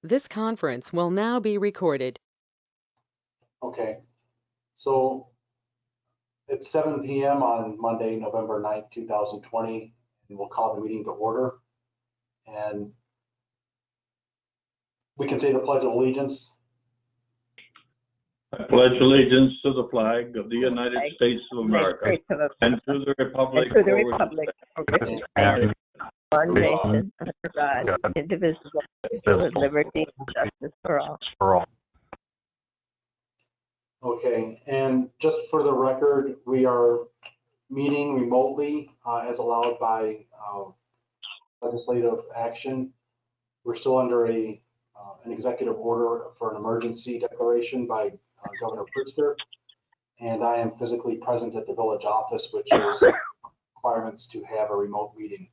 This conference will now be recorded. Okay, so it's 7 p.m. on Monday, November 9th, 2020, and we'll call the meeting to order. And we can say the Pledge of Allegiance. I pledge allegiance to the flag of the United States of America and to the republic for which one nation, under God, indivisible, with liberty and justice for all. Okay, and just for the record, we are meeting remotely as allowed by legislative action. We're still under an executive order for an emergency declaration by Governor Pritzker, and I am physically present at the village office, which is requirements to have a remote meeting.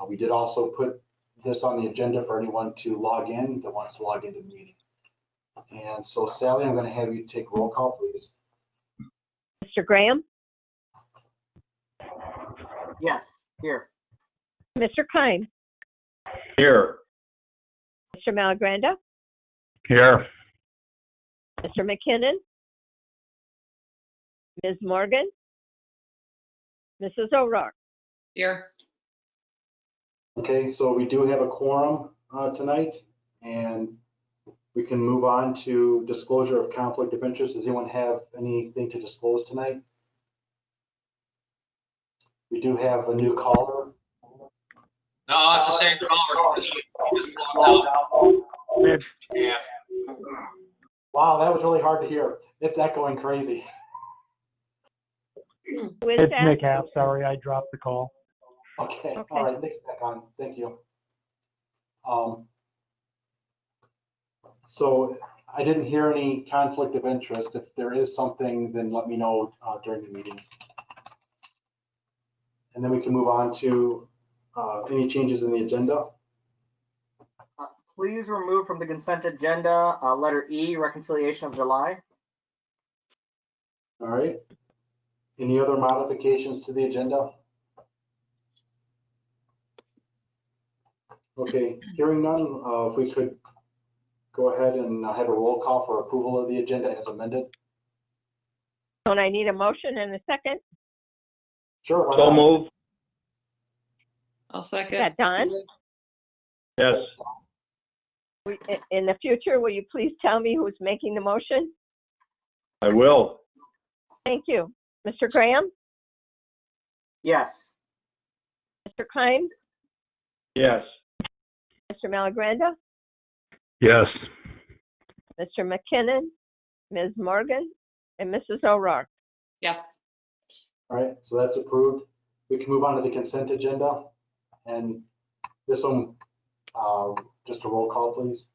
We did also put this on the agenda for anyone to log in that wants to log into the meeting. And so, Sally, I'm going to have you take roll call, please. Mr. Graham? Yes, here. Mr. Kime? Here. Mr. Malagranda? Here. Mr. McKinnon? Ms. Morgan? Mrs. O'Rourke? Here. Okay, so we do have a quorum tonight, and we can move on to disclosure of conflict of interest. Does anyone have anything to disclose tonight? We do have a new caller. No, it's the same caller. Yeah. Wow, that was really hard to hear. It's echoing crazy. Who is It's that? Nick Half. Sorry, I dropped the call. Okay, Okay. all right, Nick's back on. Thank you. So I didn't hear any conflict of interest. If there is something, then let me know during the meeting. And then we can move on to any changes in the agenda. Please remove from the consent agenda letter E, reconciliation of July. All right. Any other modifications to the agenda? Okay, hearing none, if we could go ahead and have a roll call for approval of the agenda as amended. Don't I need a motion and a second? Sure. why So not? move. I'll Is second. that Don? Yes. In the future, will you please tell me who's making the motion? I will. Thank you. Mr. Graham? Yes. Mr. Kime? Yes. Mr. Malagranda? Yes. Mr. McKinnon? Ms. Morgan? And Mrs. O'Rourke? Yes. All right, so that's approved. We can move on to the consent agenda. And this one, just a roll call, please.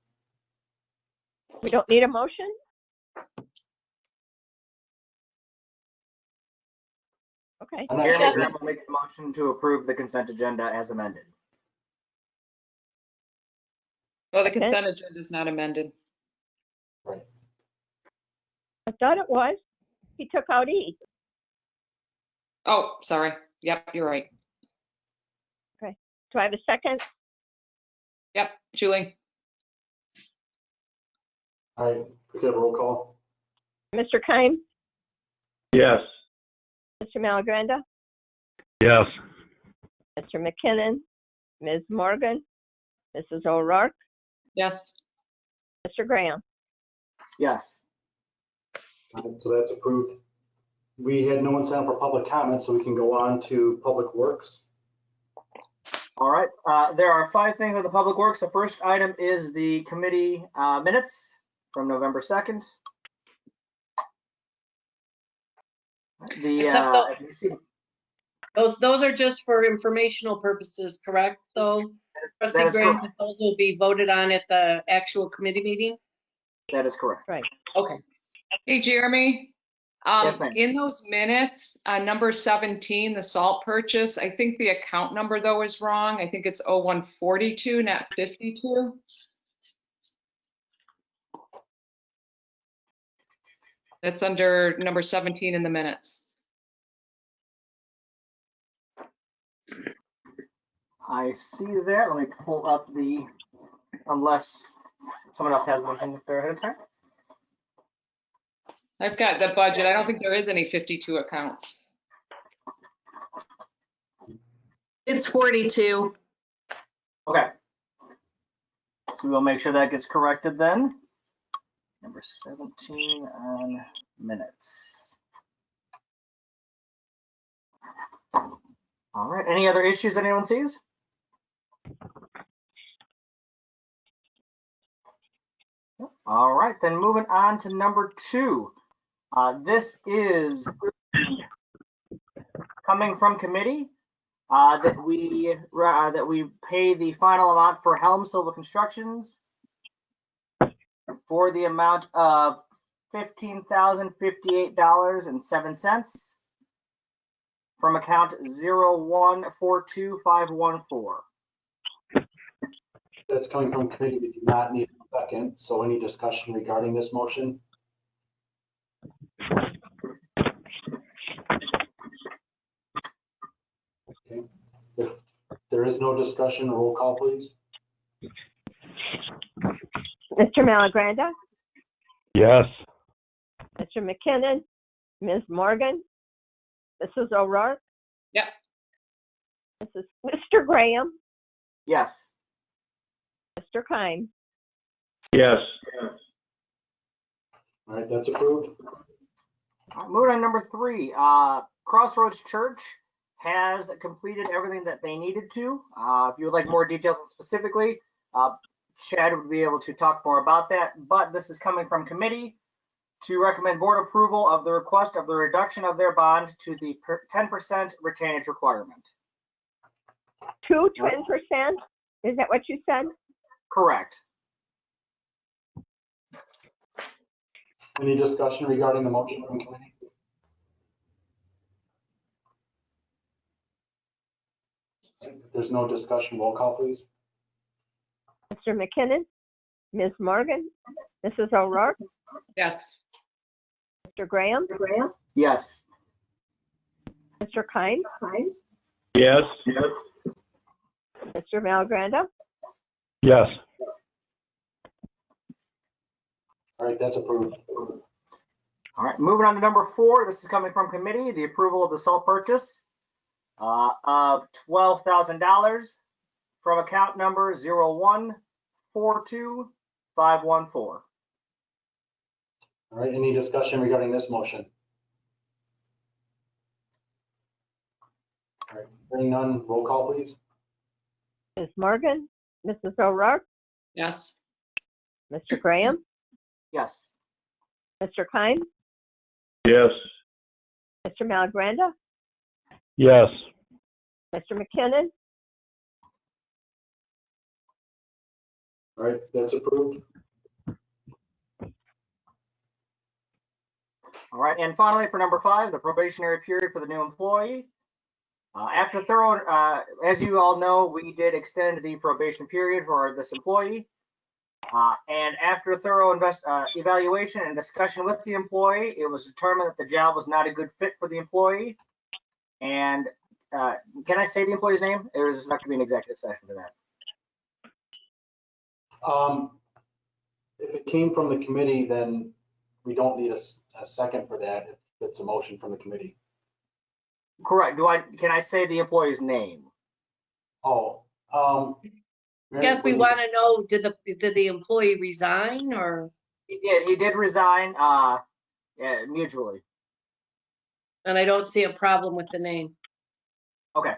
We don't need a motion? Okay. I'm not Jeremy sure. Graham will make the motion to approve the consent agenda as amended. Well, the Okay. consent agenda is not amended. Right. I thought it was. He took out E. Oh, sorry. Yep, you're right. Do I have a second? Yep, Julie. All right, we can have a roll call. Mr. Kime? Yes. Mr. Malagranda? Yes. Mr. McKinnon? Ms. Morgan? Mrs. O'Rourke? Yes. Mr. Graham? Yes. All right, so that's approved. We had no one sign up for public comment, so we can go on to Public Works. All right. There are 5 things on the Public Works. The first item is the committee minutes from November 2nd. Those are just for informational purposes, correct? So That Trustee is Graham, correct. those will be voted on at the actual committee meeting? That is correct. Right. Okay. Hey, Jeremy. Yes, ma'am. In those minutes, number 17, the salt purchase, I think the account number though is wrong. I think it's 0142, not 52. That's under number 17 in the minutes. I see that. Let me pull up unless Someone else has one there ahead of time? I've got the budget. I don't think there is any 52 accounts. It's 42. Okay. So we'll make sure that gets corrected then. Number 17 on minutes. All right, any other issues anyone sees? All right, then moving on to number 2. This is coming from committee that we pay the final amount for Helm Silva Constructions for the amount of $15,058.07 from account 0142514. That's coming from committee. We do not need a second. So any discussion regarding this motion? Okay. If there is no discussion, roll call, please. Mr. Malagranda, Yes. Mr. McKinnon, Ms. Morgan, Mrs. O'Rourke. Yep. Mr. Graham, Yes. Mr. Kime. Yes. All right, that's approved. All right, moving on to number 3. Crossroads Church has completed everything that they needed to. If you would like more details specifically, Chad would be able to talk more about that, but this is coming from committee to recommend board approval of the request of the reduction of their bond to the 10% retainage requirement. 10%? Is that what you said? Correct. Any discussion regarding the motion from committee? If there's no discussion, roll call, please. Mr. McKinnon, Ms. Morgan, Mrs. O'Rourke, Yes. Mr. Graham, Yes. Mr. Kime, Yes. Mr. Malagranda. Yes. All right, that's approved. All right, moving on to number 4. This is coming from committee, the approval of the salt purchase of $12,000 from account number 0142514. All right, any discussion regarding this motion? All right, hearing none, roll call, please. Ms. Morgan, Mrs. O'Rourke, Yes. Mr. Graham, Yes. Mr. Kime, Yes. Mr. Malagranda, Yes. Mr. McKinnon. All right, that's approved. All right, and finally for number 5, the probationary period for the new employee. After thorough, as you all know, we did extend the probation period for this employee. And after thorough evaluation and discussion with the employee, it was determined that the job was not a good fit for the employee. And can I say the employee's name? Or is this not going to be an executive session for that? If it came from the committee, then we don't need a second for that if it's a motion from the committee. Correct. Can I say the employee's name? Oh, Guess we want to know, did the employee resign or? He did resign mutually. And I don't see a problem with the name. Okay.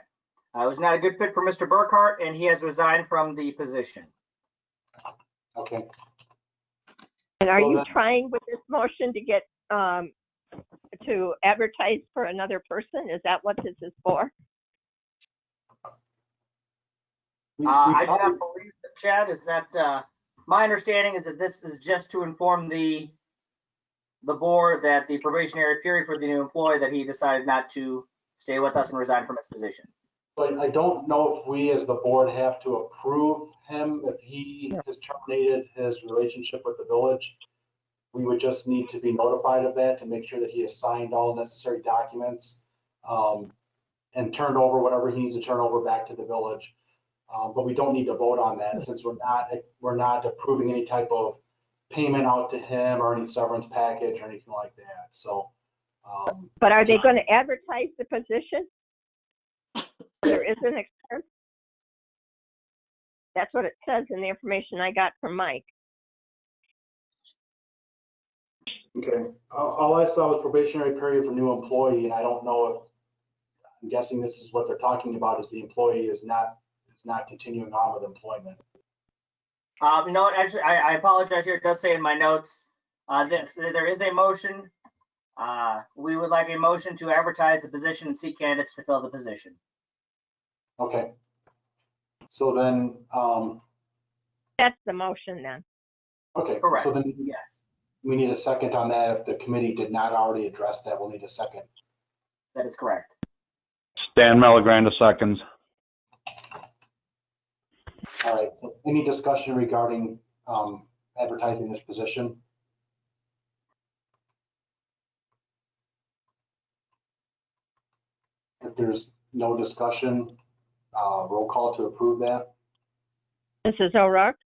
It was not a good fit for Mr. Burkhart, and he has resigned from the position. Okay. And are So you that- trying with this motion to get, to advertise for another person? Is that what this is for? I do not believe that, Chad, is that, my understanding is that this is just to inform the board that the probationary period for the new employee, that he decided not to stay with us and resign from his position. But I don't know if we as the board have to approve him if he has terminated his relationship with the village. We would just need to be notified of that to make sure that he has signed all necessary documents and turned over whatever he needs to turn over back to the village. but we don't need to vote on that since we're not approving any type of payment out to him or any severance package or anything like that. So. But are they going to advertise the position? There is an expense. That's what it says in the information I got from Mike. Okay, all I saw was probationary period for new employee, and I don't know if, I'm guessing this is what they're talking about, is the employee is not continuing on with employment. No, actually, I apologize here. It does say in my notes, there is a motion. We would like a motion to advertise the position and seek candidates to fill the position. Okay. So then, That's the motion then. okay. Correct. So then Yes, we need a second on that. If the committee did not already address that, we'll need a second. that is correct. Stan Malagranda seconds. All right, so any discussion regarding advertising this position? If there's no discussion, roll call to approve that. Mrs. O'Rourke?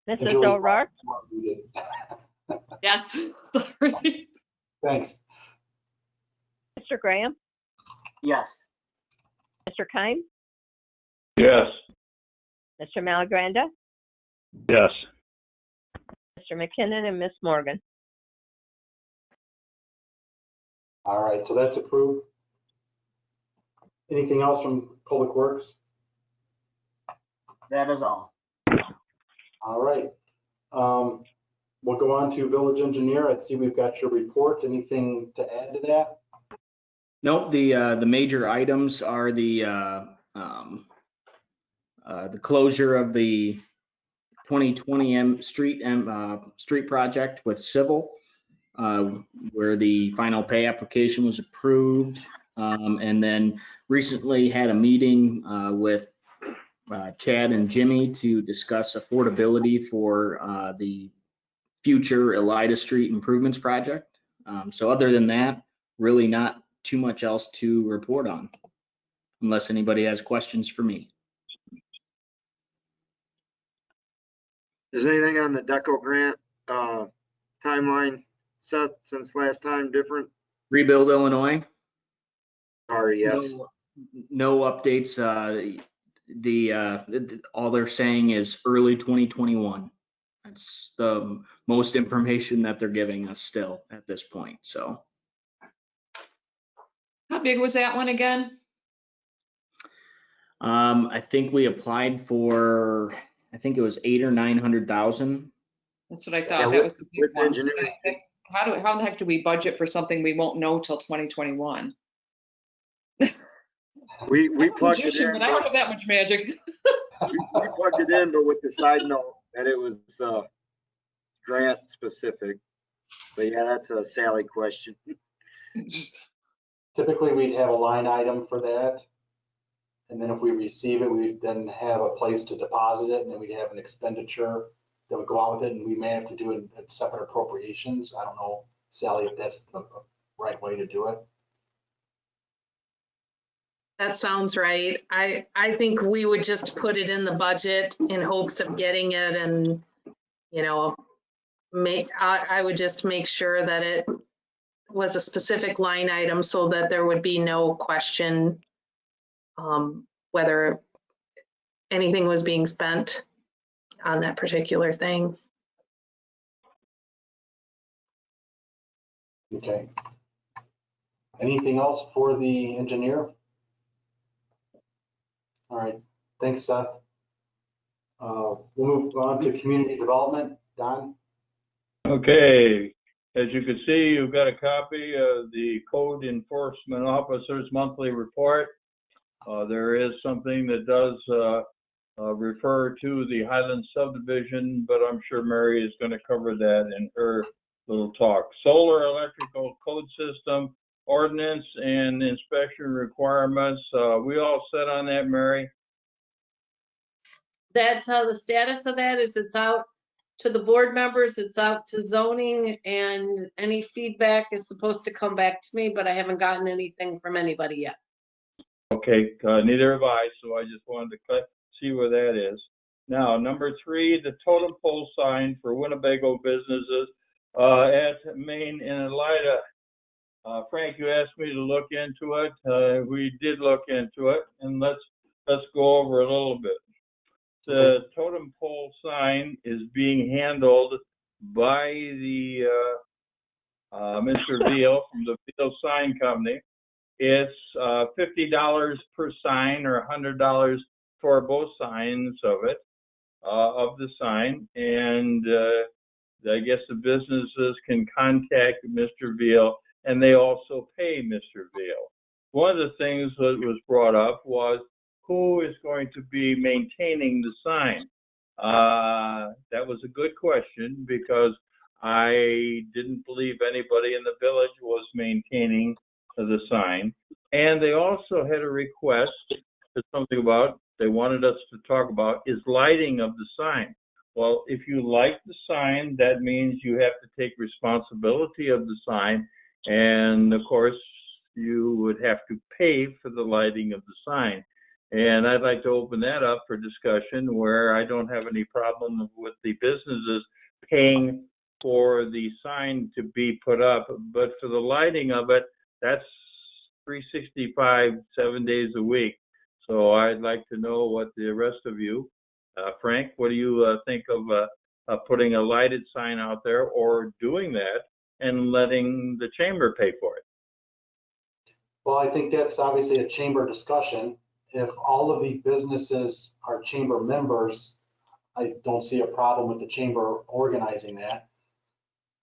Mrs. Julie, O'Rourke? Yes, sorry. Thanks. Mr. Graham? Yes, Mr. Keim? Yes. Mr. Malagranda? Yes. Mr. McKinnon and Ms. Morgan? All right, so that's approved. Anything else from Public Works? that is all. All right. We'll go on to Village Engineer. I see we've got your report. Anything to add to that? Nope, the major items are the closure of the 2020 street project with Civil, where the final pay application was approved, and then recently had a meeting with Chad and Jimmy to discuss affordability for the future Elida Street improvements project. So other than that, really not too much else to report on, unless anybody has questions for me. Is anything on the DECO grant timeline set since last time different? Rebuild Illinois? Or yes? No updates. All they're saying is early 2021. That's the most information that they're giving us still at this point. So. How big was that one again? I think we applied for, I think it was 800,000 or 900,000. That's what I thought. Yeah, That was the big with one. engineering. How the heck do we budget for something we won't know till 2021? We plugged it Magician, in. but I don't have that much magic. We plugged it in, but with the side note that it was grant specific. But yeah, that's a Sally question. Typically, we'd have a line item for that. And then if we receive it, we'd then have a place to deposit it, and then we'd have an expenditure that would go out with it, and we may have to do it at separate appropriations. I don't know, Sally, if that's the right way to do it. That sounds right. I think we would just put it in the budget in hopes of getting it, and, you know, I would just make sure that it was a specific line item so that there would be no question whether anything was being spent on that particular thing. Okay. Anything else for the engineer? All right, thanks, Seth. We'll move on to community development. Don? Okay, as you can see, you've got a copy of the Code Enforcement Officer's monthly report. There is something that does refer to the Highland subdivision, but I'm sure Mary is going to cover that in her little talk. Solar electrical code system, ordinance and inspection requirements. We all set on that, Mary? That's how the status of that is. It's out to the board members, it's out to zoning, and any feedback is supposed to come back to me, but I haven't gotten anything from anybody yet. Okay, neither have I, so I just wanted to see where that is. Now, number 3, the totem pole sign for Winnebago businesses at Main and Elida. Frank, you asked me to look into it. We did look into it, and let's go over a little bit. The totem pole sign is being handled by the Mr. Veal from the Veal Sign Company. It's $50 per sign or $100 for both signs of it, of the sign. And I guess the businesses can contact Mr. Veal, and they also pay Mr. Veal. One of the things that was brought up was who is going to be maintaining the sign? That was a good question because I didn't believe anybody in the village was maintaining the sign. And they also had a request to something about, they wanted us to talk about, is lighting of the sign. Well, if you light the sign, that means you have to take responsibility of the sign. And of course, you would have to pay for the lighting of the sign. And I'd like to open that up for discussion where I don't have any problem with the businesses paying for the sign to be put up. But for the lighting of it, that's $365, 7 days a week. So I'd like to know what the rest of you, Frank, what do you think of putting a lighted sign out there or doing that and letting the chamber pay for it? Well, I think that's obviously a chamber discussion. If all of the businesses are chamber members, I don't see a problem with the chamber organizing that.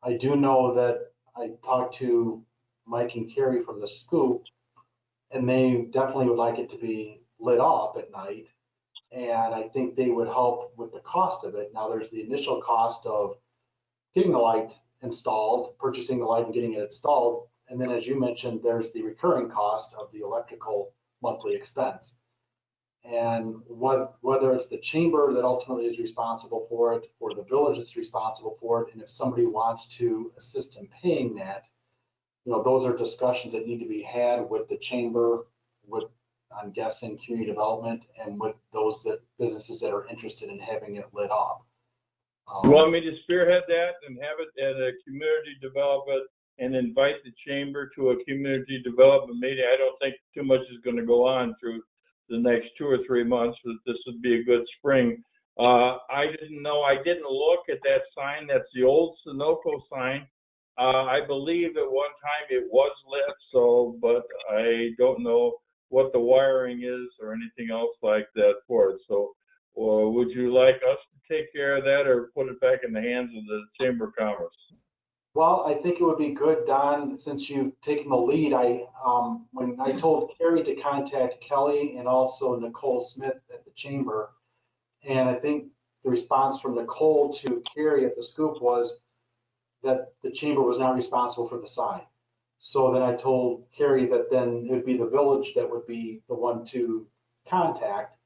I do know that I talked to Mike and Carrie from the Scoop, and they definitely would like it to be lit up at night. And I think they would help with the cost of it. Now, there's the initial cost of getting the light installed, purchasing the light and getting it installed. And then, as you mentioned, there's the recurring cost of the electrical monthly expense. And whether it's the chamber that ultimately is responsible for it or the village that's responsible for it, and if somebody wants to assist in paying that, those are discussions that need to be had with the chamber, with, I'm guessing, community development, and with those businesses that are interested in having it lit up. You want me to spearhead that and have it at a community development and invite the chamber to a community development meeting? I don't think too much is going to go on through the next 2 or 3 months, but this would be a good spring. I didn't know, I didn't look at that sign. That's the old Sunoco sign. I believe at one time it was lit, but I don't know what the wiring is or anything else like that for it. So would you like us to take care of that or put it back in the hands of the Chamber of Commerce? Well, I think it would be good, Don, since you've taken the lead. When I told Carrie to contact Kelly and also Nicole Smith at the chamber, and I think the response from Nicole to Carrie at the Scoop was that the chamber was not responsible for the sign. So then I told Carrie that then it would be the village that would be the one to contact.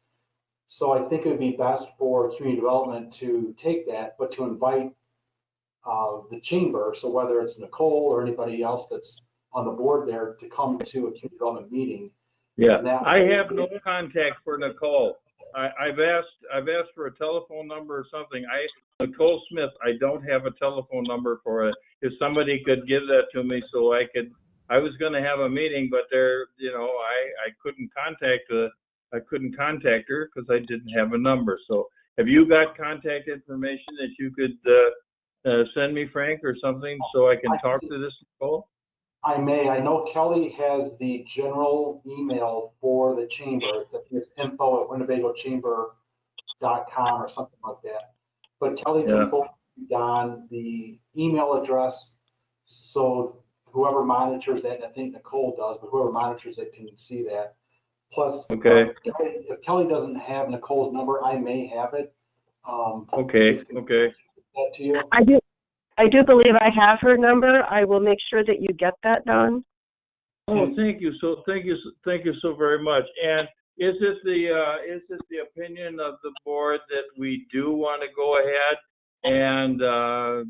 So I think it would be best for community development to take that, but to invite the chamber, so whether it's Nicole or anybody else that's on the board there, to come to a community development meeting. Yeah, I have no contact for Nicole. I've asked for a telephone number or something. Nicole Smith, I don't have a telephone number for it. If somebody could give that to me so I was going to have a meeting, but I couldn't contact her because I didn't have a number. So have you got contact information that you could send me, Frank, or something so I can talk to this Nicole? I may. I know Kelly has the general email for the chamber. It's info@winnebagochamber.com or something like that. But Kelly can forward on the email address, so whoever monitors that, and I think Nicole does, but whoever monitors it can see that. Plus, if Kelly doesn't have Nicole's number, I may have it. Okay. That to you. I do believe I have her number. I will make sure that you get that done. Oh, thank you so very much. And is it the opinion of the board that we do want to go ahead and go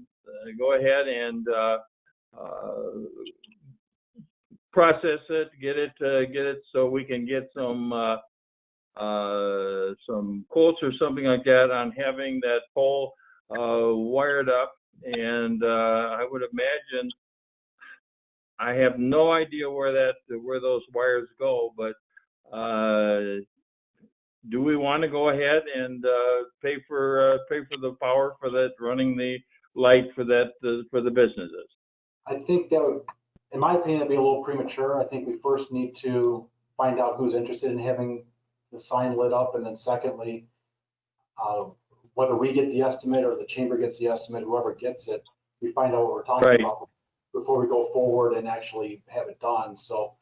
ahead and process it, get it so we can get some quotes or something like that on having that pole wired up. And I would imagine, I have no idea where those wires go, but do we want to go ahead and pay for the power for that, running the light for that for the businesses? I think that would, in my opinion, it'd be a little premature. I think we first need to find out who's interested in having the sign lit up, and then secondly, whether we get the estimate or the chamber gets the estimate, whoever gets it, we find out what we're talking about before we go forward and actually have it done. So,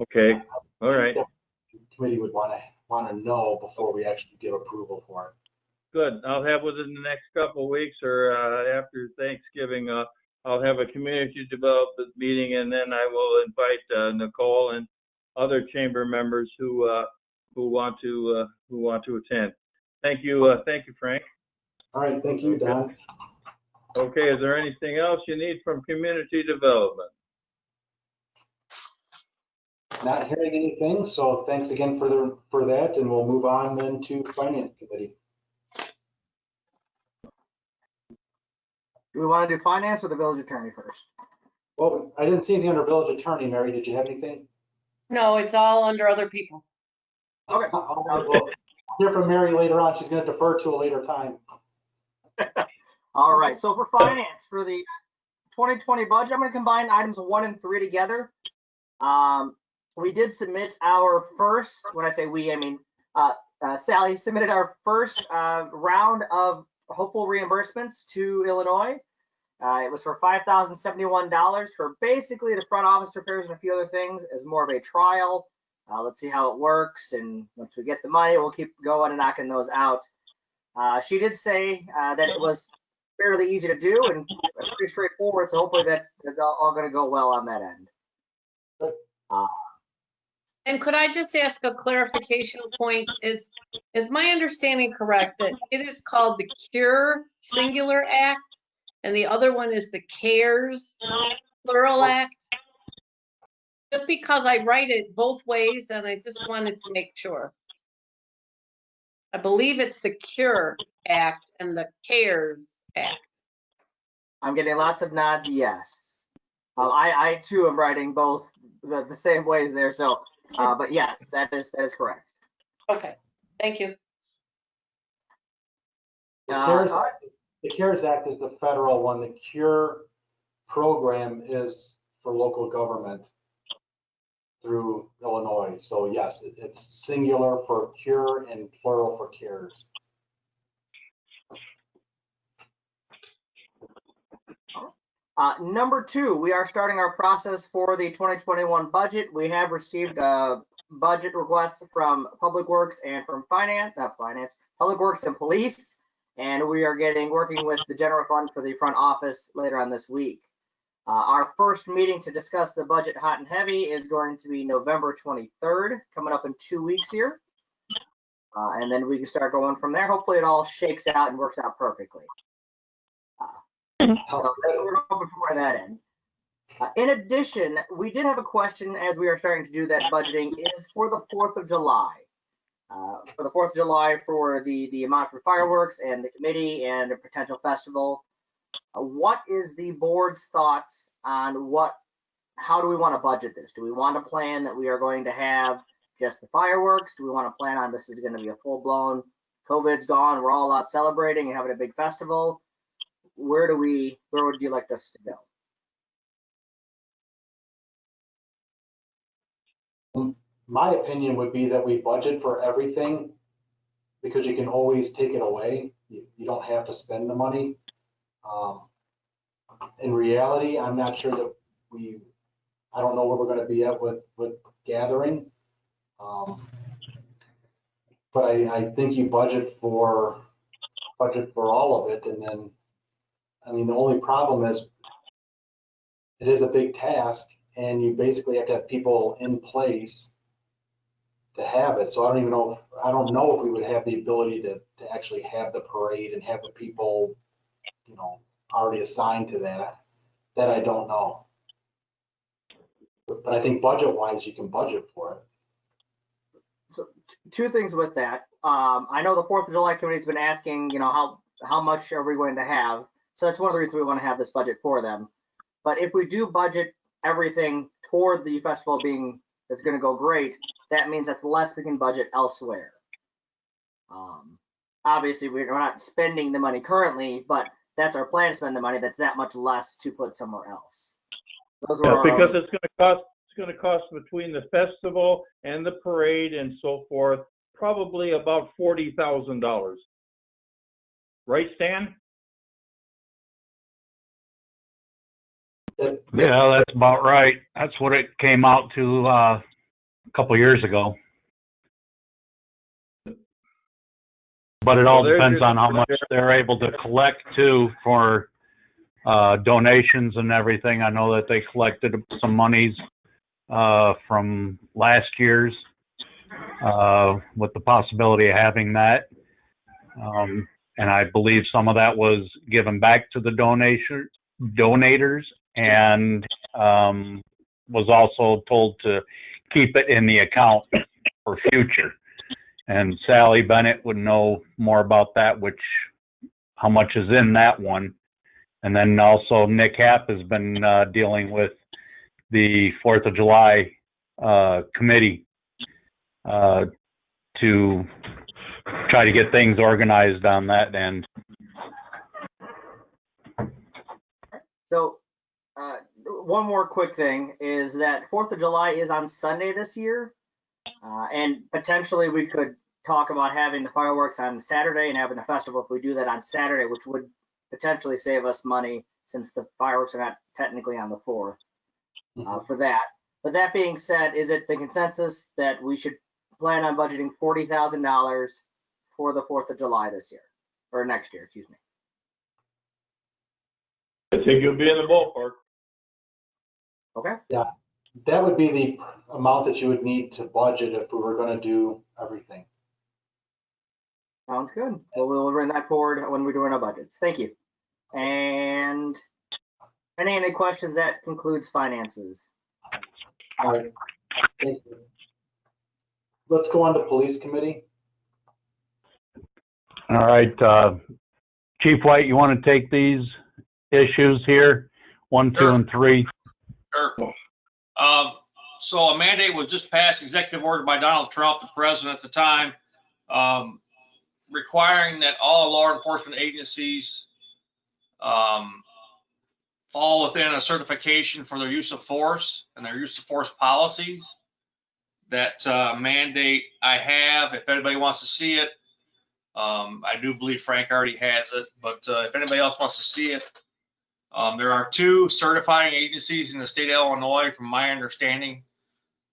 okay, all right, the committee would want to know before we actually give approval for it. good. I'll have within the next couple of weeks or after Thanksgiving, I'll have a community development meeting, and then I will invite Nicole and other chamber members who want to attend. Thank you, Frank. All right, thank you, Don. Okay, is there anything else you need from community development? Not hearing anything, so thanks again for that, and we'll move on then to Finance Committee. Do we want to do finance or the village attorney first? Well, I didn't see anything under village attorney. Mary, did you have anything? No, it's all under other people. Okay. We'll hear from Mary later on. She's going to defer to a later time. All right, so for finance, for the 2020 budget, I'm going to combine items 1 and 3 together. We did submit our first, when I say we, I mean Sally submitted our first round of hopeful reimbursements to Illinois. It was for $5,071 for basically the front office repairs and a few other things as more of a trial. Let's see how it works, and once we get the money, we'll keep going and knocking those out. She did say that it was fairly easy to do and pretty straightforward, so hopefully that is all going to go well on that end. And could I just ask a clarification point? Is my understanding correct that it is called the CURE Singular Act and the other one is the CARES Plural Act? Just because I write it both ways and I just wanted to make sure. I believe it's the CURE Act and the CARES Act. I'm getting lots of nods, yes. I too am writing both the same ways there, so, but yes, that is correct. Okay, thank you. The CARES Act is the federal one. The CURE program is for local government through Illinois. So yes, it's singular for CURE and plural for CARES. Number 2, we are starting our process for the 2021 budget. We have received budget requests from Public Works and from Public Works and Police, and we are working with the general fund for the front office later on this week. Our first meeting to discuss the budget hot and heavy is going to be November 23rd, coming up in 2 weeks here. And then we can start going from there. Hopefully it all shakes out and works out perfectly. So that's what we're hoping for on that end. In addition, we did have a question as we are starting to do that budgeting is for the 4th of July. For the 4th of July for the amount for fireworks and the committee and a potential festival. What is the board's thoughts on how do we want to budget this? Do we want to plan that we are going to have just the fireworks? Do we want to plan on this is going to be a full-blown COVID's gone, we're all out celebrating and having a big festival? Where would you like us to go? My opinion would be that we budget for everything because you can always take it away. You don't have to spend the money. In reality, I'm not sure that I don't know where we're going to be at with gathering. But I think you budget for all of it. And then, I mean, the only problem is it is a big task and you basically have to have people in place to have it. So I don't know if we would have the ability to actually have the parade and have the people already assigned to that. That I don't know. But I think budget-wise, you can budget for it. So two things with that. I know the 4th of July committee's been asking, how much are we going to have? So that's one of the reasons we want to have this budget for them. But if we do budget everything toward the festival being, that's going to go great, that means that's less we can budget elsewhere. Obviously, we're not spending the money currently, but that's our plan to spend the money. That's that much less to put somewhere else. Those Yeah, are because it's going to cost between the festival and the parade and so forth, probably about $40,000. Right, Stan? Yeah, that's about right. That's what it came out to a couple years ago. But it all depends on how much they're able to collect too for donations and everything. I know that they collected some monies from last year's with the possibility of having that. And I believe some of that was given back to the donators and was also told to keep it in the account for future. And Sally Bennett would know more about that, how much is in that one. And then also Nick Happ has been dealing with the 4th of July committee to try to get things organized on that end. So one more quick thing is that 4th of July is on Sunday this year. And potentially we could talk about having the fireworks on Saturday and having a festival if we do that on Saturday, which would potentially save us money since the fireworks are not technically on the 4th for that. But that being said, is it the consensus that we should plan on budgeting $40,000 for the 4th of July this year, or next year, excuse me? I think you'll be in the ballpark. Okay. Yeah, that would be the amount that you would need to budget if we were going to do everything. Sounds good. Well, we'll bring that forward when we're doing our budgets. Thank you. And any questions? That concludes finances. All right. Thank you. Let's go on to police committee. All right, Chief White, you want to take these issues here, 1, 2, and 3? Sure. So a mandate was just passed, executive order by Donald Trump, the president at the time, requiring that all law enforcement agencies fall within a certification for their use of force and their use of force policies. That mandate I have, if anybody wants to see it, I do believe Frank already has it, but if anybody else wants to see it, there are 2 certifying agencies in the state of Illinois, from my understanding.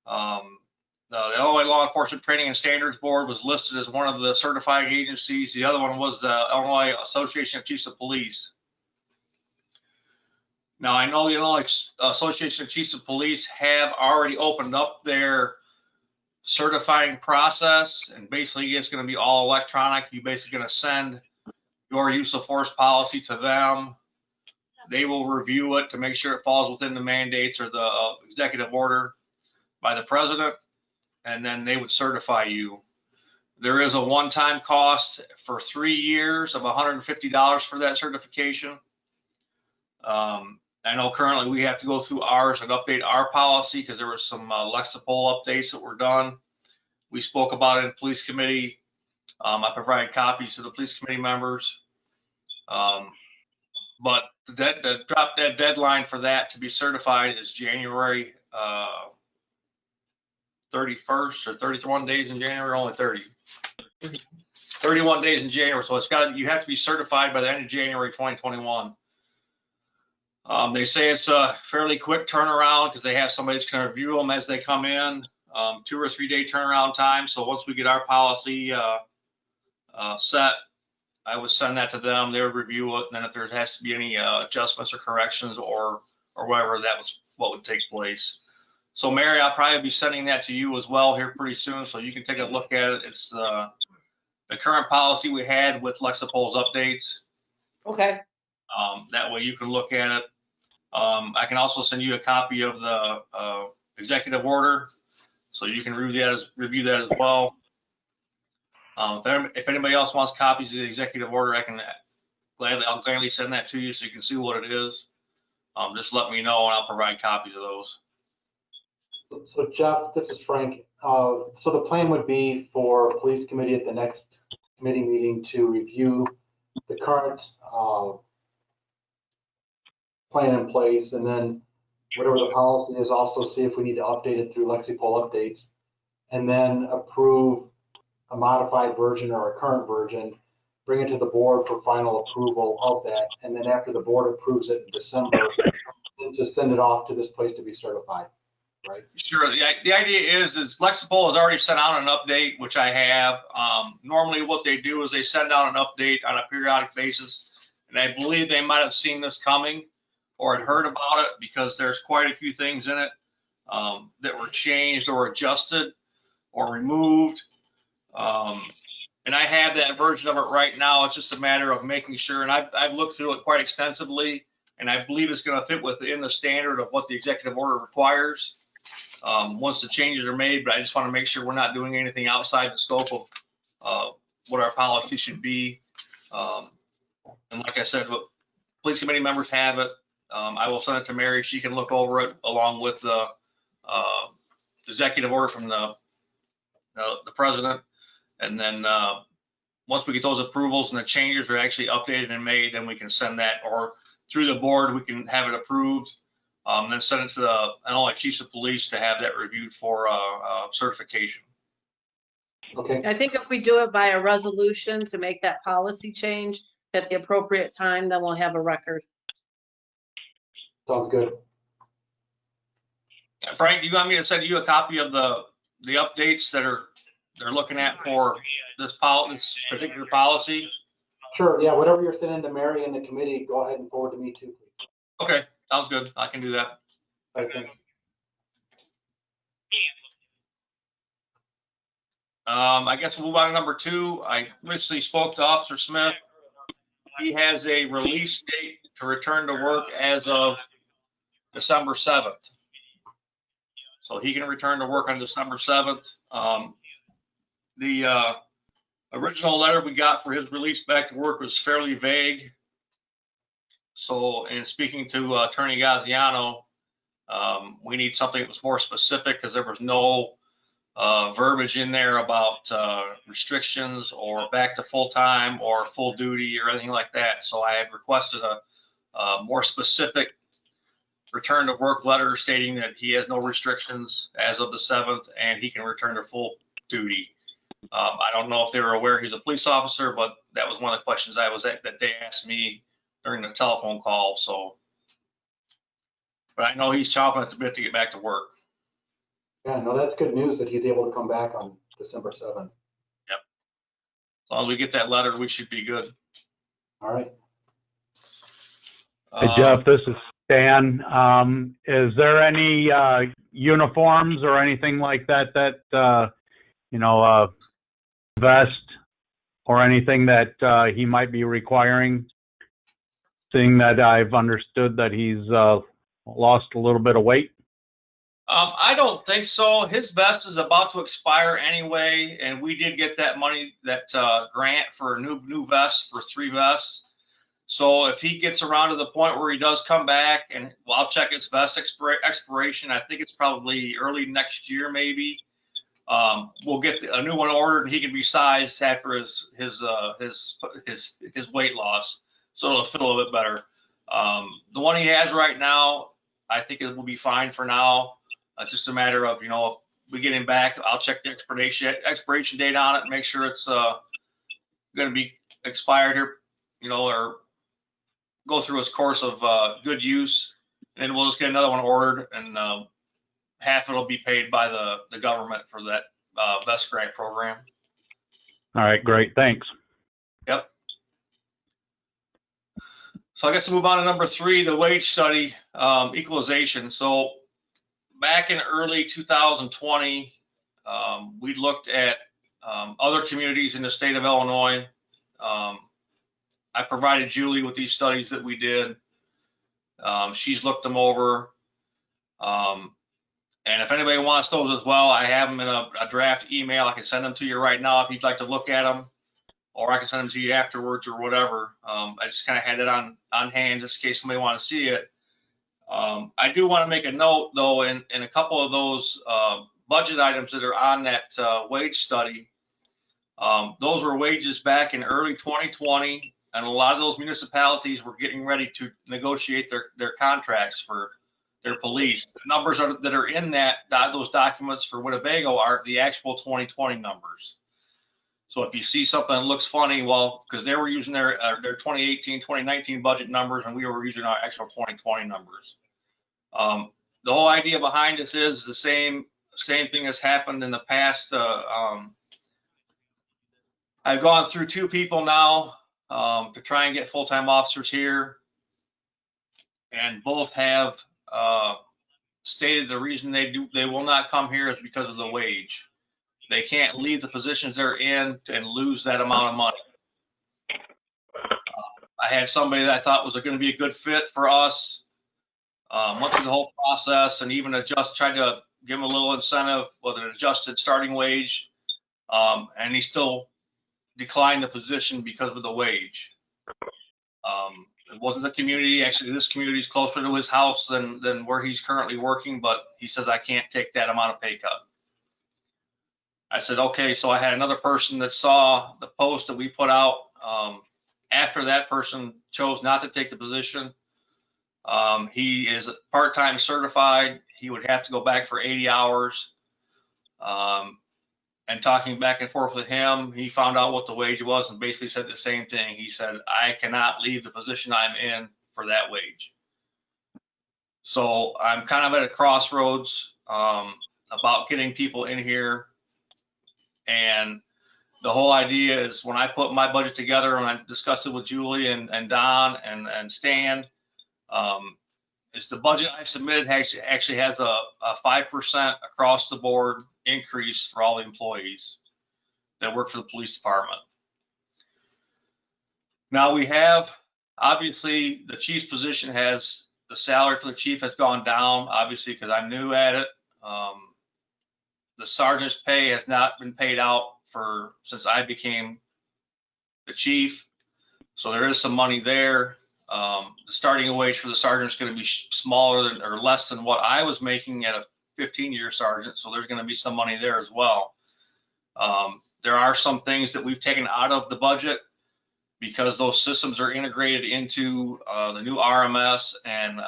The Illinois Law Enforcement Training and Standards Board was listed as one of the certifying agencies. The other one was the Illinois Association of Chiefs of Police. Now, I know the Illinois Association of Chiefs of Police have already opened up their certifying process, and basically it's going to be all electronic. You're basically going to send your use of force policy to them. They will review it to make sure it falls within the mandates or the executive order by the president, and then they would certify you. There is a one-time cost for 3 years of $150 for that certification. I know currently we have to go through ours and update our policy because there were some Lexipol updates that were done. We spoke about it in police committee. I provided copies to the police committee members. But the drop dead deadline for that to be certified is January 31st, or 31 days in January, only 31 days in January. So you have to be certified by the end of January 2021. They say it's a fairly quick turnaround because they have somebody that's going to review them as they come in, 2 or 3 day turnaround time. So once we get our policy set, I would send that to them. They would review it, and then if there has to be any adjustments or corrections or whatever, that was what would take place. So Mary, I'll probably be sending that to you as well here pretty soon, so you can take a look at it. It's the current policy we had with Lexipol's updates. Okay. That way you can look at it. I can also send you a copy of the executive order, so you can review that as well. If anybody else wants copies of the executive order, I'll gladly send that to you so you can see what it is. Just let me know and I'll provide copies of those. So Jeff, this is Frank. So the plan would be for police committee at the next committee meeting to review the current plan in place, and then whatever the policy is, also see if we need to update it through Lexipol updates, and then approve a modified version or a current version, bring it to the board for final approval of that, and then after the board approves it in December, then just send it off to this place to be certified, right? Sure. The idea is Lexipol has already sent out an update, which I have. Normally what they do is they send out an update on a periodic basis, and I believe they might have seen this coming or had heard about it because there's quite a few things in it that were changed or adjusted or removed. And I have that version of it right now. It's just a matter of making sure, and I've looked through it quite extensively, and I believe it's going to fit within the standard of what the executive order requires once the changes are made. But I just want to make sure we're not doing anything outside the scope of what our policy should be. And like I said, police committee members have it. I will send it to Mary. She can look over it along with the executive order from the president. And then once we get those approvals and the changes are actually updated and made, then we can send that, or through the board, we can have it approved, then send it to the Illinois Chiefs of Police to have that reviewed for certification. Okay. I think if we do it by a resolution to make that policy change at the appropriate time, then we'll have a record. Sounds good. Frank, do you want me to send you a copy of the updates that they're looking at for this particular policy? Sure, yeah, whatever you're sending to Mary and the committee, go ahead and forward to me too, please. Okay, sounds good. I can do that. All right, thanks. I guess we'll move on to number 2. I recently spoke to Officer Smith. He has a release date to return to work as of December 7th. So he can return to work on December 7th. The original letter we got for his release back to work was fairly vague. So in speaking to Attorney Gaziano, we need something that was more specific because there was no verbiage in there about restrictions or back to full-time or full duty or anything like that. So I had requested a more specific return to work letter stating that he has no restrictions as of the 7th and he can return to full duty. I don't know if they were aware he's a police officer, but that was one of the questions that they asked me during the telephone call. So, but I know he's chomping at the bit to get back to work. Yeah, no, that's good news that he's able to come back on December 7th. Yep. As long as we get that letter, we should be good. All right. Hey, Jeff, this is Dan. Is there any uniforms or anything like that vest or anything that he might be requiring, seeing that I've understood that he's lost a little bit of weight? I don't think so. His vest is about to expire anyway, and we did get that money, that grant for new vests, for 3 vests. So if he gets around to the point where he does come back, and well, I'll check his vest expiration. I think it's probably early next year, maybe. We'll get a new one ordered, and he can be sized after his weight loss, so it'll fit a little bit better. The one he has right now, I think it will be fine for now. Just a matter of, if we get him back, I'll check the expiration date on it and make sure it's going to be expired here, or go through his course of good use, and we'll just get another one ordered, and half it'll be paid by the government for that vest grant program. All right, great, thanks. Yep. So I guess we'll move on to number 3, the wage study, equalization. So back in early 2020, we looked at other communities in the state of Illinois, I provided Julie with these studies that we did. She's looked them over. And if anybody wants those as well, I have them in a draft email. I can send them to you right now if you'd like to look at them, or I can send them to you afterwards or whatever. I just kind of had it on hand just in case somebody want to see it. I do want to make a note though, in a couple of those budget items that are on that wage study, those were wages back in early 2020, and a lot of those municipalities were getting ready to negotiate their contracts for their police. The numbers that are in those documents for Winnebago are the actual 2020 numbers. So if you see something that looks funny, well, because they were using their 2018, 2019 budget numbers, and we were using our actual 2020 numbers. The whole idea behind this is the same thing has happened in the past. I've gone through 2 people now to try and get full-time officers here, and both have stated the reason they will not come here is because of the wage. They can't leave the positions they're in and lose that amount of money. I had somebody that I thought was going to be a good fit for us. Went through the whole process and even tried to give him a little incentive with an adjusted starting wage, and he still declined the position because of the wage. It wasn't the community. Actually, this community is closer to his house than where he's currently working, but he says, I can't take that amount of pay cut. I said, okay. So I had another person that saw the post that we put out. After that person chose not to take the position, he is part-time certified. He would have to go back for 80 hours. And talking back and forth with him, he found out what the wage was and basically said the same thing. He said, I cannot leave the position I'm in for that wage. So I'm kind of at a crossroads about getting people in here. And the whole idea is when I put my budget together and I discussed it with Julie and Don and Stan, is the budget I submitted actually has a 5% across the board increase for all the employees that work for the police department. Now we have, obviously, the chief's position the salary for the chief has gone down, obviously, because I'm new at it. The sergeant's pay has not been paid out since I became the chief. So there is some money there. The starting wage for the sergeant is going to be smaller or less than what I was making at a 15-year sergeant. So there's going to be some money there as well. There are some things that we've taken out of the budget because those systems are integrated into the new RMS and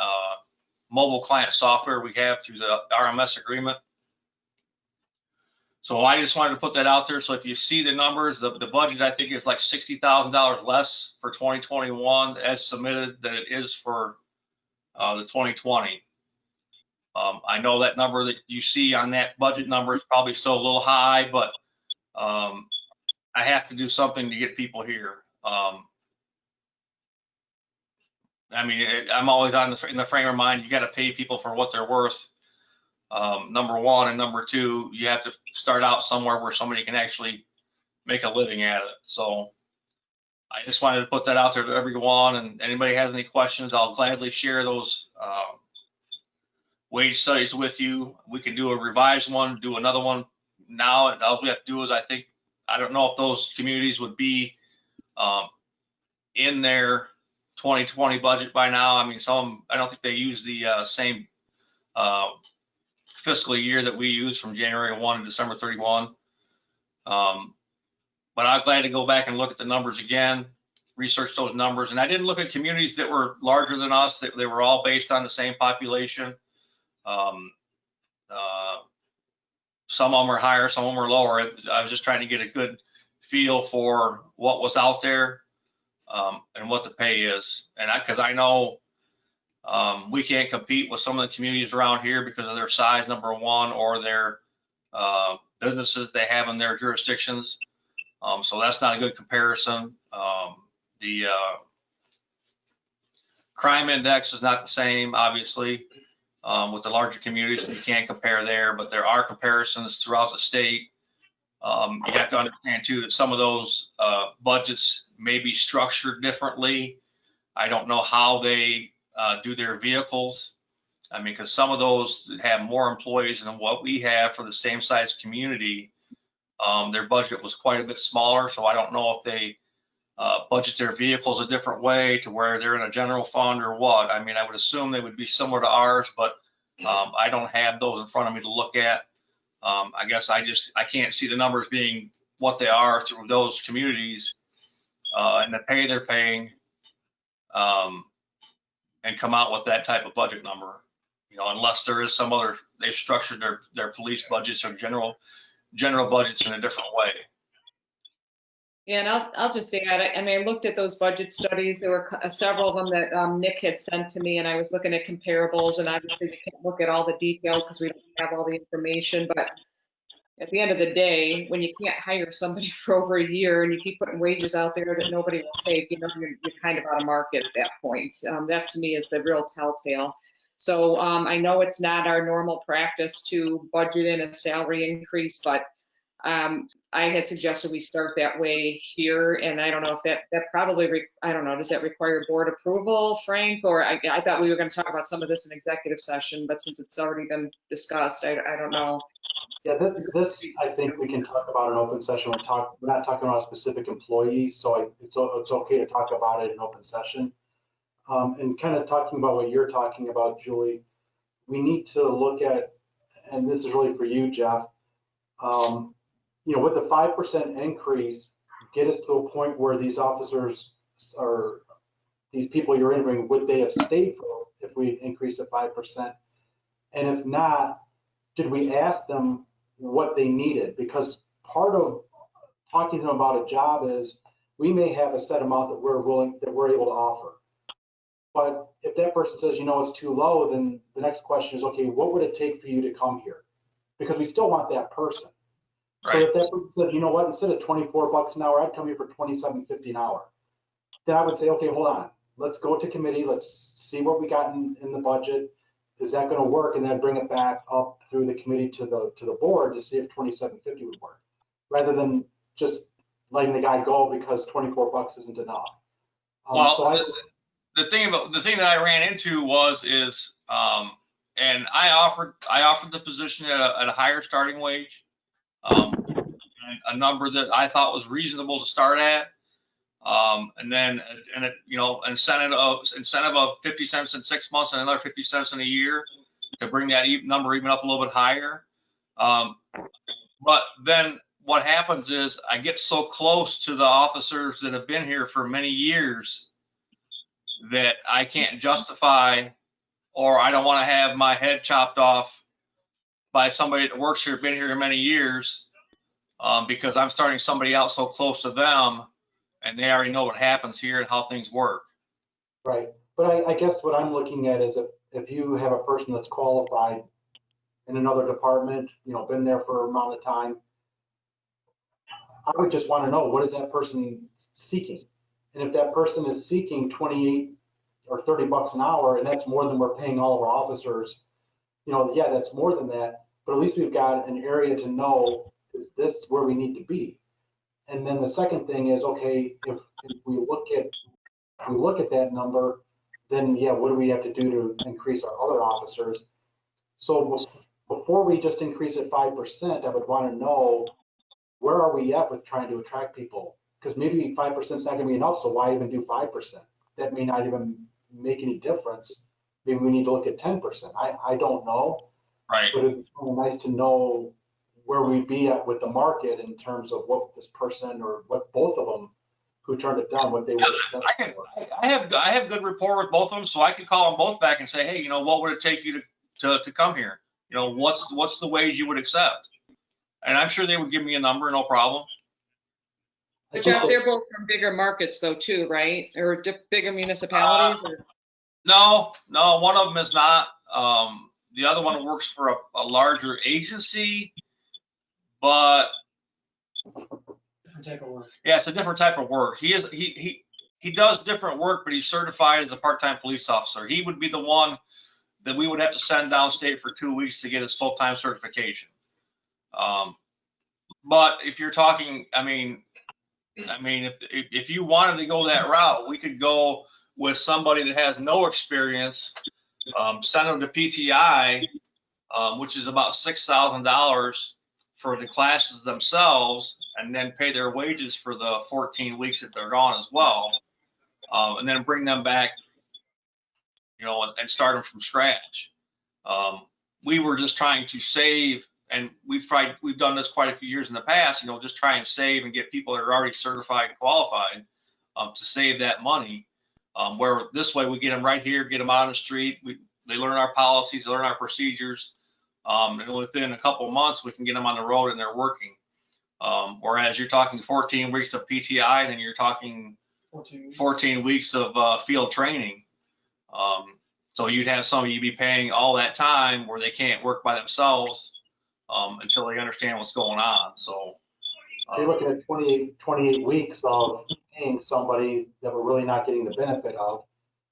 mobile client software we have through the RMS agreement. So I just wanted to put that out there. So if you see the numbers, the budget I think is like $60,000 less for 2021 as submitted than it is for the 2020. I know that number that you see on that budget number is probably still a little high, but I have to do something to get people here. I mean, I'm always in the frame of mind, you got to pay people for what they're worth. Number one, and number two, you have to start out somewhere where somebody can actually make a living at it. So I just wanted to put that out there to everyone, and anybody has any questions, I'll gladly share those wage studies with you. We can do a revised one, do another one now. And all we have to do is, I don't know if those communities would be in their 2020 budget by now. I mean, I don't think they use the same fiscal year that we use from January 1 to December 31. But I'm glad to go back and look at the numbers again, research those numbers. And I didn't look at communities that were larger than us. They were all based on the same population. Some of them are higher, some of them are lower. I was just trying to get a good feel for what was out there and what the pay is. And because I know we can't compete with some of the communities around here because of their size, number one, or their businesses they have in their jurisdictions. So that's not a good comparison. The crime index is not the same, obviously, with the larger communities. You can't compare there, but there are comparisons throughout the state. You have to understand too that some of those budgets may be structured differently. I don't know how they do their vehicles. I mean, because some of those have more employees than what we have for the same size community. Their budget was quite a bit smaller, so I don't know if they budget their vehicles a different way to where they're in a general fund or what. I mean, I would assume they would be similar to ours, but I don't have those in front of me to look at. I guess I can't see the numbers being what they are through those communities and the pay they're paying and come out with that type of budget number, you know, unless there is some other, they've structured their police budgets or general budgets in a different way. Yeah, and I'll just add, I mean, I looked at those budget studies. There were several of them that Nick had sent to me, and I was looking at comparables, and obviously we can't look at all the details because we don't have all the information, but at the end of the day, when you can't hire somebody for over a year and you keep putting wages out there that nobody will take, you know, you're kind of out of market at that point. That to me is the real telltale. So I know it's not our normal practice to budget in a salary increase, but I had suggested we start that way here, and I don't know if that probably, I don't know, does that require board approval, Frank? Or I thought we were going to talk about some of this in executive session, but since it's already been discussed, I don't know. Yeah, this I think we can talk about in open session. We're not talking about specific employees, so it's okay to talk about it in open session. And kind of talking about what you're talking about, Julie, we need to look at, and this is really for you, Jeff, you know, with the 5% increase, get us to a point where these officers or these people you're interviewing, would they have stayed for if we increased it 5%? And if not, did we ask them what they needed? Because part of talking to them about a job is we may have a set amount that we're able to offer. But if that person says, you know, it's too low, then the next question is, okay, what would it take for you to come here? Because we still want that person. Right. So if that person says, you know what, instead of $24 an hour, I'd come here for $27.50 an hour. Then I would say, okay, hold on. Let's go to committee. Let's see what we got in the budget. Is that going to work? And then bring it back up through the committee to the board to see if $27.50 would work, rather than just letting the guy go because $24 isn't enough. Well, so the thing that I ran into is and I offered the position at a higher starting wage, a number that I thought was reasonable to start at, and then you know, incentive of 50 cents in 6 months and another 50 cents in a year to bring that number even up a little bit higher. But then what happens is I get so close to the officers that have been here for many years that I can't justify, or I don't want to have my head chopped off by somebody that works here, been here many years, because I'm starting somebody out so close to them and they already know what happens here and how things work. Right. But I guess what I'm looking at is if you have a person that's qualified in another department, you know, been there for a amount of time, I would just want to know, what is that person seeking? And if that person is seeking 28 or $30 an hour, and that's more than we're paying all of our officers, you know, yeah, that's more than that, but at least we've got an area to know, is this where we need to be? And then the second thing is, okay, if we look at that number, then yeah, what do we have to do to increase our other officers? So before we just increase it 5%, I would want to know, where are we at with trying to attract people? Because maybe 5% is not going to be enough, so why even do 5%? That may not even make any difference. Maybe we need to look at 10%. I don't know. Right. But it'd be nice to know where we'd be at with the market in terms of what this person, or what both of them who turned it down, what they would accept. I have good rapport with both of them, so I could call them both back and say, hey, you know, what would it take you to come here? You know, what's the wage you would accept? And I'm sure they would give me a number, no problem. But Jeff, they're both from bigger markets though too, right? Or bigger municipalities? No, one of them is not. The other one works for a larger agency, but Different type of work. yeah, it's a different type of work. He does different work, but he's certified as a part-time police officer. He would be the one that we would have to send downstate for 2 weeks to get his full-time certification. But if you're talking, I mean, if you wanted to go that route, we could go with somebody that has no experience, send them to PTI, which is about $6,000 for the classes themselves, and then pay their wages for the 14 weeks that they're gone as well, and then bring them back, and start them from scratch. We were just trying to save, and we've done this quite a few years in the past, just try and save and get people that are already certified and qualified, to save that money. Where this way we get them right here, get them out on the street. They learn our policies, they learn our procedures. And within a couple of months, we can get them on the road and they're working. Whereas you're talking 14 weeks of PTI, then you're talking 14 weeks of field training. So you'd have some of you be paying all that time where they can't work by themselves until they understand what's going on. So you're looking at 28 weeks of paying somebody that we're really not getting the benefit of,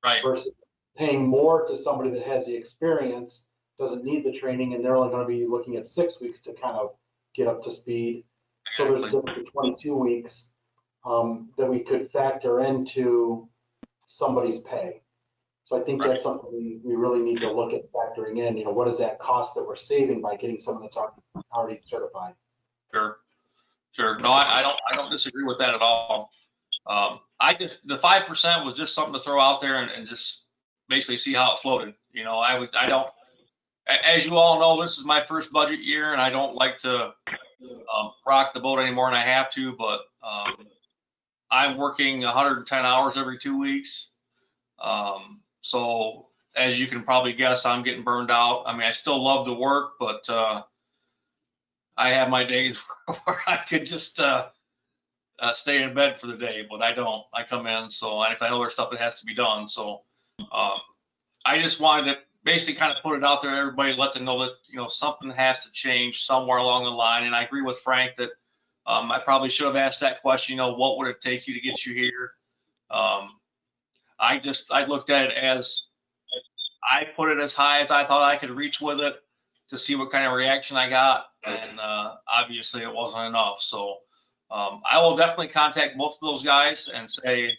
right? Versus paying more to somebody that has the experience, doesn't need the training, and they're only going to be looking at 6 weeks to kind of get up to speed. So there's a difference of 22 weeks that we could factor into somebody's pay. So I think that's something we really need to look at factoring in. What is that cost that we're saving by getting someone that's already certified? Sure. No, I don't disagree with that at all. The 5% was just something to throw out there and just basically see how it floated. I don't, as you all know, this is my first budget year, and I don't like to rock the boat any more than I have to, but I'm working 110 hours every 2 weeks. So as you can probably guess, I'm getting burned out. I mean, I still love the work, but I have my days where I could just stay in bed for the day, but I don't. I come in, and if I know there's stuff that has to be done. So I just wanted to basically kind of put it out there, everybody, let them know that, something has to change somewhere along the line. And I agree with Frank that I probably should have asked that question, what would it take you to get you here? I looked at it as, I put it as high as I thought I could reach with it to see what kind of reaction I got. And obviously it wasn't enough. So I will definitely contact both of those guys and say,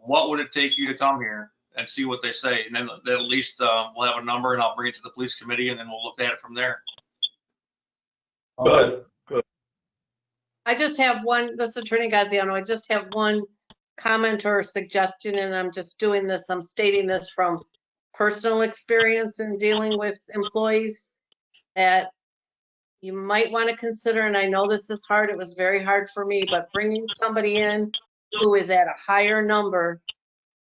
what would it take you to come here, and see what they say. And then at least we'll have a number, and I'll bring it to the police committee, and then we'll look at it from there. Good. I just have this is Attorney Gaziano, I just have one comment or suggestion, and I'm stating this from personal experience in dealing with employees, that you might want to consider, and I know this is hard, it was very hard for me, but bringing somebody in who is at a higher number.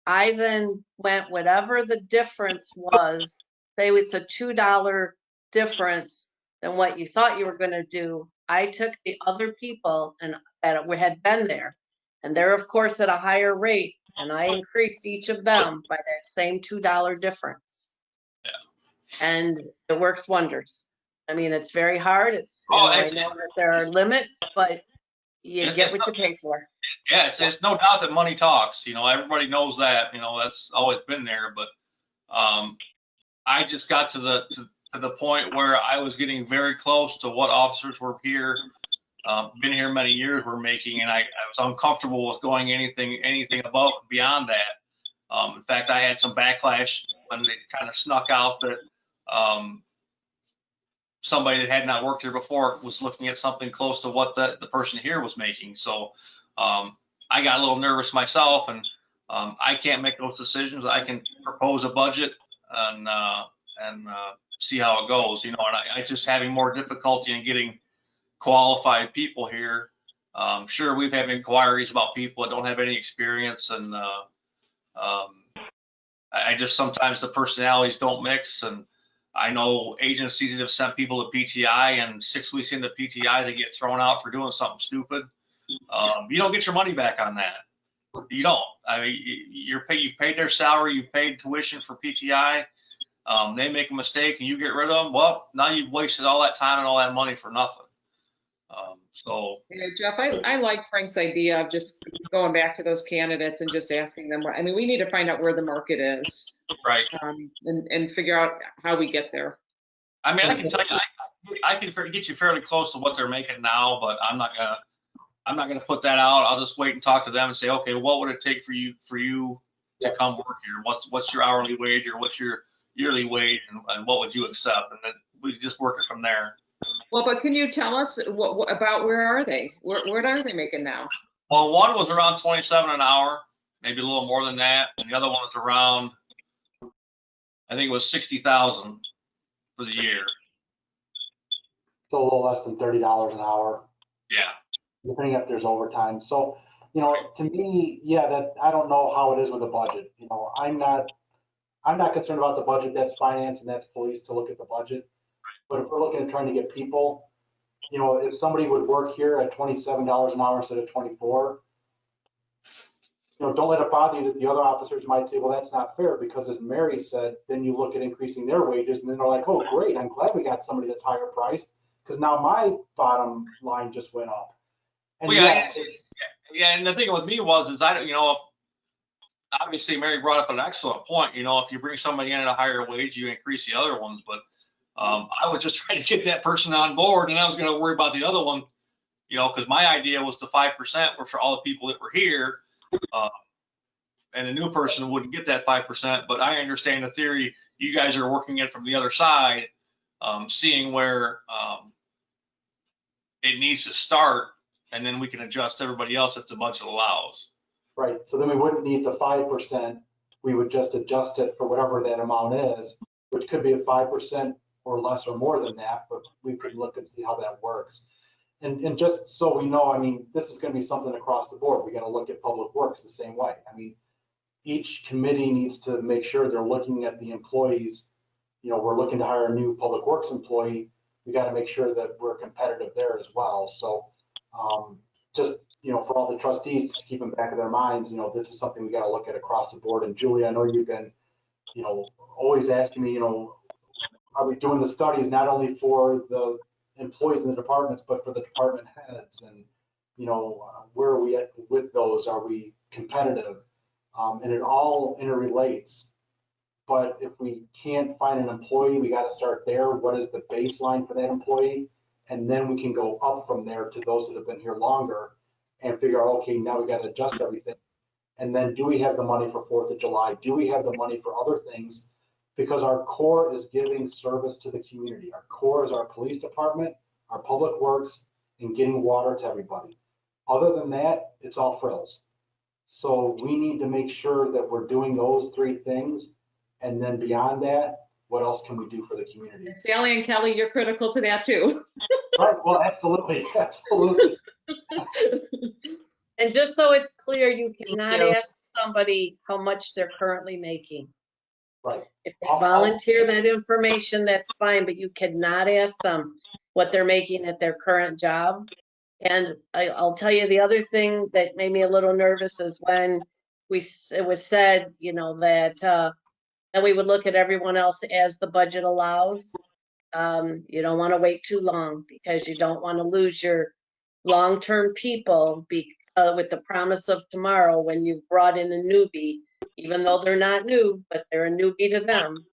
I then went, whatever the difference was, say it's a $2 difference than what you thought you were going to do. I took the other people that had been there, and they're of course at a higher rate, and I increased each of them by that same $2 difference. Yeah. And it works wonders. I mean, it's very hard. I know that there are limits, but you get what you pay for. Yeah, it's no doubt that money talks. Everybody knows that. That's always been there. But I just got to the point where I was getting very close to what officers were here, been here many years, were making, and I was uncomfortable with going anything above and beyond that. In fact, I had some backlash when they kind of snuck out that somebody that had not worked here before was looking at something close to what the person here was making. So I got a little nervous myself, and I can't make those decisions. I can propose a budget and see how it goes, and I just having more difficulty in getting qualified people here. Sure, we've had inquiries about people that don't have any experience, and I just, sometimes the personalities don't mix, and I know agencies that have sent people to PTI, and 6 weeks into PTI, they get thrown out for doing something stupid. You don't get your money back on that. You don't. I mean, you paid their salary, you paid tuition for PTI. They make a mistake and you get rid of them. Well, now you've wasted all that time and all that money for nothing. Yeah, Jeff, I like Frank's idea of just going back to those candidates and just asking them. I mean, we need to find out where the market is, right? And figure out how we get there. I mean, I can tell you, I can get you fairly close to what they're making now, but I'm not gonna put that out. I'll just wait and talk to them and say, okay, what would it take for you to come work here? What's your hourly wage or what's your yearly wage, and what would you accept? And then we just work it from there. Well, but can you tell us what about where are they? What are they making now? Well, one was around 27 an hour, maybe a little more than that, and the other one was around, I think it was 60,000 for the year. So a little less than $30 an hour, Yeah. depending if there's overtime. So, you know, to me, yeah, that I don't know how it is with the budget. You know, I'm not concerned about the budget. That's finance and that's police to look at the budget. But if we're looking at trying to get people, you know, if somebody would work here at $27 an hour instead of 24, you know, don't let it bother you that the other officers might say, well, that's not fair, because as Mary said, then you look at increasing their wages and then they're like, oh, great, I'm glad we got somebody that's higher priced, because now my bottom line just went up. And Well, yeah, and the thing with me is you know, obviously Mary brought up an excellent point. You know, if you bring somebody in at a higher wage, you increase the other ones. But I was just trying to get that person on board, and I was going to worry about the other one, you know, because my idea was the 5% were for all the people that were here, and the new person wouldn't get that 5%. But I understand the theory. You guys are working it from the other side, seeing where it needs to start, and then we can adjust everybody else if the budget allows. Right, so then we wouldn't need the 5%, we would just adjust it for whatever that amount is, which could be a 5% or less or more than that, but we could look and see how that works. And just so we know, I mean, this is gonna be something across the board. We gotta look at public works the same way. I mean, each committee needs to make sure they're looking at the employees. You know, we're looking to hire a new public works employee. We gotta make sure that we're competitive there as well. So just, you know, for all the trustees to keep in the back of their minds, you know, this is something we got to look at across the board. And Julie, I know you've been, you know, always asking me, you know, are we doing the studies not only for the employees in the departments, but for the department heads? And, you know, where are we at with those? Are we competitive? And it all interrelates. But if we can't find an employee, we got to start there. What is the baseline for that employee? And then we can go up from there to those that have been here longer and figure out, okay, now we got to adjust everything. And then do we have the money for 4th of July? Do we have the money for other things? Because our core is giving service to the community. Our core is our police department, our public works, and getting water to everybody. Other than that, it's all frills. So we need to make sure that we're doing those 3 things. And then beyond that, what else can we do for the community? And Sally and Kelly, you're critical to that too. Right, well, absolutely, absolutely. And just so it's clear, you cannot ask somebody how much they're currently making. Right. If they volunteer that information, that's fine, but you cannot ask them what they're making at their current job. And I'll tell you the other thing that made me a little nervous is when it was said, you know, that we would look at everyone else as the budget allows. You don't want to wait too long, because you don't want to lose your long-term people with the promise of tomorrow when you've brought in a newbie, even though they're not new, but they're a newbie to them.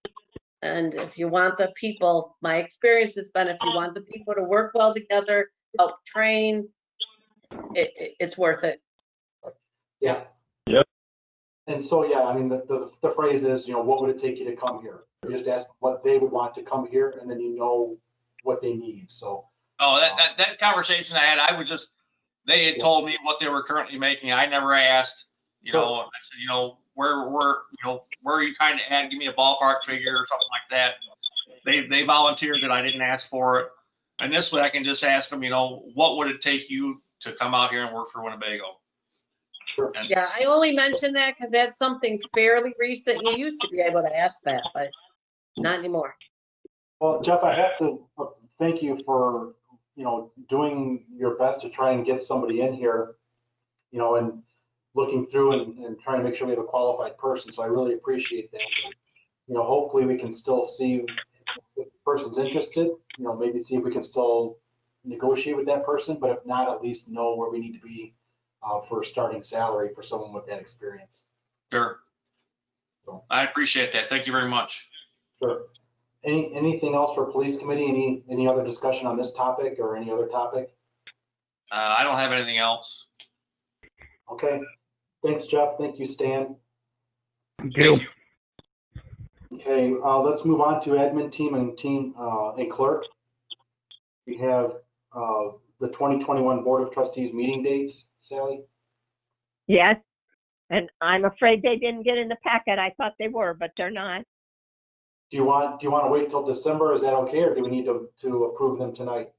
And if you want the people, my experience has been, if you want the people to work well together, help train, it's worth it. Yeah. Yep. And so, yeah, I mean, the phrase is, you know, what would it take you to come here? You just ask what they would want to come here, and then you know what they need. So. Oh, that conversation I had, they had told me what they were currently making. I never asked, you know, I said, you know, where are you trying to add? Give me a ballpark figure or something like that. They volunteered that I didn't ask for it. And this way I can just ask them, you know, what would it take you to come out here and work for Winnebago? Sure. Yeah, I only mention that because that's something fairly recent. You used to be able to ask that, but not anymore. Well, Jeff, I have to thank you for, you know, doing your best to try and get somebody in here, you know, and looking through and trying to make sure we have a qualified person. So I really appreciate that. And, you know, hopefully we can still see if the person's interested, you know, maybe see if we can still negotiate with that person, but if not, at least know where we need to be for starting salary for someone with that experience. Sure. So. I appreciate that. Thank you very much. Sure. Anything else for police committee? Any other discussion on this topic or any other topic? I don't have anything else. Okay. Thanks, Jeff. Thank you, Stan. Thank you. Okay, let's move on to admin team and clerk. We have the 2021 Board of Trustees meeting dates. Sally? Yes, and I'm afraid they didn't get in the packet. I thought they were, but they're not. Do you want to wait till December? Is that okay, or do we need to approve them tonight?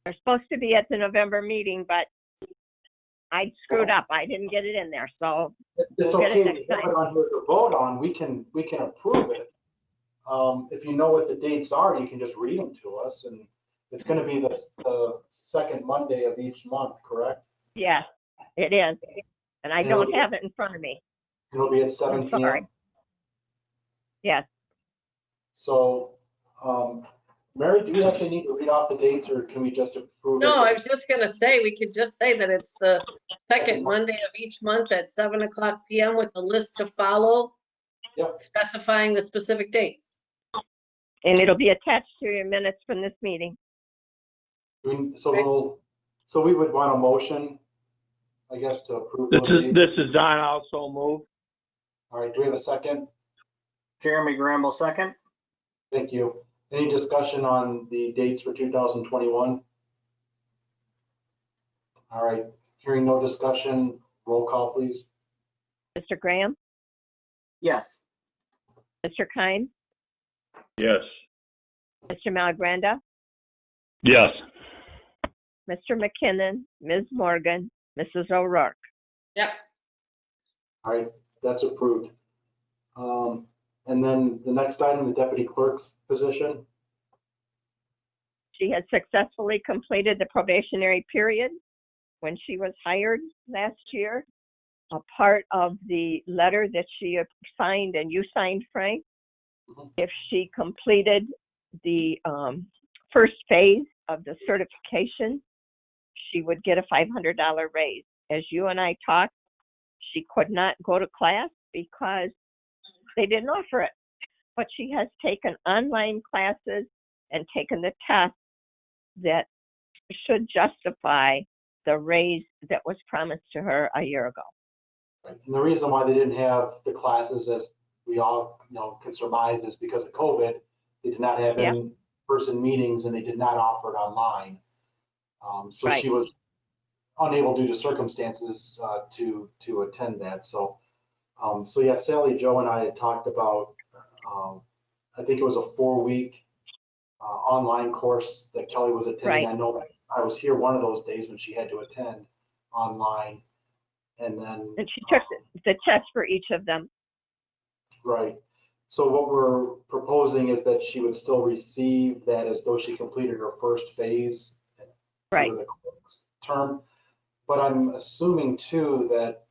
They're supposed to be at the November meeting, but I screwed up. I didn't get it in there, so It's we'll get okay. it next We have time. it on here to vote on. We can approve it. If you know what the dates are, you can just read them to us, and it's going to be the second Monday of each month, correct? Yes, it is, and I And don't it'll- have it in front of me. It'll be at 7 I'm sorry. p.m. Yes, So, Mary, do we actually need to read off the dates, or can we just approve it? No, I was just gonna say, we could just say that it's the second Monday of each month at 7:00 PM with a list to follow. Yep. Specifying the specific dates. and it'll be attached to your minutes from this meeting. So we would want a motion, I guess, to approve This those dates. this is Don, also move. All right, do we have a second? Jeremy Gramble, second. Thank you. Any discussion on the dates for 2021? All right, hearing no discussion, roll call, please. Mr. Graham, Yes. Mr. Kine, Yes. Mr. Malagranda, Yes. Mr. McKinnon, Ms. Morgan, Mrs. O'Rourke. Yep. All right, that's approved. And then the next item, the deputy clerk's position. She has successfully completed the probationary period when she was hired last year. A part of the letter that she signed, and you signed, Frank, if she completed the first phase of the certification, she would get a $500 raise. As you and I talked, she could not go to class because they didn't offer it. But she has taken online classes and taken the test that should justify the raise that was promised to her a year ago. And the reason why they didn't have the classes, as we all can surmise, is because of COVID. They did not have in-person meetings, and they did not offer it online. So Right. she was unable due to circumstances to attend that. So yeah, Sally, Joe, and I had talked about. I think it was a 4-week online course that Kelly was attending. Right. I know I was here one of those days when she had to attend online, and then. And she took the test for each of them. Right. So what we're proposing is that she would still receive that as though she completed her first phase. Right. For the clerk's term. But I'm assuming too that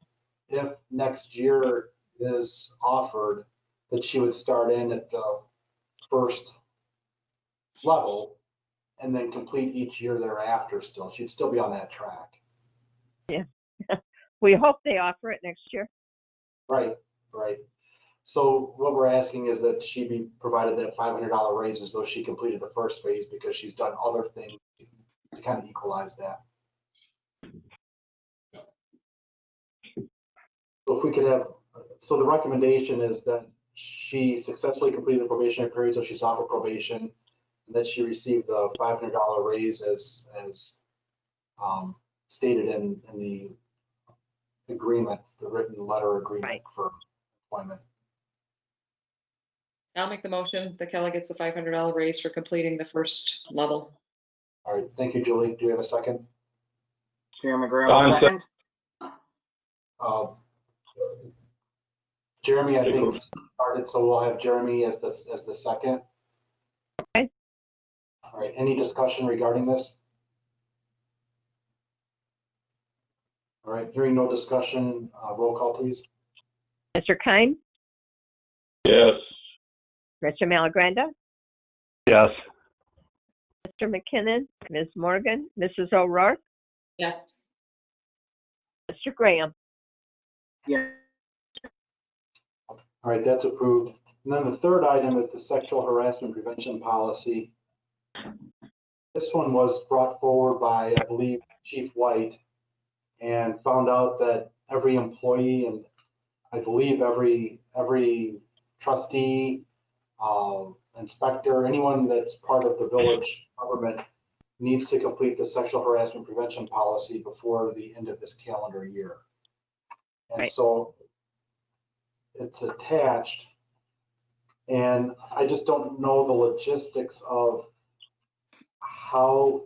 if next year is offered, that she would start in at the first level and then complete each year thereafter still. She'd still be on that track. Yeah. We hope they offer it next year. Right, right. So what we're asking is that she be provided that $500 raise as though she completed the first phase, because she's done other things to kind of equalize that. So if we could have, so the recommendation is that she successfully completed the probationary period, so she's off of probation, and that she received the $500 raise as stated in the agreement, the written letter agreement for employment. I'll make the motion that Kelly gets the $500 raise for completing the first level. All right, thank you, Julie. Do you have a second? Jeremy Gramble, second. Jeremy, I think started, so we'll have Jeremy as the second. Okay. All right, any discussion regarding this? All right, hearing no discussion, roll call, please. Mr. Kine, Yes. Mr. Malagranda, Yes. Mr. McKinnon, Ms. Morgan, Mrs. O'Rourke, Yes. Mr. Graham. Yeah. All right, that's approved. And then the third item is the sexual harassment prevention policy. This one was brought forward by, I believe, Chief White, and found out that every employee and I believe every trustee, inspector, anyone that's part of the village government needs to complete the sexual harassment prevention policy before the end of this calendar year. And Right. so it's attached, and I just don't know the logistics of how,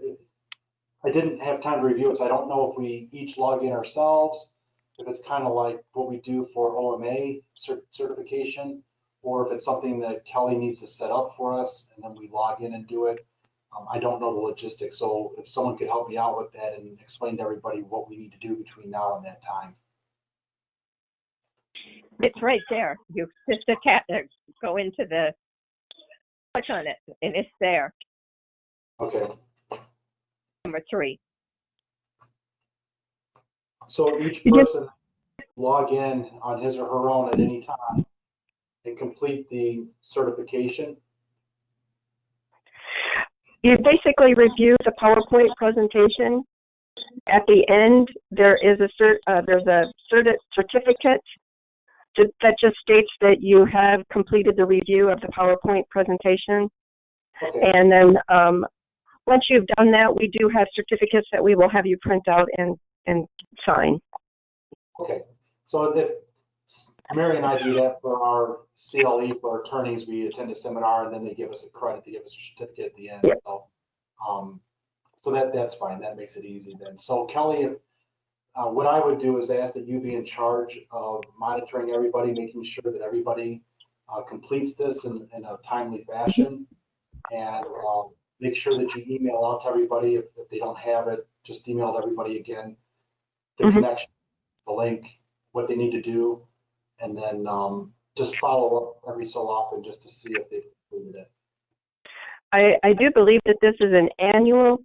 I didn't have time to review it, so I don't know if we each log in ourselves, if it's kind of like what we do for OMA certification, or if it's something that Kelly needs to set up for us and then we log in and do it. I don't know the logistics, so if someone could help me out with that and explain to everybody what we need to do between now and that time. It's right there. You just go into the, touch on it, and it's there. Okay, Number 3. so each person log in on his or her own at any time and complete the certification. You basically review the PowerPoint presentation. At the end, there is there's a certificate that just states that you have completed the review of the PowerPoint presentation. Okay. And then once you've done that, we do have certificates that we will have you print out and sign. Okay, so if Mary and I do that for our CLE for our attorneys, we attend a seminar and then they give us a credit, they give us a certificate at the end. Yeah. So that's fine, that makes it easy then. So Kelly, if, what I would do is ask that you be in charge of monitoring everybody, making sure that everybody completes this in a timely fashion, and make sure that you email out to everybody. If they don't have it, just email everybody again, the connection, the link, what they need to do, and then just follow up every so often just to see if they've completed it. I do believe that this is an annual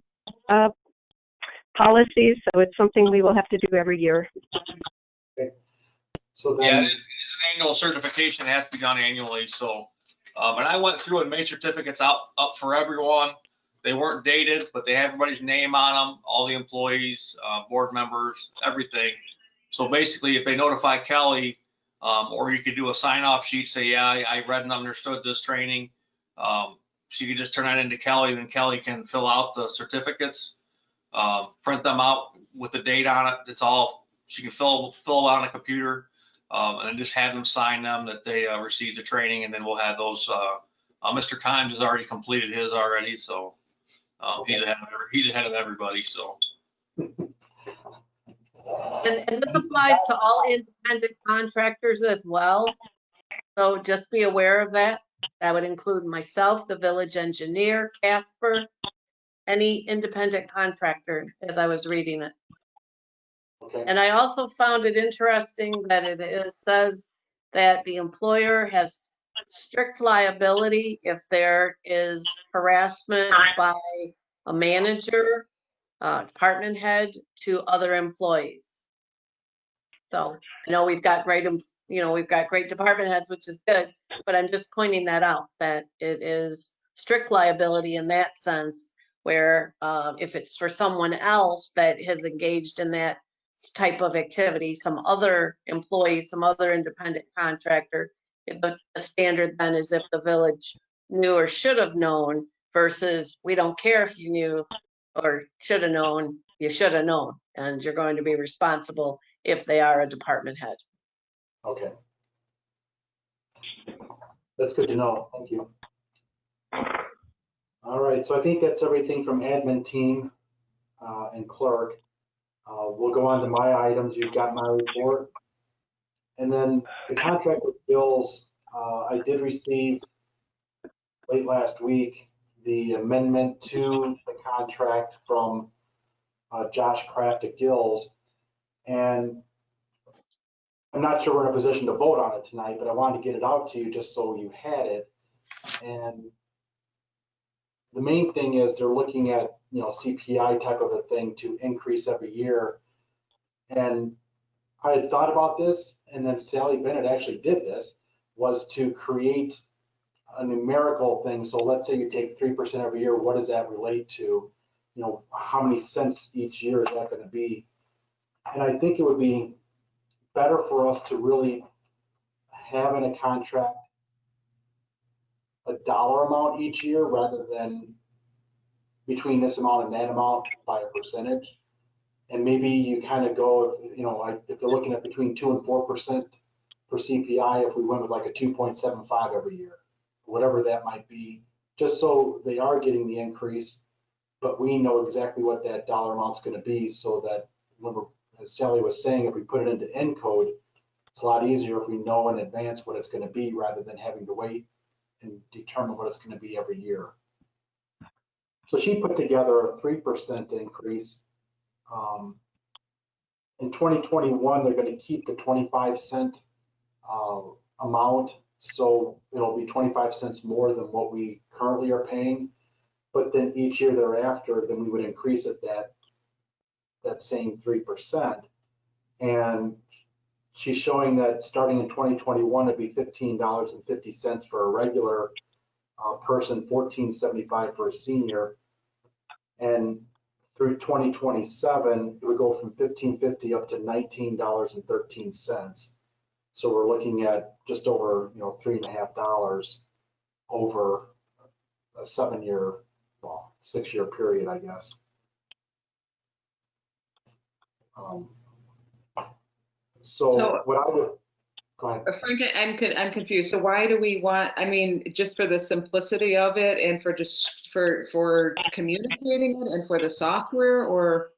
policy, so it's something we will have to do every year. Okay. So then, Yeah, it's an annual certification. It has to be done annually. So, and I went through and made certificates up for everyone. They weren't dated, but they have everybody's name on them, all the employees, board members, everything. So basically, if they notify Kelly, or you could do a sign-off sheet, say, yeah, I read and understood this training. So you could just turn that into Kelly, and then Kelly can fill out the certificates, print them out with the date on it. It's all, she can fill on a computer, and then just have them sign them that they received the training, and then we'll have those. Mr. Kimes has already completed his already, so he's ahead of everybody. So. And this applies to all independent contractors as well. So just be aware of that. That would include myself, the village engineer, Casper, any independent contractor, as I was reading it. okay. And I also found it interesting that it says that the employer has strict liability if there is harassment by a manager, department head to other employees. So I know we've got great department heads, which is good, but I'm just pointing that out, that it is strict liability in that sense, where if it's for someone else that has engaged in that type of activity, some other employee, some other independent contractor, the standard then is if the village knew or should have known, versus we don't care if you knew or should have known, you should have known, and you're going to be responsible if they are a department head. Okay. That's good to know. Thank you. All right, so I think that's everything from admin team and clerk. We'll go on to my items. You've got my report. And then the contract with bills, I did receive late last week the amendment to the contract from Josh Kraft at Gills. And I'm not sure we're in a position to vote on it tonight, but I wanted to get it out to you just so you had it. And the main thing is they're looking at, CPI type of a thing to increase every year. And I had thought about this, and then Sally Bennett actually did this. was to create a numerical thing. So let's say you take 3% every year, what does that relate to? You know, how many cents each year is that going to be? And I think it would be better for us to really have in a contract a dollar amount each year rather than between this amount and that amount by a percentage. And maybe you kind of go, if, you know, like if they're looking at between 2 and 4% for CPI, if we went with like a 2.75 every year, whatever that might be, just so they are getting the increase, but we know exactly what that dollar amount's going to be, so that when we're, as Sally was saying, if we put it into Encode, it's a lot easier if we know in advance what it's going to be rather than having to wait and determine what it's going to be every year. So she put together a 3% increase. In 2021, they're going to keep the 25-cent amount, so it'll be 25 cents more than what we currently are paying. But then each year thereafter, then we would increase it that same 3%. And she's showing that starting in 2021, it'd be $15.50 for a regular person, $14.75 for a senior. And through 2027, it would go from $15.50 up to $19.13. So we're looking at just over, you know, $3.50 over a 7-year, well, 6-year period, I guess. So what I would, go ahead. Frank, I'm confused. So why do we want, I mean, just for the simplicity of it and for just for communicating it and for the software, or?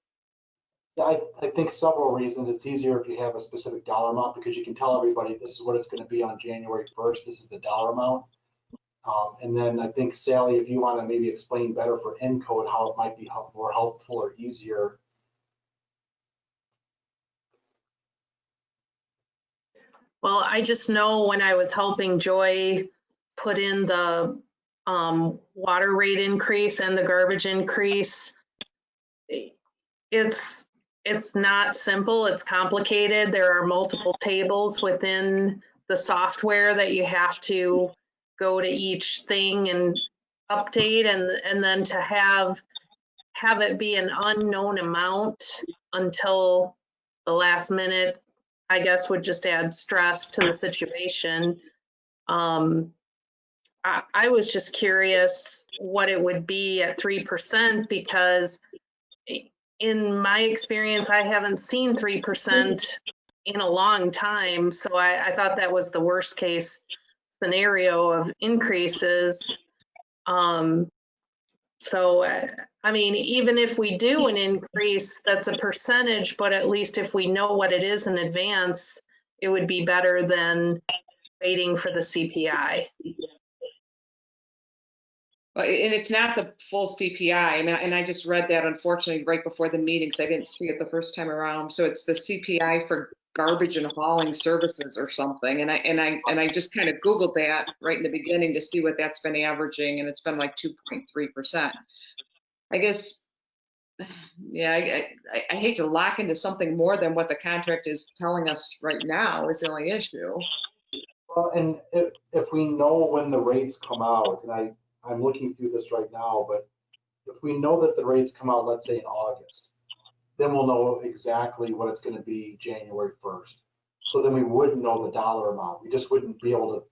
I think several reasons. It's easier if you have a specific dollar amount, because you can tell everybody this is what it's going to be on January 1st. This is the dollar amount. And then I think, Sally, if you want to maybe explain better for Encode how it might be more helpful or easier. Well, I just know when I was helping Joy put in the water rate increase and the garbage increase, it's not simple, it's complicated. There are multiple tables within the software that you have to go to each thing and update, and then to have it be an unknown amount until the last minute, I guess, would just add stress to the situation. I was just curious what it would be at 3%, because in my experience, I haven't seen 3% in a long time. So I thought that was the worst case scenario of increases. So, I mean, even if we do an increase, that's a percentage, but at least if we know what it is in advance, it would be better than waiting for the CPI. And it's not the full CPI. I mean, and I just read that, unfortunately, right before the meeting, so I didn't see it the first time around. So it's the CPI for garbage and hauling services or something. And I just kind of Googled that right in the beginning to see what that's been averaging, and it's been like 2.3%. I guess, yeah, I hate to lock into something more than what the contract is telling us right now is the only issue. Well, and if we know when the rates come out, and I'm looking through this right now, but if we know that the rates come out, let's say in August, then we'll know exactly what it's going to be January 1st. So then we would know the dollar amount. We just wouldn't be able to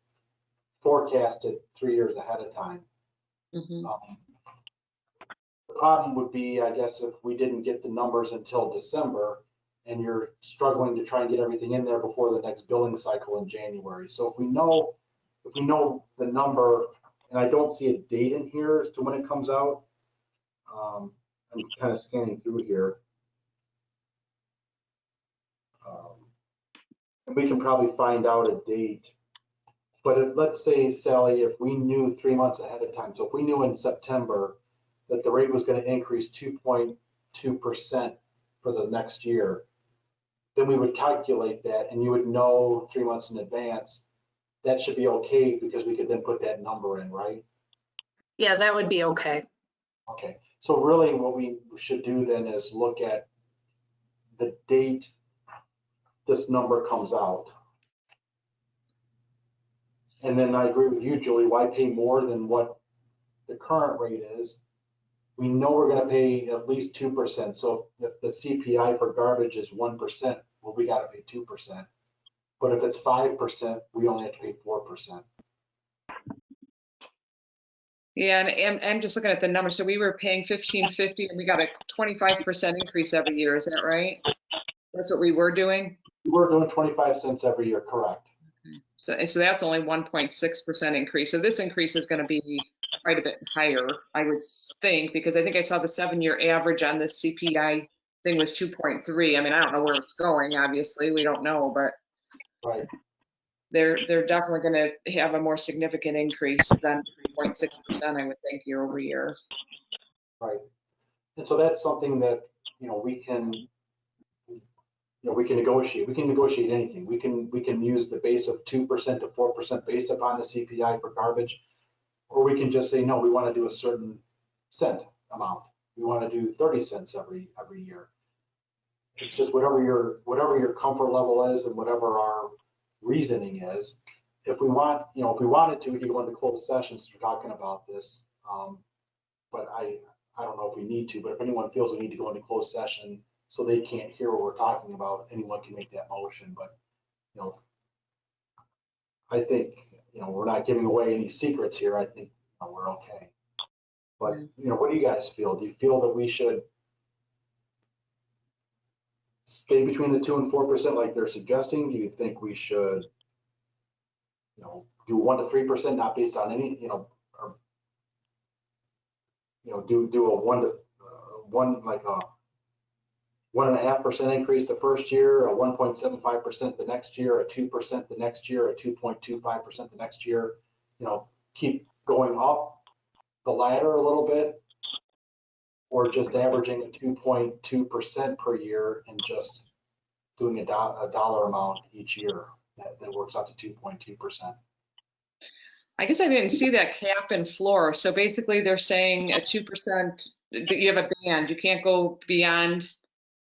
forecast it 3 years ahead of time. Mm-hmm. The problem would be, I guess, if we didn't get the numbers until December and you're struggling to try and get everything in there before the next billing cycle in January. So if we know the number, and I don't see a date in here as to when it comes out, I'm kind of scanning through here. And we can probably find out a date. But let's say, Sally, if we knew 3 months ahead of time, so if we knew in September that the rate was going to increase 2.2% for the next year, then we would calculate that, and you would know 3 months in advance. That should be okay, because we could then put that number in, right? Yeah, that would be okay. Okay, so really what we should do then is look at the date this number comes out. And then I agree with you, Julie, why pay more than what the current rate is? We know we're gonna pay at least 2%. So if the CPI for garbage is 1%, well, we gotta pay 2%. But if it's 5%, we only have to pay 4%. Yeah, and I'm just looking at the numbers. So we were paying $15.50 and we got a 25% increase every year. Is that right? That's what we were doing? We're doing 25 cents every year, correct? So that's only 1.6% increase. So this increase is going to be quite a bit higher, I would think, because I think I saw the 7-year average on this CPI thing was 2.3. I mean, I don't know where it's going, obviously, we don't know, but Right. they're definitely going to have a more significant increase than 3.6%, I would think, year over year. Right. And so that's something that, we can negotiate. We can negotiate anything. We can use the base of 2% to 4% based upon the CPI for garbage, or we can just say, no, we want to do a certain cent amount. We want to do 30 cents every year. It's just whatever your comfort level is and whatever our reasoning is. If we wanted to, we could go into closed sessions to talking about this. But I don't know if we need to, but if anyone feels we need to go into closed session so they can't hear what we're talking about, anyone can make that motion. But, I think, we're not giving away any secrets here. I think we're okay. But, what do you guys feel? Do you feel that we should stay between the 2 and 4% like they're suggesting? Do you think we should, do 1 to 3%, not based on any, or, do a 1.5% increase the first year, a 1.75% the next year, a 2% the next year, a 2.25% the next year, keep going up the ladder a little bit, or just averaging a 2.2% per year and just doing a dollar amount each year that works out to 2.2%. I guess I didn't see that cap and floor. So basically they're saying a 2%, that you have a band, you can't go beyond.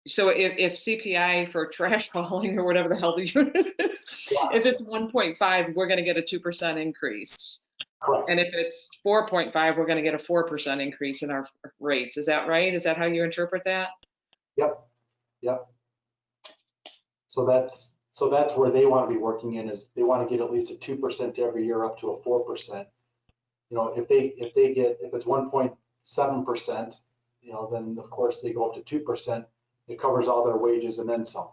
So if CPI for trash hauling or whatever the hell the unit is, if it's 1.5, we're going to get a 2% increase. Correct. And if it's 4.5, we're going to get a 4% increase in our rates. Is that right? Is that how you interpret that? Yep. So that's where they want to be working in, is they want to get at least a 2% every year up to a 4%. If it's 1.7%, then of course they go up to 2%. It covers all their wages and then some.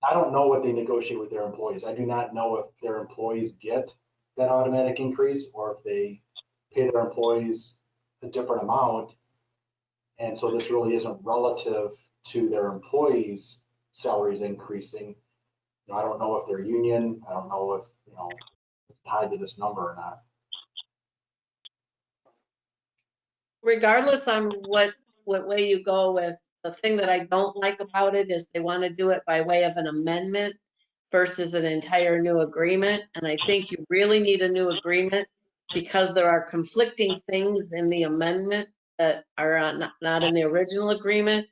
I don't know what they negotiate with their employees. I do not know if their employees get that automatic increase or if they pay their employees a different amount. And so this really isn't relative to their employees' salaries increasing. I don't know if they're union. I don't know if, it's tied to this number or not. Regardless on what way you go with, the thing that I don't like about it is they want to do it by way of an amendment versus an entire new agreement. And I think you really need a new agreement because there are conflicting things in the amendment that are not in the original agreement.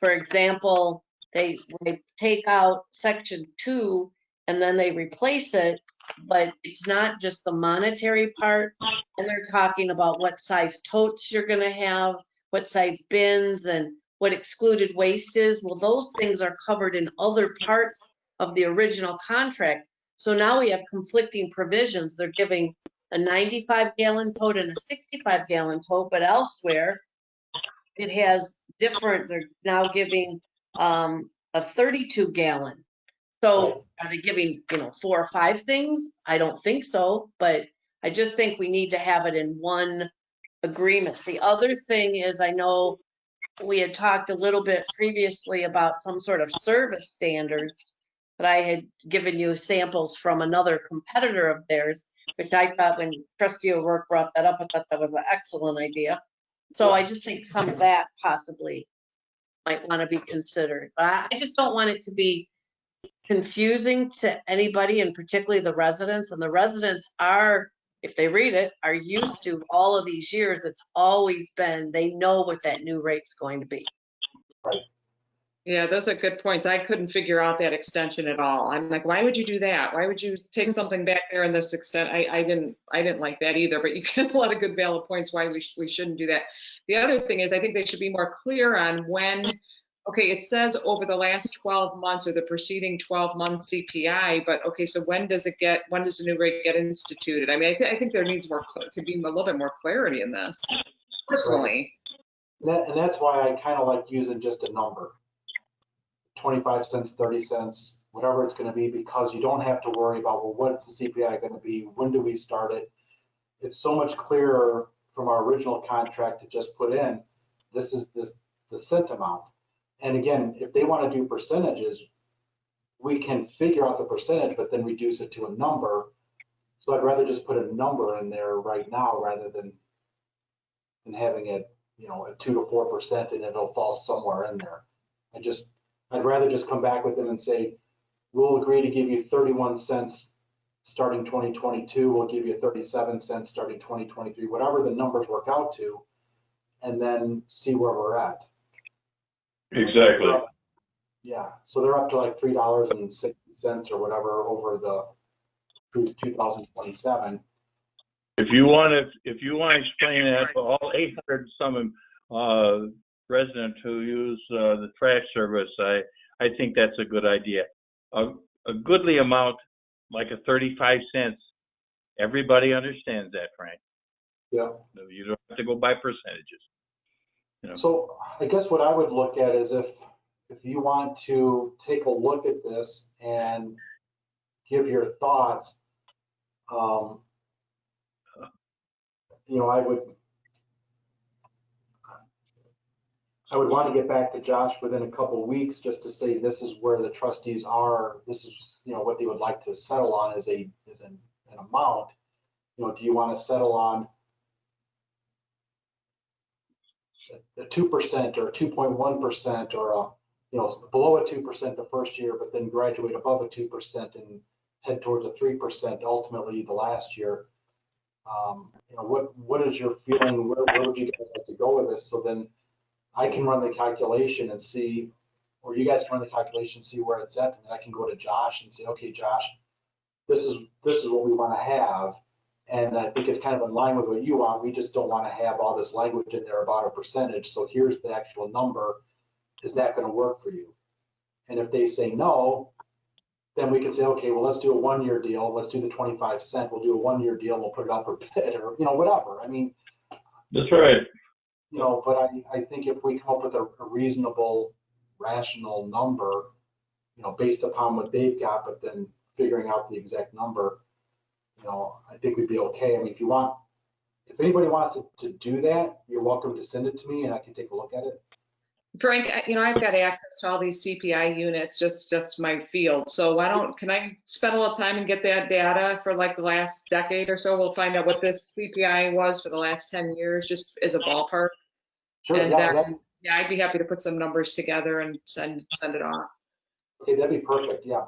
For example, they take out section 2 and then they replace it, but it's not just the monetary part. And they're talking about what size totes you're going to have, what size bins, and what excluded waste is. Well, those things are covered in other parts of the original contract. So now we have conflicting provisions. They're giving a 95-gallon tote and a 65-gallon tote, but elsewhere it has different, they're now giving a 32-gallon. So are they giving, 4 or 5 things? I don't think so, but I just think we need to have it in one agreement. The other thing is, I know we had talked a little bit previously about some sort of service standards that I had given you samples from another competitor of theirs, which I thought when Trustee O'Rourke brought that up, I thought that was an excellent idea. So I just think some of that possibly might want to be considered. But I just don't want it to be confusing to anybody, and particularly the residents. And the residents are, if they read it, are used to all of these years. It's always been, they know what that new rate's going to be. Right. Yeah, those are good points. I couldn't figure out that extension at all. I'm like, why would you do that? Why would you take something back there in this extent? I didn't like that either, but you get a lot of good valid points why we shouldn't do that. The other thing is I think they should be more clear on when, okay, it says over the last 12 months or the preceding 12-month CPI, but okay, so when does the new rate get instituted? I mean, I think there needs to be a little bit more clarity in this, personally. And that's why I kind of like using just a number. 25 cents, 30 cents, whatever it's going to be, because you don't have to worry about, well, what's the CPI going to be? When do we start it? It's so much clearer from our original contract to just put in, this is the cent amount. And again, if they want to do percentages, we can figure out the percentage, but then reduce it to a number. So I'd rather just put a number in there right now rather than having it, at 2 to 4%, and it'll fall somewhere in there. I'd rather just come back with them and say, we'll agree to give you 31 cents starting 2022. We'll give you 37 cents starting 2023, whatever the numbers work out to, and then see where we're at. Exactly. Yeah. So they're up to like $3.60 or whatever over through 2027. If you want to explain that to all 800 some residents who use the trash service, I think that's a good idea. A goodly amount, like a 35 cents, everybody understands that, Frank. Yeah. You don't have to go by percentages. So I guess what I would look at is if you want to take a look at this and give your thoughts, I would want to get back to Josh within a couple of weeks just to say this is where the trustees are. This is what they would like to settle on as an amount. Do you want to settle on a 2% or 2.1% or below a 2% the first year, but then graduate above a 2% and head towards a 3% ultimately the last year? What is your feeling? Where would you guys like to go with this? So then I can run the calculation and see, or you guys can run the calculation, see where it's at, and then I can go to Josh and say, okay, Josh, this is what we want to have, and I think it's kind of in line with what you want. We just don't want to have all this language in there about a percentage. So here's the actual number. Is that going to work for you? And if they say no, then we can say, okay, well, let's do a 1-year deal. Let's do the 25 cent. We'll do a 1-year deal. We'll put it up for bid, or whatever. I mean, that's right. But I think if we come up with a reasonable, rational number, based upon what they've got, but then figuring out the exact number, I think we'd be okay. I mean, if anybody wants to do that, you're welcome to send it to me and I can take a look at it. Frank, I've got access to all these CPI units, just my field. So can I spend a little time and get that data for like the last decade or so? We'll find out what this CPI was for the last 10 years, just as a ballpark. Sure. And Yeah, I'd be happy to put some numbers together and send it off. okay, that'd be perfect. Yeah.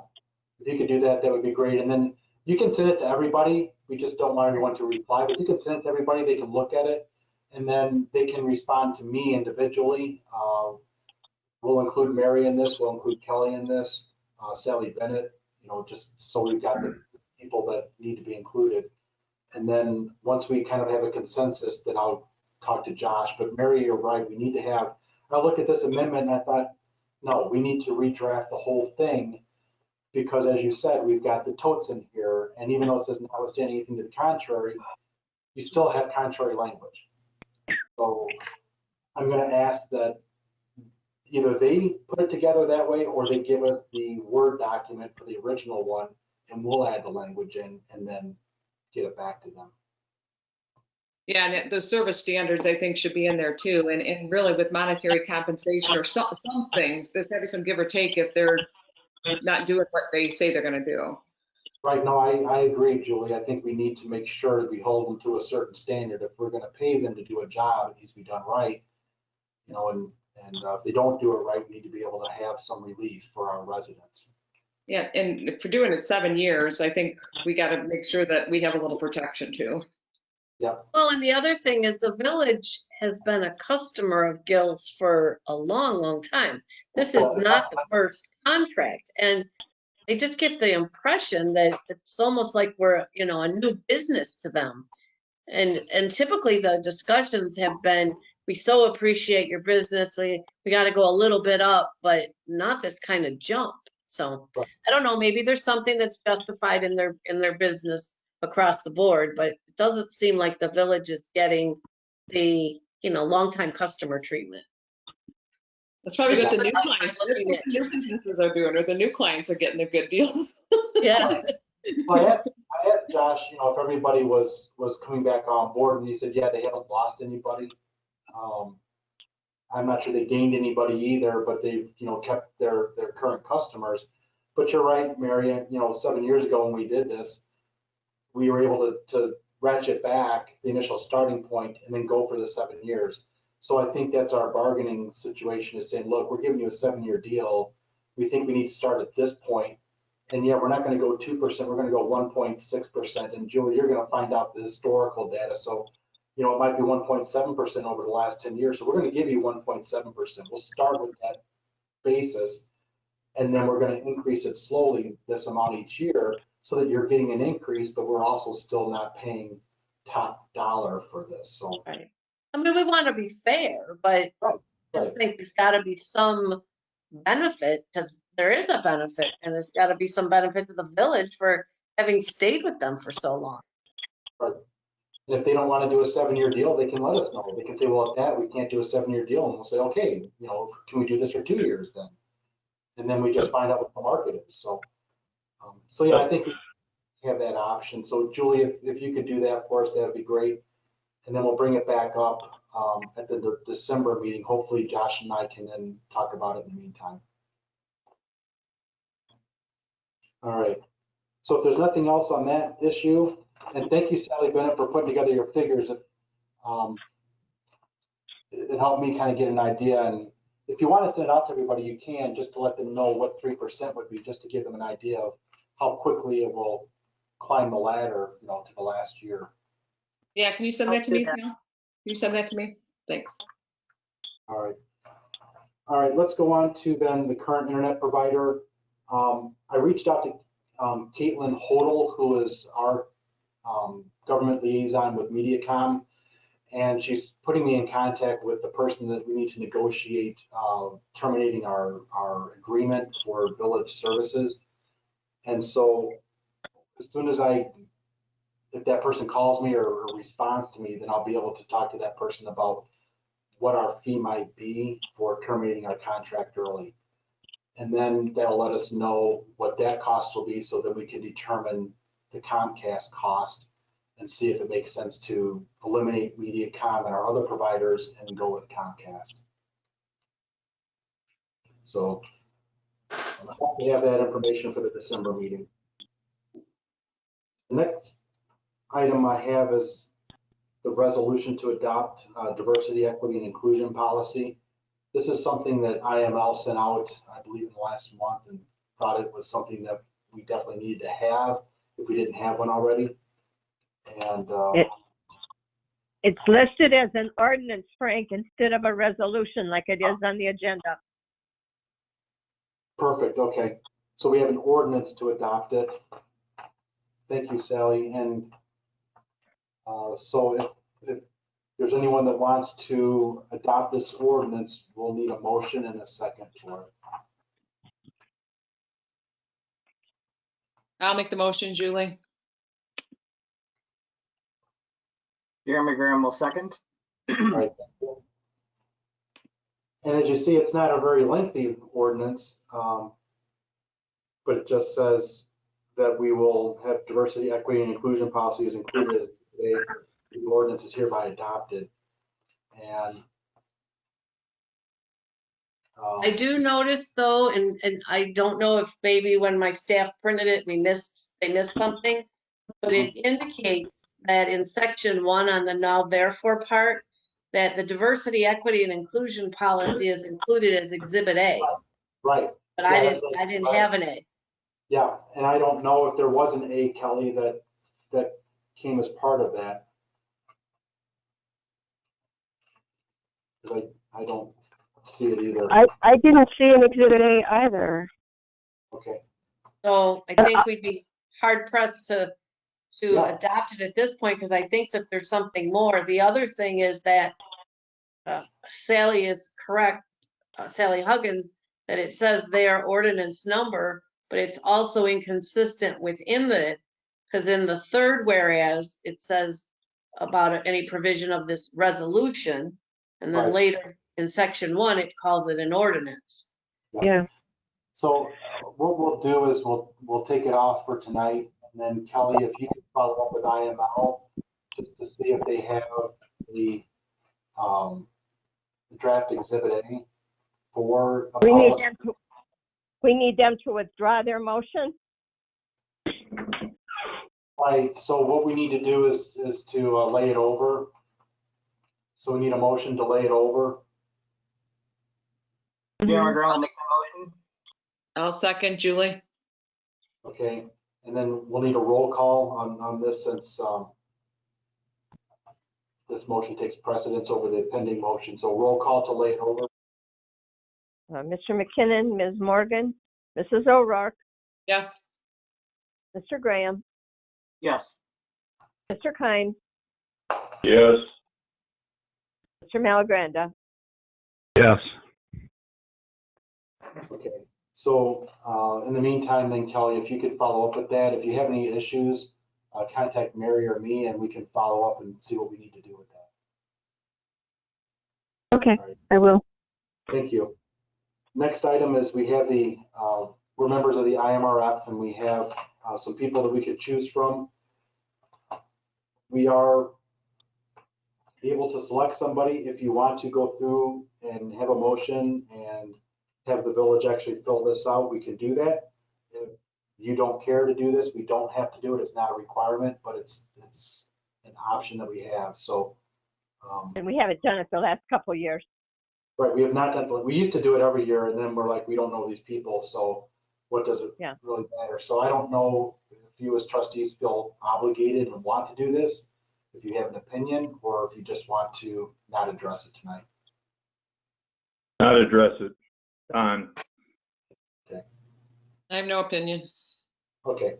If you could do that, that would be great. And then you can send it to everybody. We just don't want everyone to reply, but you can send it to everybody. They can look at it and then they can respond to me individually. We'll include Mary in this. We'll include Kelly in this, Sally Bennett, just so we've got the people that need to be included. And then once we kind of have a consensus, then I'll talk to Josh. But Mary, you're right. I looked at this amendment and I thought, no, we need to redraft the whole thing because as you said, we've got the totes in here. And even though it says notwithstanding anything to the contrary, you still have contrary language. So I'm going to ask that either they put it together that way or they give us the Word document for the original one and we'll add the language in and then get it back to them. Yeah, and the service standards I think should be in there too. And really with monetary compensation or some things, there's gotta be some give or take if they're not doing what they say they're gonna do. Right, no, I agree, Julie. I think we need to make sure that we hold them to a certain standard. If we're gonna pay them to do a job, it needs to be done right. And if they don't do it right, we need to be able to have some relief for our residents. Yeah, and if we're doing it 7 years, I think we gotta make sure that we have a little protection too. Well, and the other thing is the village has been a customer of Gills for a long, long time. This is not the first contract, and they just get the impression that it's almost like we're, you know, a new business to them. And typically the discussions have been, we so appreciate your business, we got to go a little bit up, but not this kind of jump. So I don't know, maybe there's something that's justified in their business across the board, but it doesn't seem like the village is getting the, you know, longtime customer treatment. That's probably what the That's new what I'm clients, that's looking what at. the new businesses are doing, or the new clients are getting a good deal. Yeah. Well, I asked Josh, you know, if everybody was coming back on board, and he said, yeah, they haven't lost anybody. I'm not sure they gained anybody either, but they've, you know, kept their current customers. But you're right, Marion, you know, 7 years ago when we did this, we were able to ratchet back the initial starting point and then go for the 7 years. So I think that's our bargaining situation, is saying, look, we're giving you a 7-year deal. We think we need to start at this point. And yeah, we're not going to go 2%, we're going to go 1.6%. And Julie, you're going to find out the historical data. So, you know, it might be 1.7% over the last 10 years. So we're going to give you 1.7%. We'll start with that basis, and then we're going to increase it slowly, this amount each year, so that you're getting an increase, but we're also still not paying top dollar for this. So, Right. I mean, we want to be fair, but I just think there's got to be some benefit to, there is a benefit, and there's got to be some benefit to the village for having stayed with them for so long. right. And if they don't want to do a 7-year deal, they can let us know. They can say, well, at that, we can't do a 7-year deal. And we'll say, okay, you know, can we do this for 2 years then? And then we just find out what the market is. So, so yeah, I think we have that option. So Julie, if you could do that for us, that'd be great. And then we'll bring it back up at the December meeting. Hopefully Josh and I can then talk about it in the meantime. All right. So if there's nothing else on that issue, and thank you, Sally Bennett, for putting together your figures. It helped me kind of get an idea. And if you want to send it out to everybody, you can, just to let them know what 3% would be, just to give them an idea of how quickly it will climb the ladder, you know, to the last year. Yeah, can you send that to me, Sal? Can you send that to me? Thanks. All right. All right, let's go on to then the current internet provider. I reached out to Caitlin Hodel, who is our government liaison with MediaCom, and she's putting me in contact with the person that we need to negotiate terminating our agreement for village services. And so as soon as if that person calls me or responds to me, then I'll be able to talk to that person about what our fee might be for terminating our contract early. And then that'll let us know what that cost will be, so that we can determine the Comcast cost and see if it makes sense to eliminate MediaCom and our other providers and go with Comcast. So I'm happy to have that information for the December meeting. The next item I have is the resolution to adopt diversity, equity, and inclusion policy. This is something that IML sent out, I believe, in the last month, and thought it was something that we definitely needed to have if we didn't have one already. And It's listed as an ordinance, Frank, instead of a resolution like it is on the agenda. perfect, okay. So we have an ordinance to adopt it. Thank you, Sally. And so if there's anyone that wants to adopt this ordinance, we'll need a motion and a second for it. I'll make the motion, Julie. Jeremy Graham will second. All right. And as you see, it's not a very lengthy ordinance, but it just says that we will have diversity, equity, and inclusion policies included as today. The ordinance is hereby adopted. And I do notice though, and I don't know if maybe when my staff printed it, they missed something, but it indicates that in section 1 on the now therefore part, that the diversity, equity, and inclusion policy is included as Exhibit A. right. But Yeah, I didn't have an A. Yeah, and I don't know if there was an A, Kelly, that came as part of that. 'Cause I don't see it either. I didn't see an Exhibit A either. Okay, So I think we'd be hard pressed to Yeah. adopt it at this point, because I think that there's something more. The other thing is that Sally is correct, Sally Huggins, that it says their ordinance number, but it's also inconsistent within it, because in the third whereas, it says about any provision of this resolution, and then Right. later in section 1, it calls it an ordinance. Yeah. So what we'll do is we'll take it off for tonight, and then Kelly, if you could follow up with IML just to see if they have the draft Exhibit A for a We need policy. we need them to withdraw their motion. Right, so what we need to do is to lay it over. So we need a motion to lay it over. Dan McGraw will make the motion. I'll second, Julie. Okay, and then we'll need a roll call on this since this motion takes precedence over the pending motion. So roll call to lay it over. Mr. McKinnon, Ms. Morgan, Mrs. O'Rourke, Yes. Mr. Graham, Yes. Mr. Kine, Yes. Mr. Malagranda. Yes. Okay, so in the meantime, then Kelly, if you could follow up with that. If you have any issues, contact Mary or me, and we can follow up and see what we need to do with that. Okay, All right. I will. Thank you. Next item is we have we're members of the IMRF, and we have some people that we could choose from. We are able to select somebody. If you want to go through and have a motion and have the village actually fill this out, we can do that. If you don't care to do this, we don't have to do it. It's not a requirement, but it's an option that we have. So. And we haven't done it the last couple of years. Right, we have not done, we used to do it every year, and then we're like, we don't know these people, so what does it really matter? So I don't know if you as trustees feel obligated and want to do this, if you have an opinion, or if you just want to not address it tonight. Not address it. Don. Okay. I have no opinion. Okay,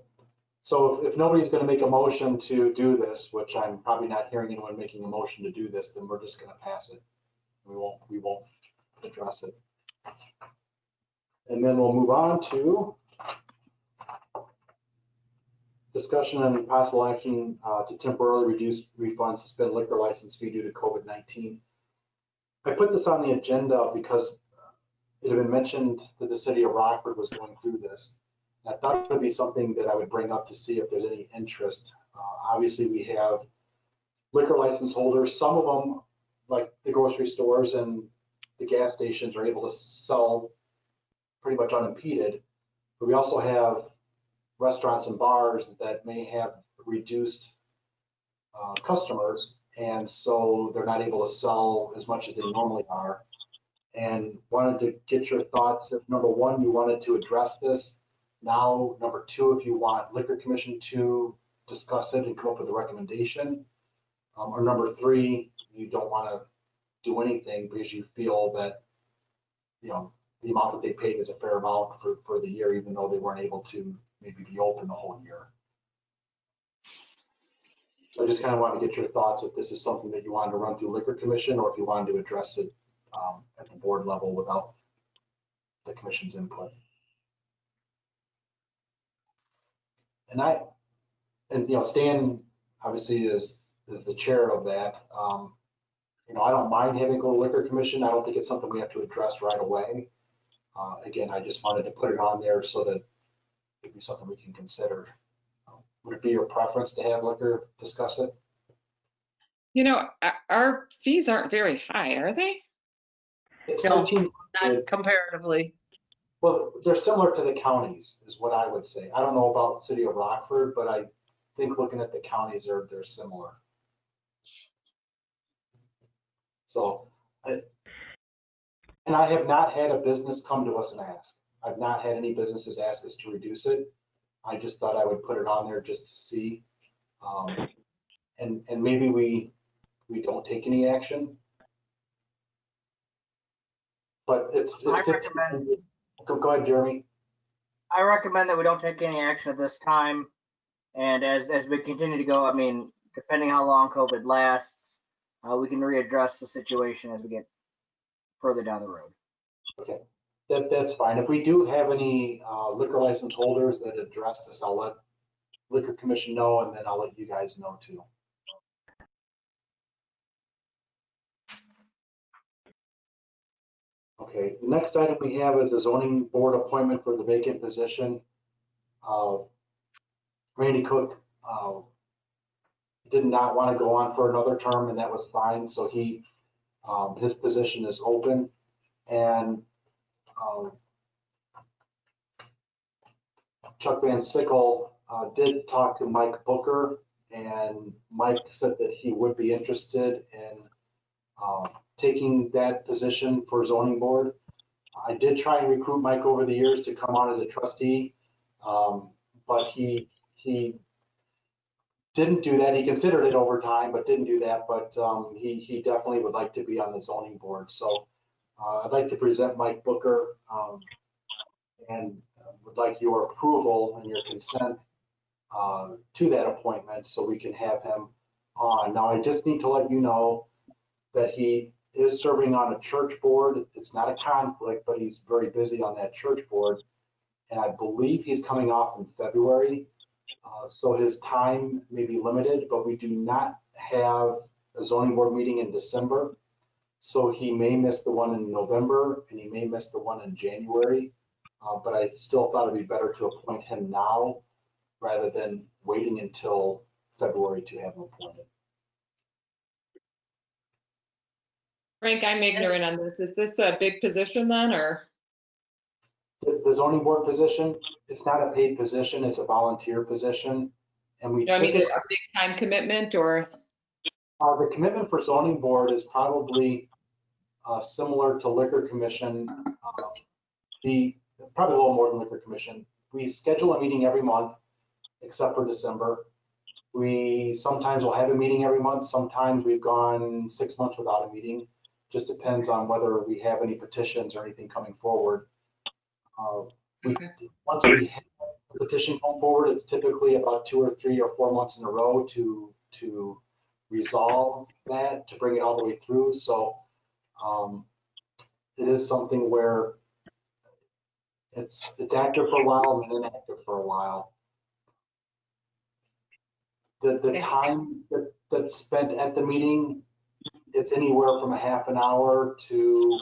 so if nobody's gonna make a motion to do this, which I'm probably not hearing anyone making a motion to do this, then we're just gonna pass it. We won't address it. And then we'll move on to discussion and possible action to temporarily reduce, refund, suspend liquor license fee due to COVID-19. I put this on the agenda because it had been mentioned that the city of Rockford was going through this. I thought it would be something that I would bring up to see if there's any interest. Obviously, we have liquor license holders. Some of them, like the grocery stores and the gas stations, are able to sell pretty much unimpeded. But we also have restaurants and bars that may have reduced customers, and so they're not able to sell as much as they normally are. And wanted to get your thoughts if, number one, you wanted to address this now, number two, if you want Liquor Commission to discuss it and come up with a recommendation, or number three, you don't want to do anything because you feel that, you know, the amount that they paid is a fair amount for the year, even though they weren't able to maybe be open the whole year. So I just kind of want to get your thoughts if this is something that you wanted to run through Liquor Commission, or if you wanted to address it at the board level without the commission's input. And you know, Stan obviously is the chair of that. You know, I don't mind having go to Liquor Commission. I don't think it's something we have to address right away. Again, I just wanted to put it on there so that it'd be something we can consider. Would it be your preference to have Liquor discuss it? You know, our fees aren't very high, are they? It's No, 15. not comparatively. Well, they're similar to the counties, is what I would say. I don't know about the city of Rockford, but I think looking at the counties, they're similar. So, and I have not had a business come to us and ask. I've not had any businesses ask us to reduce it. I just thought I would put it on there just to see. And maybe we don't take any action. But it's I 15 recommend, Go ahead, Jeremy. I recommend that we don't take any action at this time. And as we continue to go, I mean, depending how long COVID lasts, we can readdress the situation as we get further down the road. Okay, that's fine. If we do have any liquor license holders that address this, I'll let Liquor Commission know, and then I'll let you guys know too. Okay, the next item we have is the zoning board appointment for the vacant position. Randy Cook did not want to go on for another term, and that was fine. So his position is open, and Chuck Van Sickle did talk to Mike Booker, and Mike said that he would be interested in taking that position for zoning board. I did try and recruit Mike over the years to come on as a trustee, but he didn't do that. He considered it over time, but didn't do that. But he definitely would like to be on the zoning board. So I'd like to present Mike Booker and would like your approval and your consent to that appointment so we can have him on. Now, I just need to let you know that he is serving on a church board. It's not a conflict, but he's very busy on that church board. And I believe he's coming off in February. So his time may be limited, but we do not have a zoning board meeting in December. So he may miss the one in November and he may miss the one in January. But I still thought it'd be better to appoint him now rather than waiting until February to have him appointed. Frank, I'm ignorant on this. Is this a big position then, or? The zoning board position, it's not a paid position, it's a volunteer position. And we I mean, typically, a big time commitment, or? the commitment for zoning board is probably similar to liquor commission. Probably a little more than liquor commission. We schedule a meeting every month, except for December. We sometimes will have a meeting every month. Sometimes we've gone 6 months without a meeting. Just depends on whether we have any petitions or anything coming forward. Once we have a petition come forward, it's typically about 2 or 3 or 4 months in a row to resolve that, to bring it all the way through. So it is something where it's active for a while and then inactive for a while. The time that's spent at the meeting, it's anywhere from a half an hour to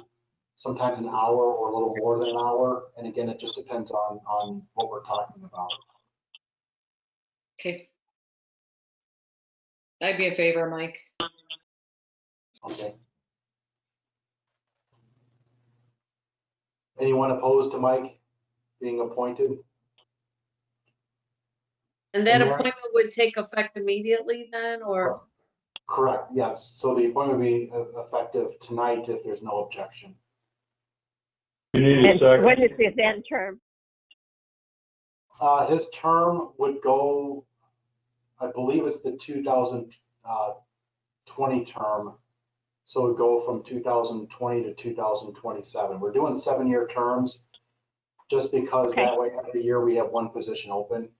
sometimes an hour or a little more than an hour. And again, it just depends on what we're talking about. Okay. I'd be in favor, Mike. Okay. Anyone opposed to Mike being appointed? And that And Mary? appointment would take effect immediately then, or? Correct, yes. So the appointment will be effective tonight if there's no objection. You need a And second. when is his end term? His term would go, I believe it's the 2020 term. So it would go from 2020 to 2027. We're doing 7-year terms just because Okay. that way every year we have one position open.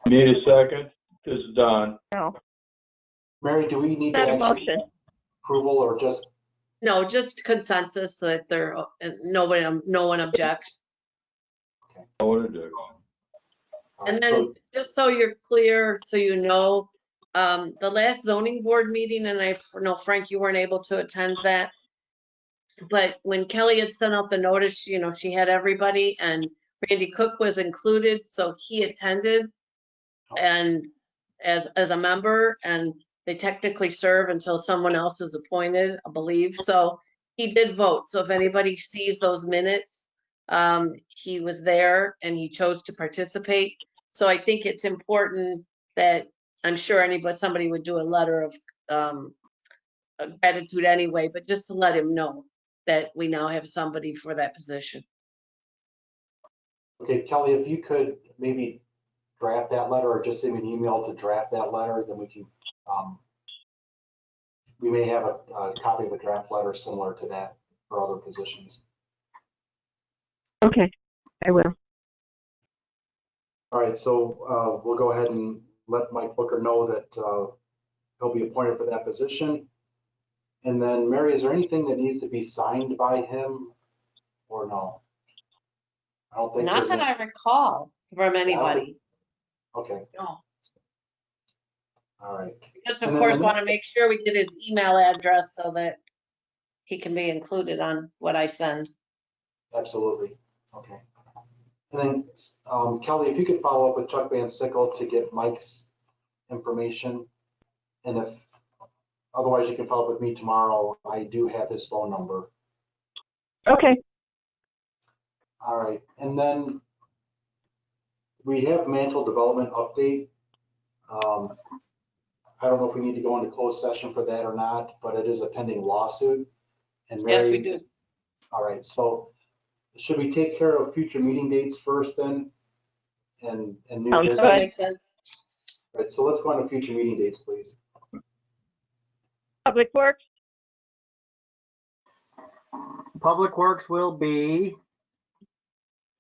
Need a second? This is Don. No, Mary, do we need to not a actually motion. approval or just, No, just consensus that no one objects. I want to do. And then, just so you're clear, so you know, the last zoning board meeting, and I know Frank, you weren't able to attend that. But when Kelly had sent out the notice, she had everybody, and Randy Cook was included, so he attended and as a member, and they technically serve until someone else is appointed, I believe. So he did vote. So if anybody sees those minutes, he was there and he chose to participate. So I think it's important that, I'm sure somebody would do a letter of gratitude anyway, but just to let him know that we now have somebody for that position. okay, Kelly, if you could maybe draft that letter or just send me an email to draft that letter, then we can we may have a copy of a draft letter similar to that for other positions. Okay, I will. All right, so we'll go ahead and let Mike Booker know that he'll be appointed for that position. And then, Mary, is there anything that needs to be signed by him or no? I don't think Not there's that I recall from anybody. Okay, No. all right. Just And of then course the want to make sure we get his email address so that he can be included on what I send. Absolutely. Okay. And then, Kelly, if you could follow up with Chuck Van Sickle to get Mike's information. And if otherwise, you can follow up with me tomorrow. I do have his phone number. Okay. All right. And then we have mantle development update. I don't know if we need to go into closed session for that or not, but it is a pending lawsuit. And Mary, Yes, we do. All right. So should we take care of future meeting dates first then? And new Sounds business? That makes sense. All right. So let's go on to future meeting dates, please. Public Works, Public Works will be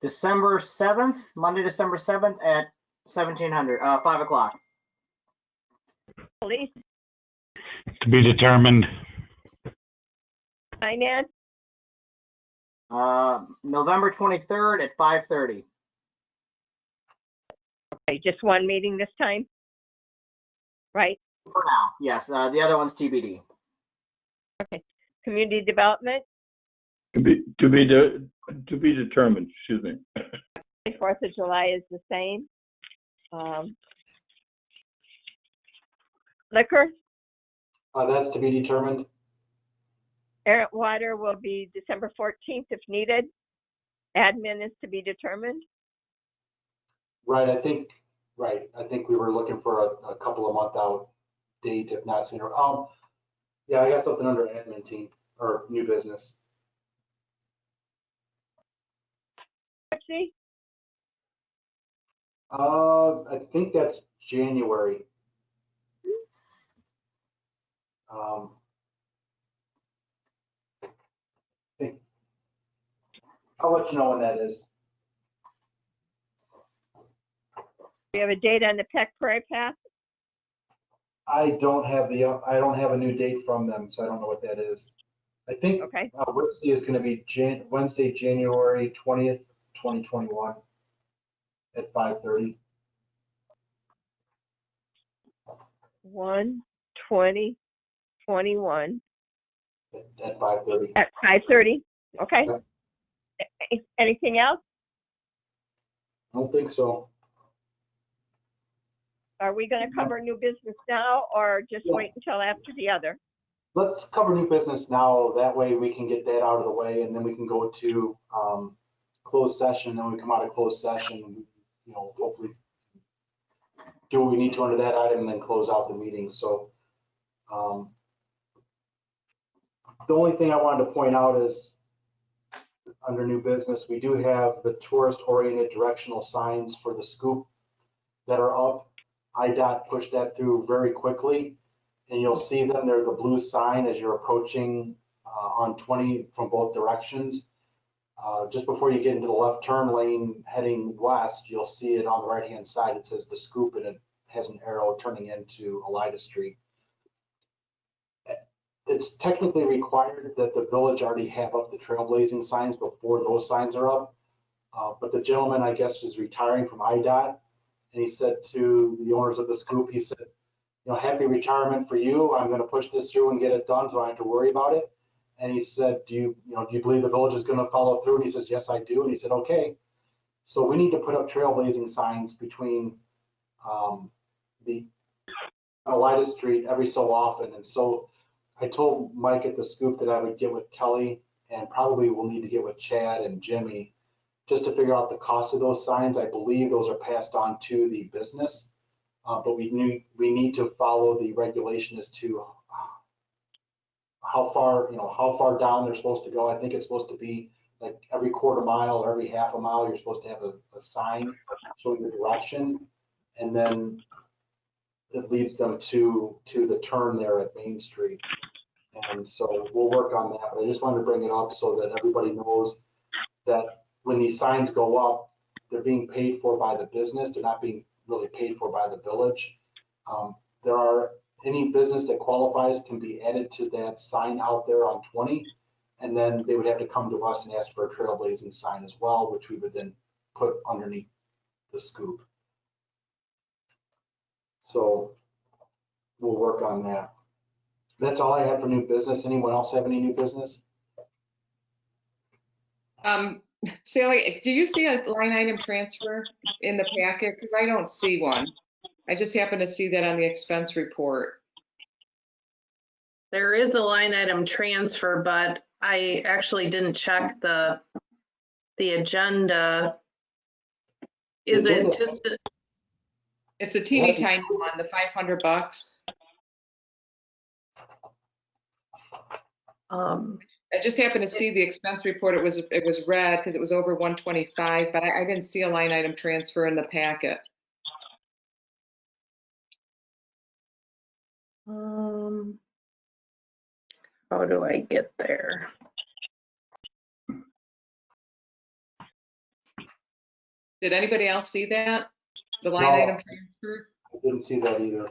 December 7th, Monday, December 7th at 5 o'clock. Police, To be determined. Finance, November 23rd at 5:30. okay, just one meeting this time? Right? For now, yes. The other one's TBD. Community Development, To be determined, excuse me. 4th of July is the same. Liquor, That's to be determined. air and water will be December 14th if needed. Admin is to be determined. Right. I think we were looking for a couple of month out date, if not sooner. Yeah, I got something under admin team or new business. Pepsi, I think that's January. I'll let you know when that is. we have a date on the Peck Prairie Path. I don't have a new date from them, so I don't know what that is. I think Okay. Whitsley is going to be Wednesday, January 20th, 2021 at 5:30. 1/20/21 At 5:30. at 5:30. Okay. Anything else? I don't think so. Are we going to cover new business now or just Yeah. wait until after the other? Let's cover new business now. That way we can get that out of the way, and then we can go to closed session. Then we come out of closed session, hopefully do what we need to under that item and then close out the meeting. So the only thing I wanted to point out is under new business, we do have the tourist-oriented directional signs for the scoop that are up. IDOT pushed that through very quickly, and you'll see them. They're the blue sign as you're approaching on 20 from both directions. Just before you get into the left turn lane heading west, you'll see it on the right-hand side. It says the scoop, and it has an arrow turning into Elida Street. It's technically required that the village already have up the trailblazing signs before those signs are up. But the gentleman, I guess, is retiring from IDOT, and he said to the owners of the scoop, he said, happy retirement for you. I'm going to push this through and get it done so I don't have to worry about it. And he said, do you believe the village is going to follow through? And he says, yes, I do. And he said, okay. So we need to put up trailblazing signs between the Elida Street every so often. And so I told Mike at the scoop that I would get with Kelly, and probably we'll need to get with Chad and Jimmy just to figure out the cost of those signs. I believe those are passed on to the business, but we need to follow the regulation as to how far down they're supposed to go. I think it's supposed to be like every quarter mile or every half a mile, you're supposed to have a sign showing the direction. And then it leads them to the turn there at Main Street. And so we'll work on that, but I just wanted to bring it up so that everybody knows that when these signs go up, they're being paid for by the business. They're not being really paid for by the village. There are any business that qualifies can be added to that sign out there on 20. And then they would have to come to us and ask for a trailblazing sign as well, which we would then put underneath the scoop. So we'll work on that. That's all I have for new business. Anyone else have any new business? Sally, do you see a line item transfer in the packet? Because I don't see one. I just happen to see that on the expense report. There is a line item transfer, but I actually didn't check the agenda. Is it just? It's a teeny tiny one, the $500. I just happened to see the expense report. It was red because it was over 125, but I didn't see a line item transfer in the packet. How do I get there? Did anybody else see that? The line No, item transfer? I didn't see that either.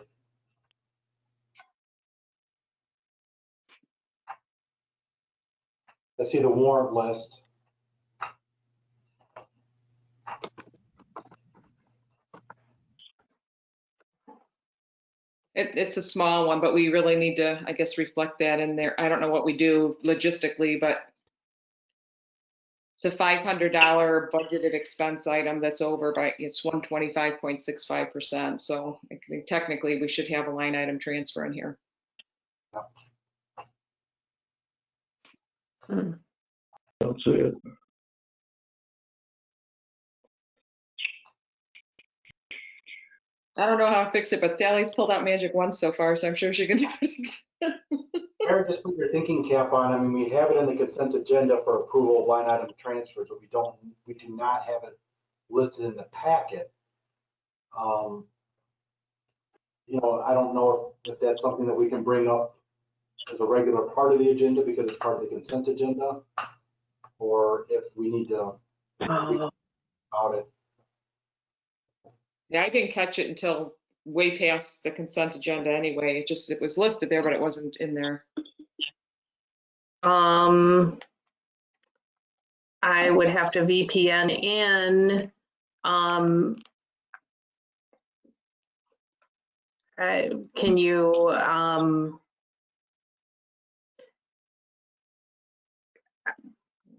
I see the warrant list. It's a small one, but we really need to, I guess, reflect that in there. I don't know what we do logistically, but it's a $500 budgeted expense item that's over by, it's 125.65%. So I think technically we should have a line item transfer in here. Don't see it. I don't know how to fix it, but Sally's pulled out magic once so far, so I'm sure she can do it again. Eric, just put your thinking cap on. I mean, we have it in the consent agenda for approval of line item transfers, but we do not have it listed in the packet. You know, I don't know if that's something that we can bring up as a regular part of the agenda because it's part of the consent agenda, or if we need to think about it. Yeah, I didn't catch it until way past the consent agenda anyway. It was listed there, but it wasn't in there. I would have to VPN in. Can you,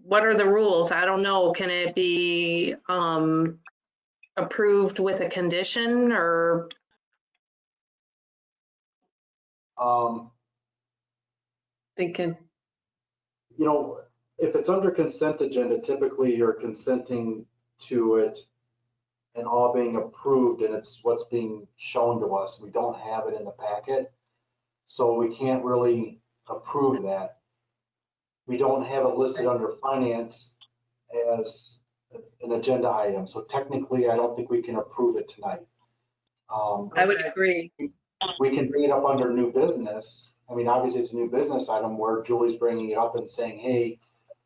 what are the rules? I don't know. Can it be approved with a condition or? Thinking. You know, if it's under consent agenda, typically you're consenting to it and all being approved, and it's what's being shown to us. We don't have it in the packet, so we can't really approve that. We don't have it listed under finance as an agenda item, so technically I don't think we can approve it tonight. I would agree. We can bring it up under new business. I mean, obviously it's a new business item where Julie's bringing it up and saying, hey,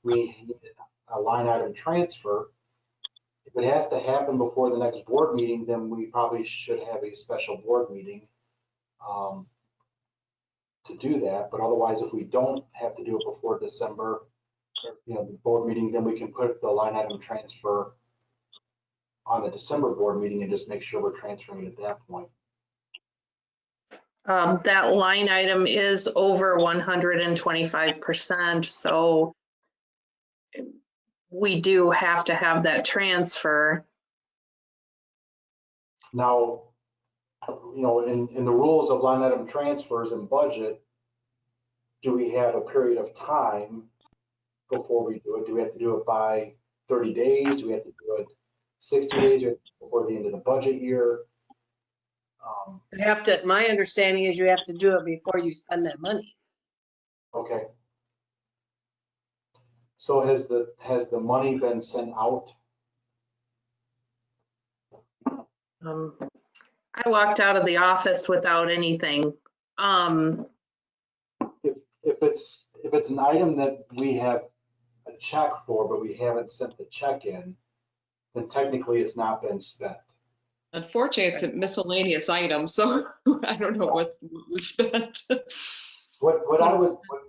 we need a line item transfer. If it has to happen before the next board meeting, then we probably should have a special board meeting to do that. But otherwise, if we don't have to do it before December, you know, the board meeting, then we can put the line item transfer on the December board meeting and just make sure we're transferring it at that point. That line item is over 125%, so we do have to have that transfer. Now, you know, in the rules of line item transfers and budget, do we have a period of time before we do it? Do we have to do it by 30 days? Do we have to do it 60 days before the end of the budget year? You have to, my understanding is you have to do it before you spend that money. Okay. So has the money been sent out? I walked out of the office without anything. If it's an item that we have a check for, but we haven't sent the check in, then technically it's not been spent. Unfortunately, it's a miscellaneous item, so I don't know what was spent.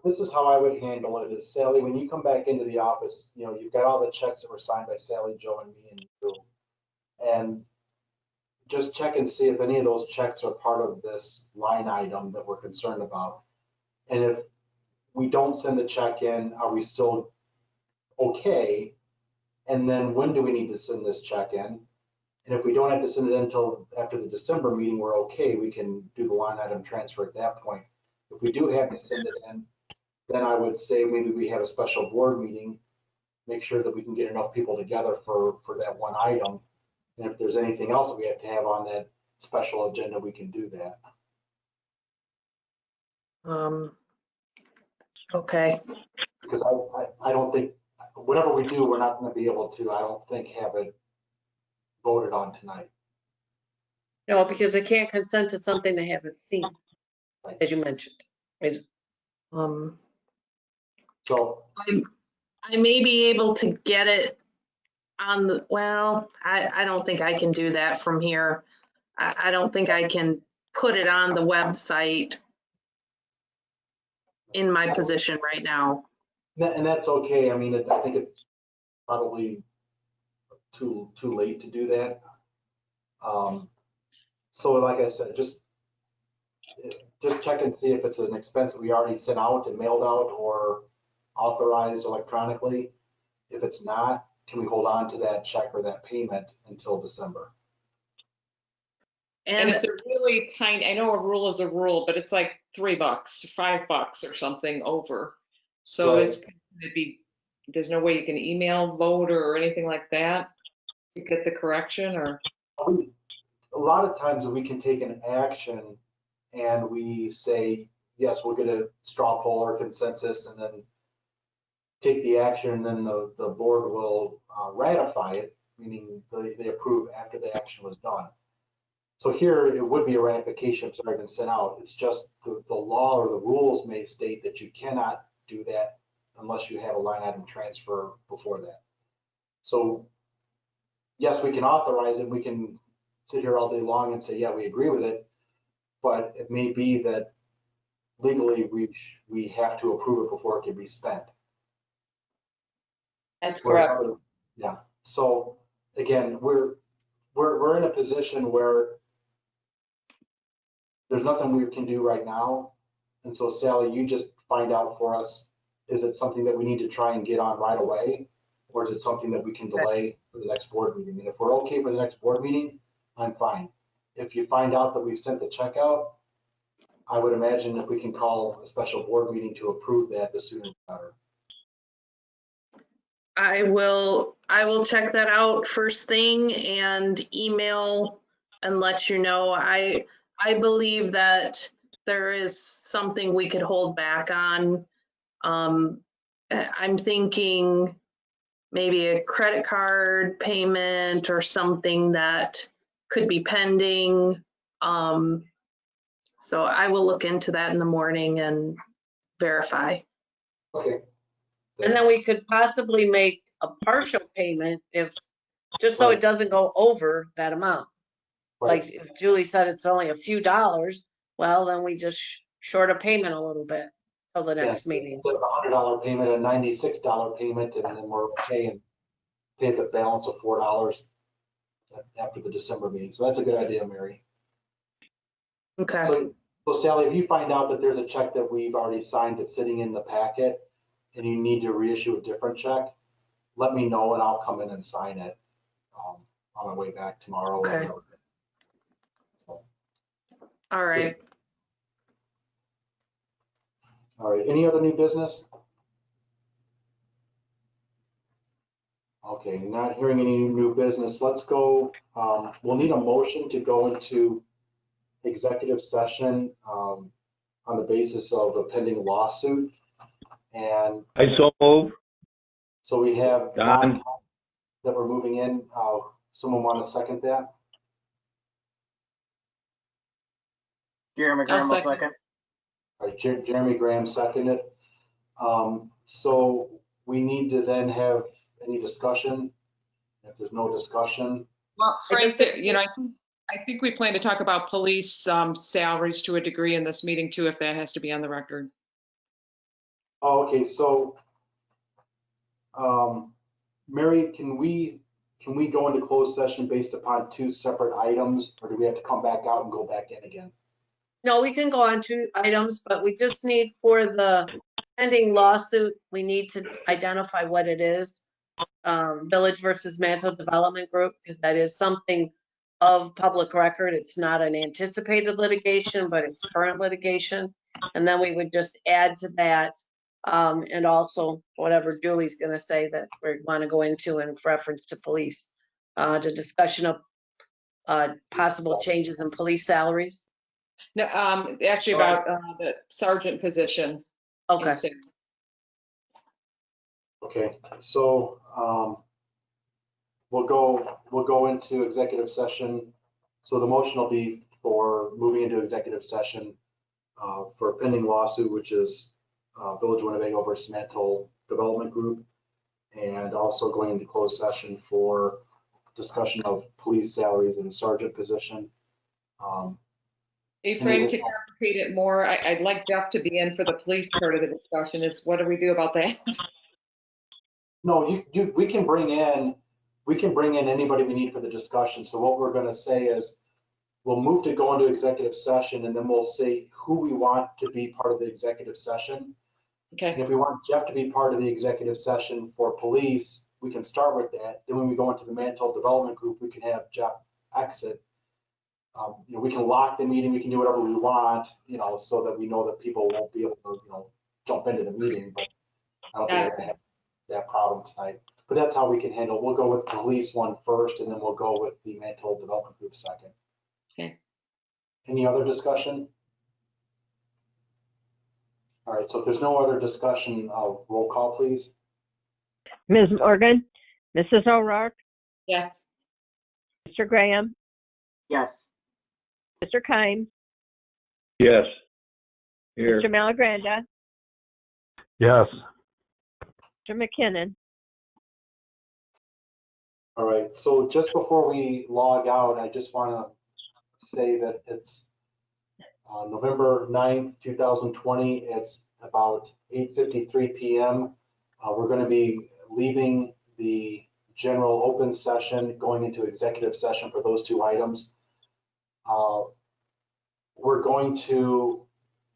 This is how I would handle it is, Sally, when you come back into the office, you've got all the checks that were signed by Sally, Joe, and me and you. And just check and see if any of those checks are part of this line item that we're concerned about. And if we don't send the check in, are we still okay? And then when do we need to send this check in? And if we don't have to send it in until after the December meeting, we're okay. We can do the line item transfer at that point. If we do have to send it in, then I would say maybe we have a special board meeting, make sure that we can get enough people together for that one item. And if there's anything else that we have to have on that special agenda, we can do that. Okay. Because I don't think, whatever we do, we're not going to be able to, I don't think, have it voted on tonight. No, because they can't consent to something they haven't seen, as you mentioned. So I may be able to get it on the, well, I don't think I can do that from here. I don't think I can put it on the website in my position right now. And that's okay. I mean, I think it's probably too late to do that. So like I said, just check and see if it's an expense that we already sent out and mailed out or authorized electronically. If it's not, can we hold on to that check or that payment until December? And it's a really tiny, I know a rule is a rule, but it's like $3, $5 or something over. So Right. it's going to be, there's no way you can email vote or anything like that to get the correction, or? A lot of times we can take an action and we say, yes, we'll get a straw poll or consensus and then take the action, and then the board will ratify it, meaning they approve after the action was done. So here it would be a ratification if it's already been sent out. It's just the law or the rules may state that you cannot do that unless you have a line item transfer before that. So yes, we can authorize it. We can sit here all day long and say, yeah, we agree with it. But it may be that legally we have to approve it before it can be spent. That's correct. Yeah. So again, we're in a position where there's nothing we can do right now. And so Sally, you just find out for us, is it something that we need to try and get on right away? Or is it something that we can delay for the next board meeting? And if we're okay for the next board meeting, I'm fine. If you find out that we've sent the check out, I would imagine if we can call a special board meeting to approve that, the sooner the better. I will check that out first thing and email and let you know. I believe that there is something we could hold back on. I'm thinking maybe a credit card payment or something that could be pending. So I will look into that in the morning and verify. Okay. And then we could possibly make a partial payment just so it doesn't go over that amount. Right. Like if Julie said it's only a few dollars, well, then we just short a payment a little bit till the next meeting. Instead of a $100 payment, a $96 payment, and then we're okay and pay the balance of $4 after the December meeting. So that's a good idea, Mary. Okay. So Sally, if you find out that there's a check that we've already signed that's sitting in the packet and you need to reissue a different check, let me know and I'll come in and sign it on my way back tomorrow. Okay. Or whatever. So, All right. all right. Any other new business? Okay, not hearing any new business. Let's go. We'll need a motion to go into executive session on the basis of a pending lawsuit. And I so move. so we have Don. that we're moving in. Someone want to second that? Jeremy Graham will second. All right, Jeremy Graham seconded. So we need to then have any discussion. If there's no discussion, Well, Frank, I think we plan to talk about police salaries to a degree in this meeting too, if that has to be on the record. oh, okay, so Mary, can we go into closed session based upon two separate items, or do we have to come back out and go back in again? No, we can go on 2 items, but we just need for the pending lawsuit, we need to identify what it is. Village versus Mantle Development Group, because that is something of public record. It's not an anticipated litigation, but it's current litigation. And then we would just add to that, and also whatever Julie's gonna say that we want to go into in reference to police, the discussion of possible changes in police salaries. No, actually about the sergeant position. Okay. Okay, so we'll go into executive session. So the motion will be for moving into executive session for a pending lawsuit, which is Village Winnebago versus Mantle Development Group, and also going into closed session for discussion of police salaries and sergeant position. Hey, Frank, to complicate it more, I'd like Jeff to be in for the police part of the discussion. Is what do we do about that? No, we can bring in anybody we need for the discussion. So what we're going to say is we'll move to go into executive session, and then we'll say who we want to be part of the executive session. Okay. And if we want Jeff to be part of the executive session for police, we can start with that. Then when we go into the Mantle Development Group, we can have Jeff exit. We can lock the meeting, we can do whatever we want, so that we know that people won't be able to, jump into the meeting, but I don't think we're gonna have that problem tonight. But that's how we can handle it. We'll go with the police one first, and then we'll go with the Mantle Development Group second. Okay. Any other discussion? All right, so if there's no other discussion, roll call, please. Ms. Morgan, Mrs. O'Rourke, Yes. Mr. Graham, Yes. Mr. Kynes, Yes. Here. Mr. Malagranda, Yes. Mr. McKinnon. All right, so just before we log out, I just want to say that it's November 9th, 2020. It's about 8:53 p.m. We're going to be leaving the general open session, going into executive session for those two items.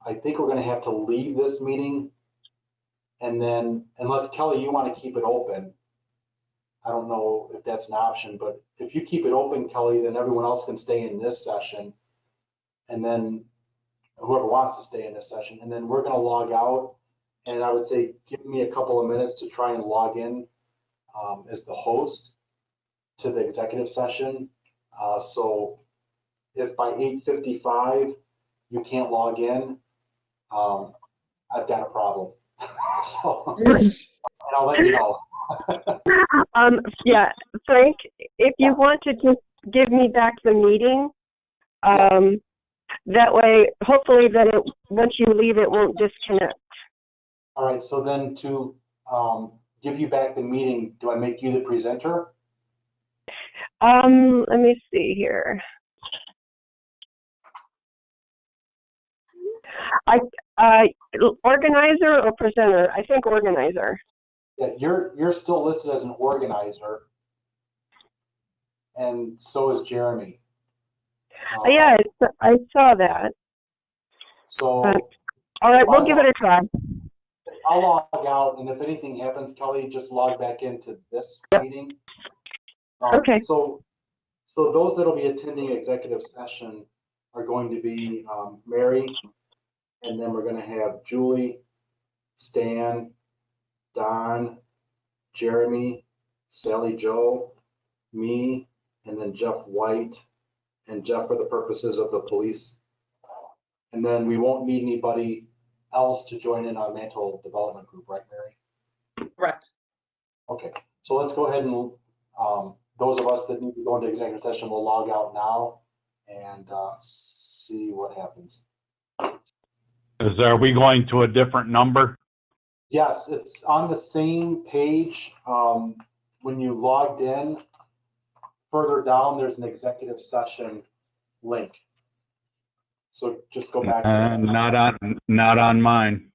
I think we're going to have to leave this meeting. And then, unless Kelly, you want to keep it open, I don't know if that's an option, but if you keep it open, Kelly, then everyone else can stay in this session. And then whoever wants to stay in this session, and then we're going to log out. And I would say, give me a couple of minutes to try and log in as the host to the executive session. So if by 8:55 you can't log in, I've got a problem. So I'll let you know. Yeah, Frank, if you want to just give me back the meeting, that way, hopefully that once you leave, it won't disconnect. All right, so then to give you back the meeting, do I make you the presenter? Let me see here. Organizer or presenter? I think organizer. Yeah, you're still listed as an organizer, and so is Jeremy. Yeah, I saw that. So, all right, we'll give it a try. I'll log out, and if anything happens, Kelly, just log back into this meeting. Okay. So those that'll be attending executive session are going to be Mary, and then we're going to have Julie, Stan, Don, Jeremy, Sally Joe, me, and then Jeff White, and Jeff for the purposes of the police. And then we won't need anybody else to join in on Mantle Development Group, right, Mary? Correct. Okay, so let's go ahead and those of us that need to go into executive session will log out now and see what happens. Are we going to a different number? Yes, it's on the same page. When you logged in, further down, there's an executive session link. So just go back to that. Not on mine.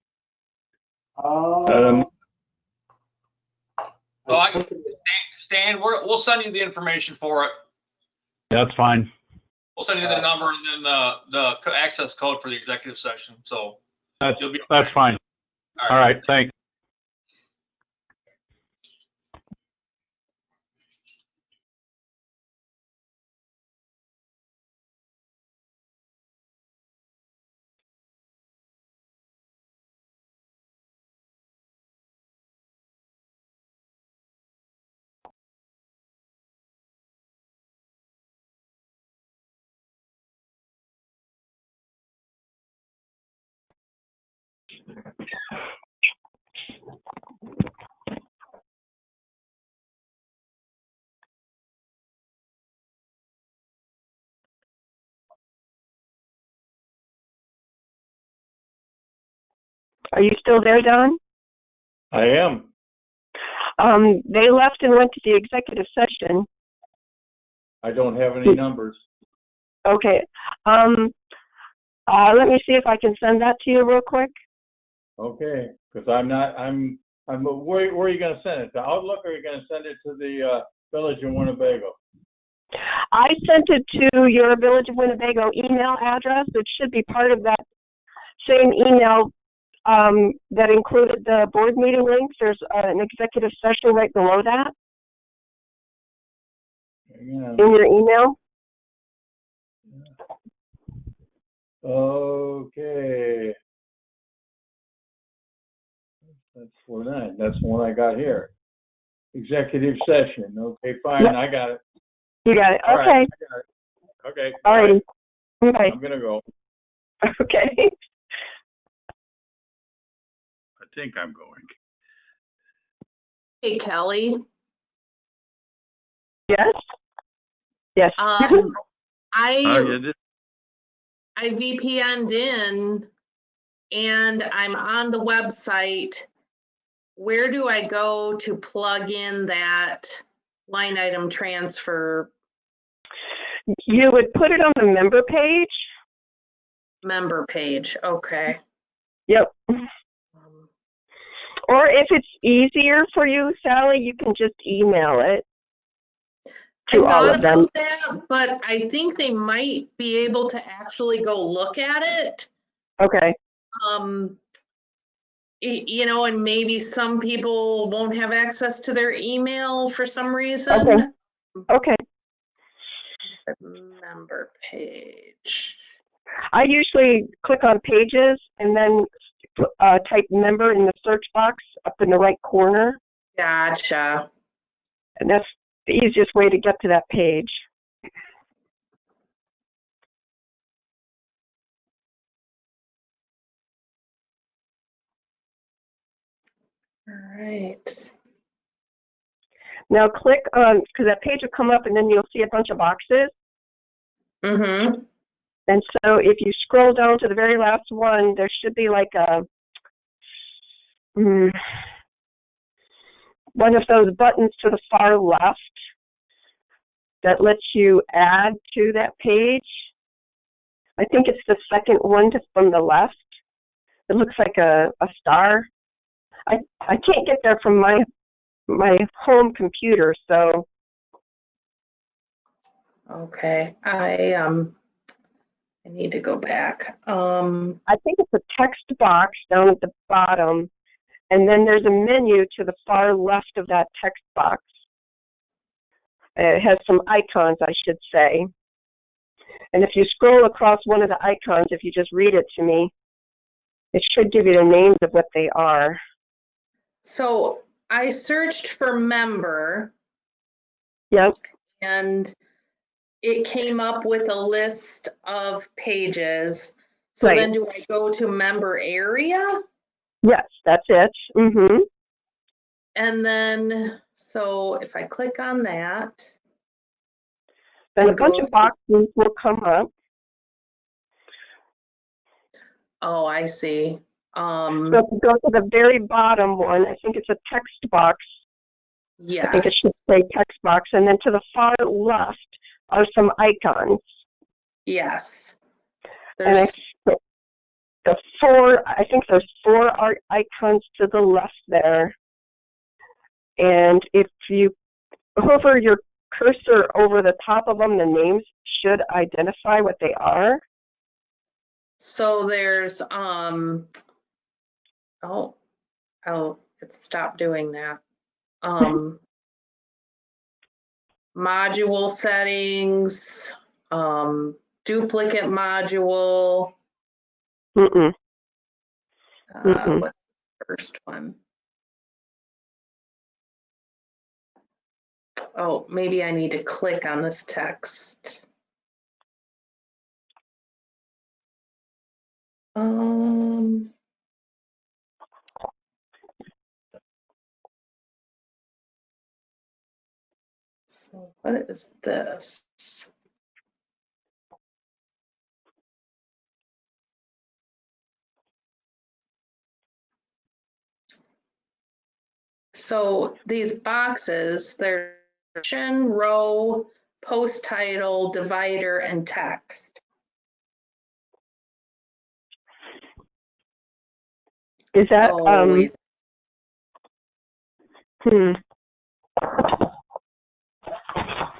Stan, we'll send you the information for it. That's fine. We'll send you the number and then the access code for the executive session. So That's you'll be fine. All right, thanks. Are you still there, Don? I am. They left and went to the executive session. I don't have any numbers. Okay. Let me see if I can send that to you real quick. Okay, because where are you going to send it? To Outlook, or are you going to send it to the Village of Winnebago? I sent it to your Village of Winnebago email address. It should be part of that same email that included the board meeting links. There's an executive session right below that in your email. Okay. That's 49. That's the one I got here. Executive session. Okay, fine. Yep. I got it. You got it. All Okay. right, I got it. Okay. All right. Okay. I'm going to go. Okay. I think I'm going. Hey, Kelly. Yes. Yes. I VPN'd in and I'm on the website. Where do I go to plug in that line item transfer? You would put it on the member page. Member page, okay. Yep. Or if it's easier for you, Sally, you can just email it to all of them. That, but I think they might be able to actually go look at it. Okay. You know, and maybe some people won't have access to their email for some reason. Okay. Okay. Member page. I usually click on pages and then type member in the search box up in the right corner. Gotcha. And that's the easiest way to get to that page. All right. Now click on, because that page will come up and then you'll see a bunch of boxes. Mm-hmm. And so if you scroll down to the very last one, there should be like a one of those buttons to the far left that lets you add to that page. I think it's the second one from the left. It looks like a star. I can't get there from my home computer, so. Okay, I need to go back. I think it's a text box down at the bottom, and then there's a menu to the far left of that text box. It has some icons, I should say. And if you scroll across one of the icons, if you just read it to me, it should give you the names of what they are. So I searched for member. Yep. And it came up with a list of pages. So right. Then do I go to member area? Yes, that's it. Mm-hmm. And then, so if I click on that. Then a bunch of boxes will come up. Oh, I see. So if you go to the very bottom one, I think it's a text box. I think it Yes, should say text box. And then to the far left are some icons. yes. And There's, I think there's 4 icons to the left there. And if you hover your cursor over the top of them, the names should identify what they are. so there's, it stopped doing that. Module settings, duplicate module. Mm-mm. What's the first one? Oh, maybe I need to click on this text. So what is this? So these boxes, they're section, row, post title, divider, and text. Is that, wait.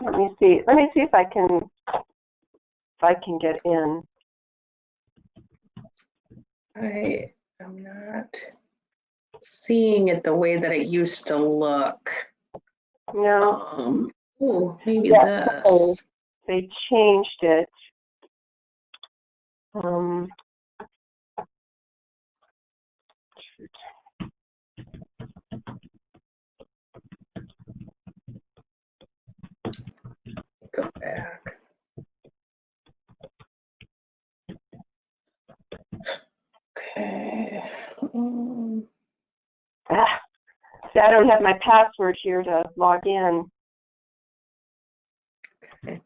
Let me see. Let me see if I can get in. I am not seeing it the way that it used to look. No. Oh, maybe this. They changed it. Go back. Okay. See, I don't have my password here to log in. Okay.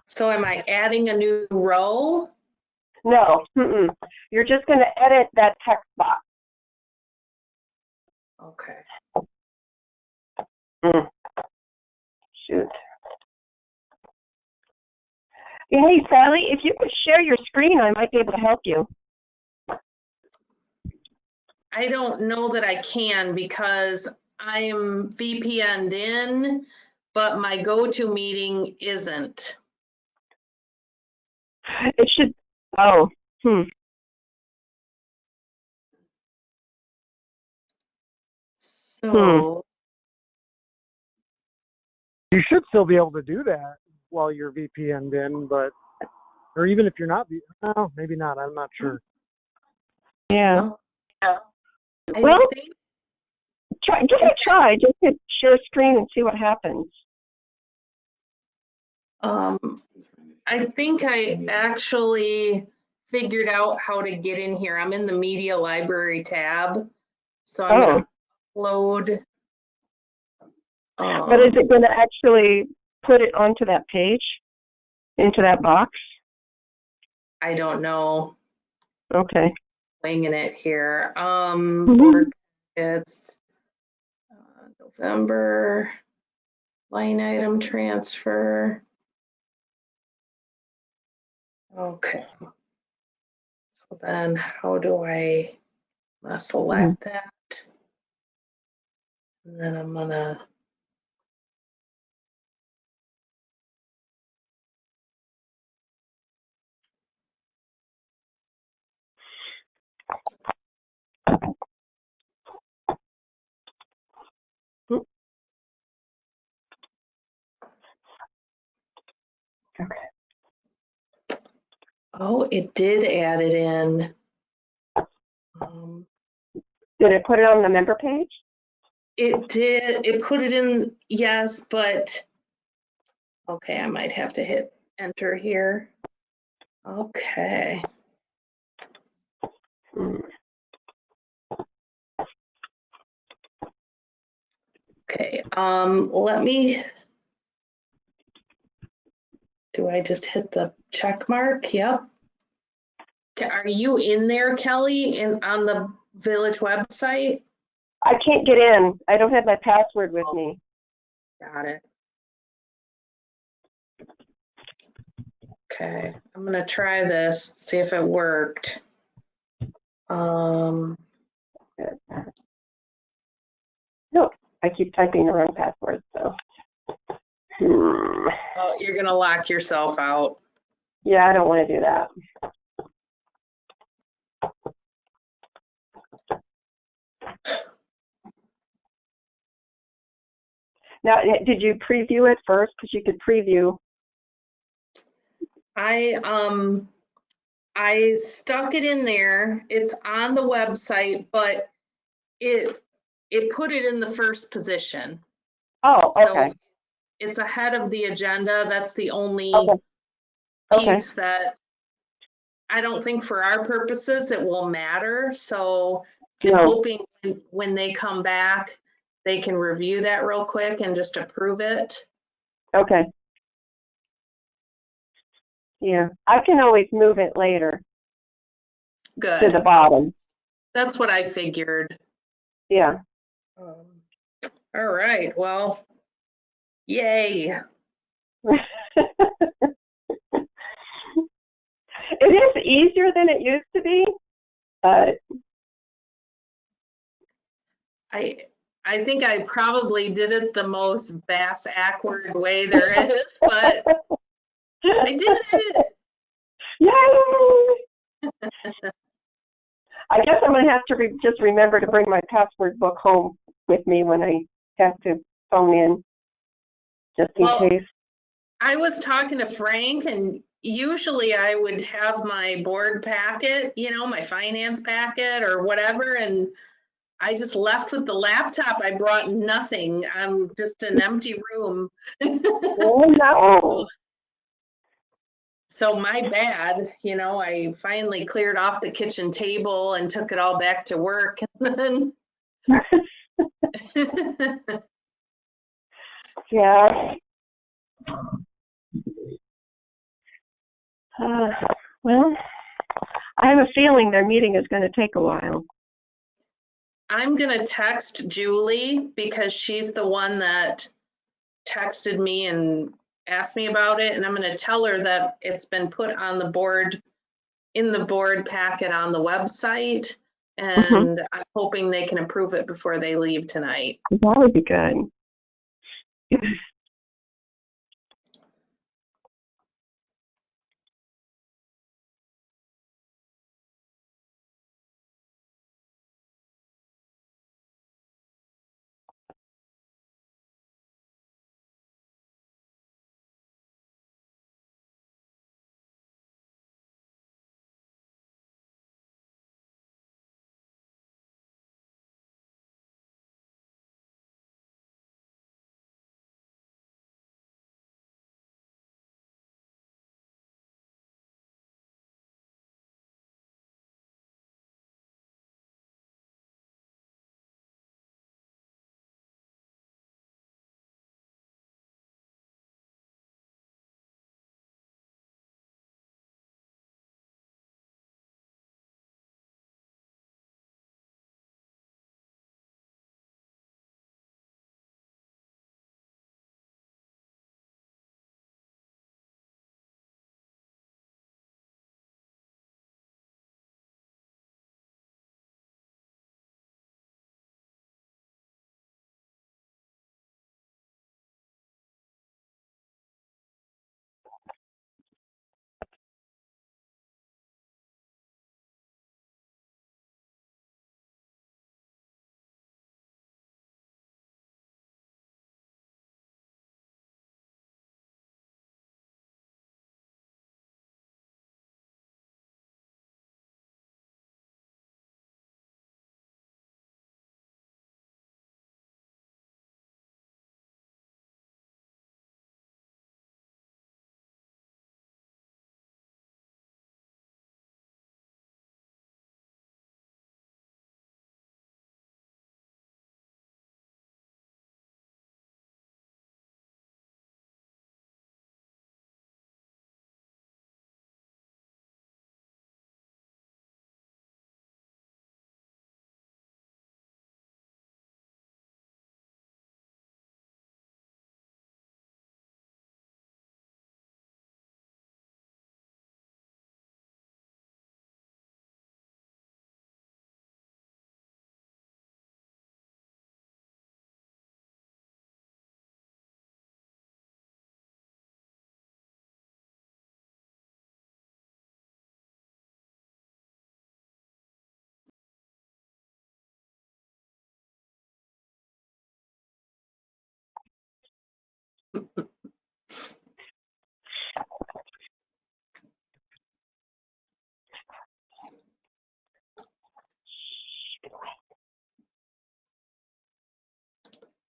So am I adding a new row? No. You're just going to edit that text box. Okay. Shoot. Hey, Sally, if you could share your screen, I might be able to help you. I don't know that I can because I am VPN'd in, but my GoToMeeting isn't. It should, So you should still be able to do that while you're VPN'd in, but, or even if you're not, oh, maybe not, I'm not sure. Yeah. I Well, think, give it a try. Just hit share screen and see what happens. I think I actually figured out how to get in here. I'm in the media library tab. So I'm going to upload. But is it going to actually put it onto that page, into that box? I don't know. Okay. Winging it here. It's November line item transfer. Okay. So then how do I select that? And then I'm gonna Oh, it did add it in. Did it put it on the member page? It did. It put it in, yes, but okay, I might have to hit enter here. Okay. Okay, let me, do I just hit the Check mark, yep. Are you in there, Kelly, on the village website? I can't get in. I don't have my password with me. Got it. Okay, I'm gonna try this, see if it worked. No, I keep typing the wrong password, so. Oh, you're gonna lock yourself out. Yeah, I don't want to do that. Now, did you preview it first? Because you could preview. I stuck it in there. It's on the website, but it put it in the first position. Oh, okay. So it's ahead of the agenda. That's the only Okay. piece that I don't think for our purposes it will matter. So I'm No. hoping when they come back, they can review that real quick and just approve it. Okay. Yeah, I can always move it later Good. to the bottom. That's what I figured. Yeah. All right. Well, yay. It is easier than it used to be, but I think I probably did it the most bass-ackward way there is, but I did it. Yay! I guess I'm going to have to just remember to bring my password book home with me when I have to phone in, just in case. I was talking to Frank, and usually I would have my board packet, you know, my finance packet or whatever, and I just left with the laptop. I brought nothing. I'm just an empty room. Oh, no. So my bad, you know, I finally cleared off the kitchen table and took it all back to work. And then Yeah. Well, I have a feeling their meeting is going to take a while. I'm going to text Julie because she's the one that texted me and asked me about it. And I'm going to tell her that it's been put on the board, in the board packet on the website. And I'm hoping they can approve it before they leave tonight. That would be good.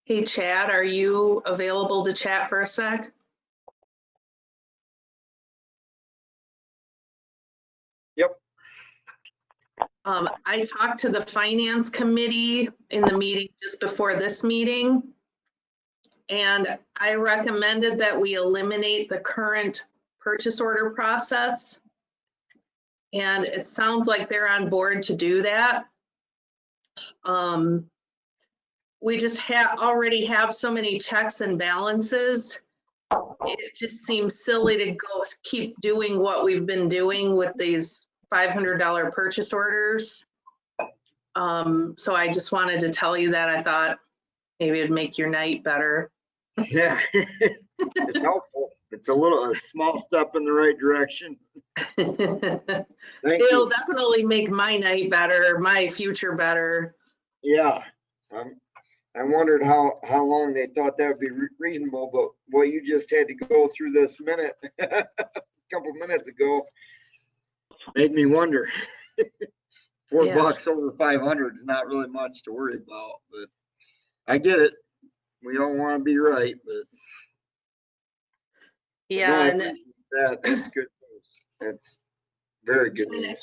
Hey, Chad, are you available to chat for a sec? Yep. I talked to the finance committee in the meeting just before this meeting, and I recommended that we eliminate the current purchase order process. And it sounds like they're on board to do that. We just already have so many checks and balances. It just seems silly to keep doing what we've been doing with these $500 purchase orders. So I just wanted to tell you that I thought maybe it'd make your night better. Yeah, it's helpful. It's a small step in the right direction. Thank It'll you. definitely make my night better, my future better. Yeah, I wondered how long they thought that would be reasonable, but what you just had to go through this minute, a couple minutes ago, made me wonder. $4 over 500 is not really much to worry about, but I get it. We don't want to be right, but yeah, no, I and appreciate that. That's good news. That's very good news.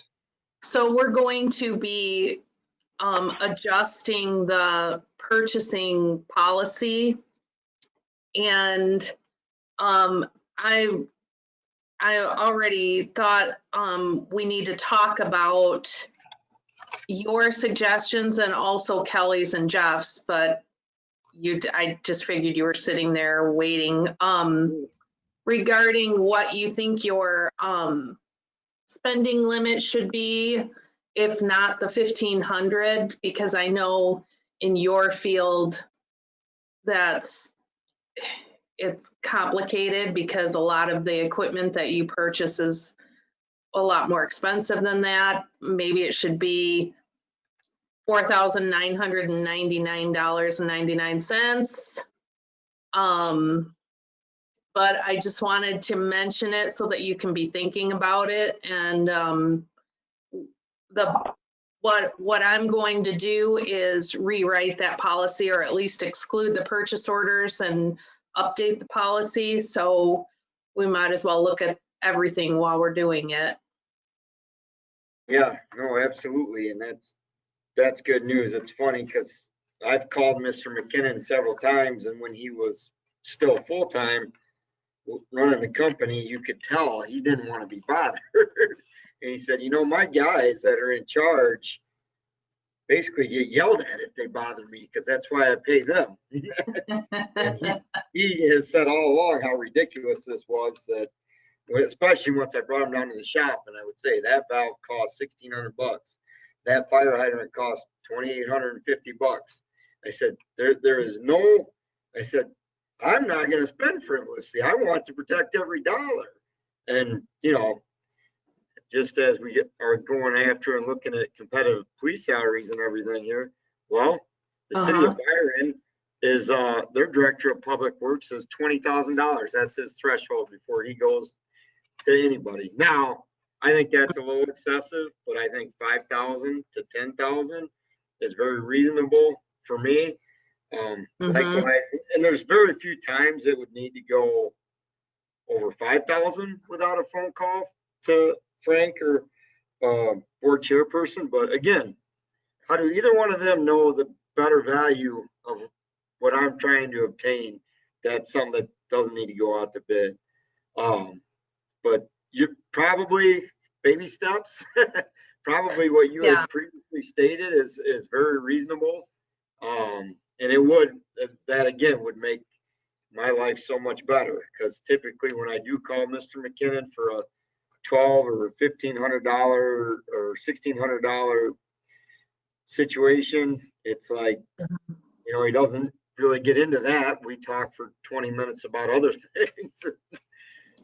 so we're going to be adjusting the purchasing policy, and I already thought we need to talk about your suggestions and also Kelly's and Jeff's, but I just figured you were sitting there waiting. Regarding what you think your spending limit should be, if not the 1,500, because I know in your field it's complicated because a lot of the equipment that you purchase is a lot more expensive than that. Maybe it should be $4,999.99. But I just wanted to mention it so that you can be thinking about it. And what I'm going to do is rewrite that policy, or at least exclude the purchase orders and update the policy. So we might as well look at everything while we're doing it. Yeah, no, absolutely. And that's good news. It's funny because I've called Mr. McKinnon several times, and when he was still full-time running the company, you could tell he didn't want to be bothered. And he said, my guys that are in charge basically get yelled at if they bother me, because that's why I pay them. He has said all along how ridiculous this was, that especially once I brought him down to the shop, and I would say that valve cost $1,600. That fire hydrant cost $2,850. I said, there is no, I said, I'm not going to spend frivolously. I want to protect every dollar. And, just as we are going after and looking at competitive police salaries and everything here, well, the city of Byron is, their director of public works is $20,000. That's his threshold before he goes to anybody. Now, I think that's a little excessive, but I think 5,000 to 10,000 is very reasonable for me. Likewise, and there's very few times it would need to go over 5,000 without a phone call to Frank or board chairperson. But again, how do either one of them know the better value of what I'm trying to obtain? That's something that doesn't need to go out to bid. But you probably baby steps. Probably what you had previously stated is very reasonable. And it would, that again would make my life so much better, because typically when I do call Mr. McKinnon for a $1,200 or $1,500 or $1,600 situation, it's like, he doesn't really get into that. We talk for 20 minutes about other things.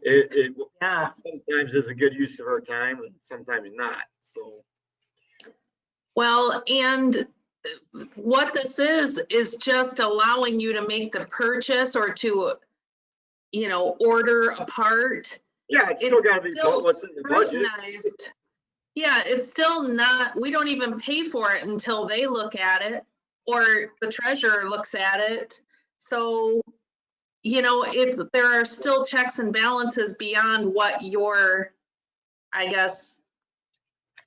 It sometimes is a good use of our time and sometimes not. So, well, and what this is just allowing you to make the purchase or to order apart. Yeah, it's still gotta be still what's in the budget. scrutinized. Yeah, it's still not, we don't even pay for it until they look at it or the treasurer looks at it. So, there are still checks and balances beyond what you're, I guess,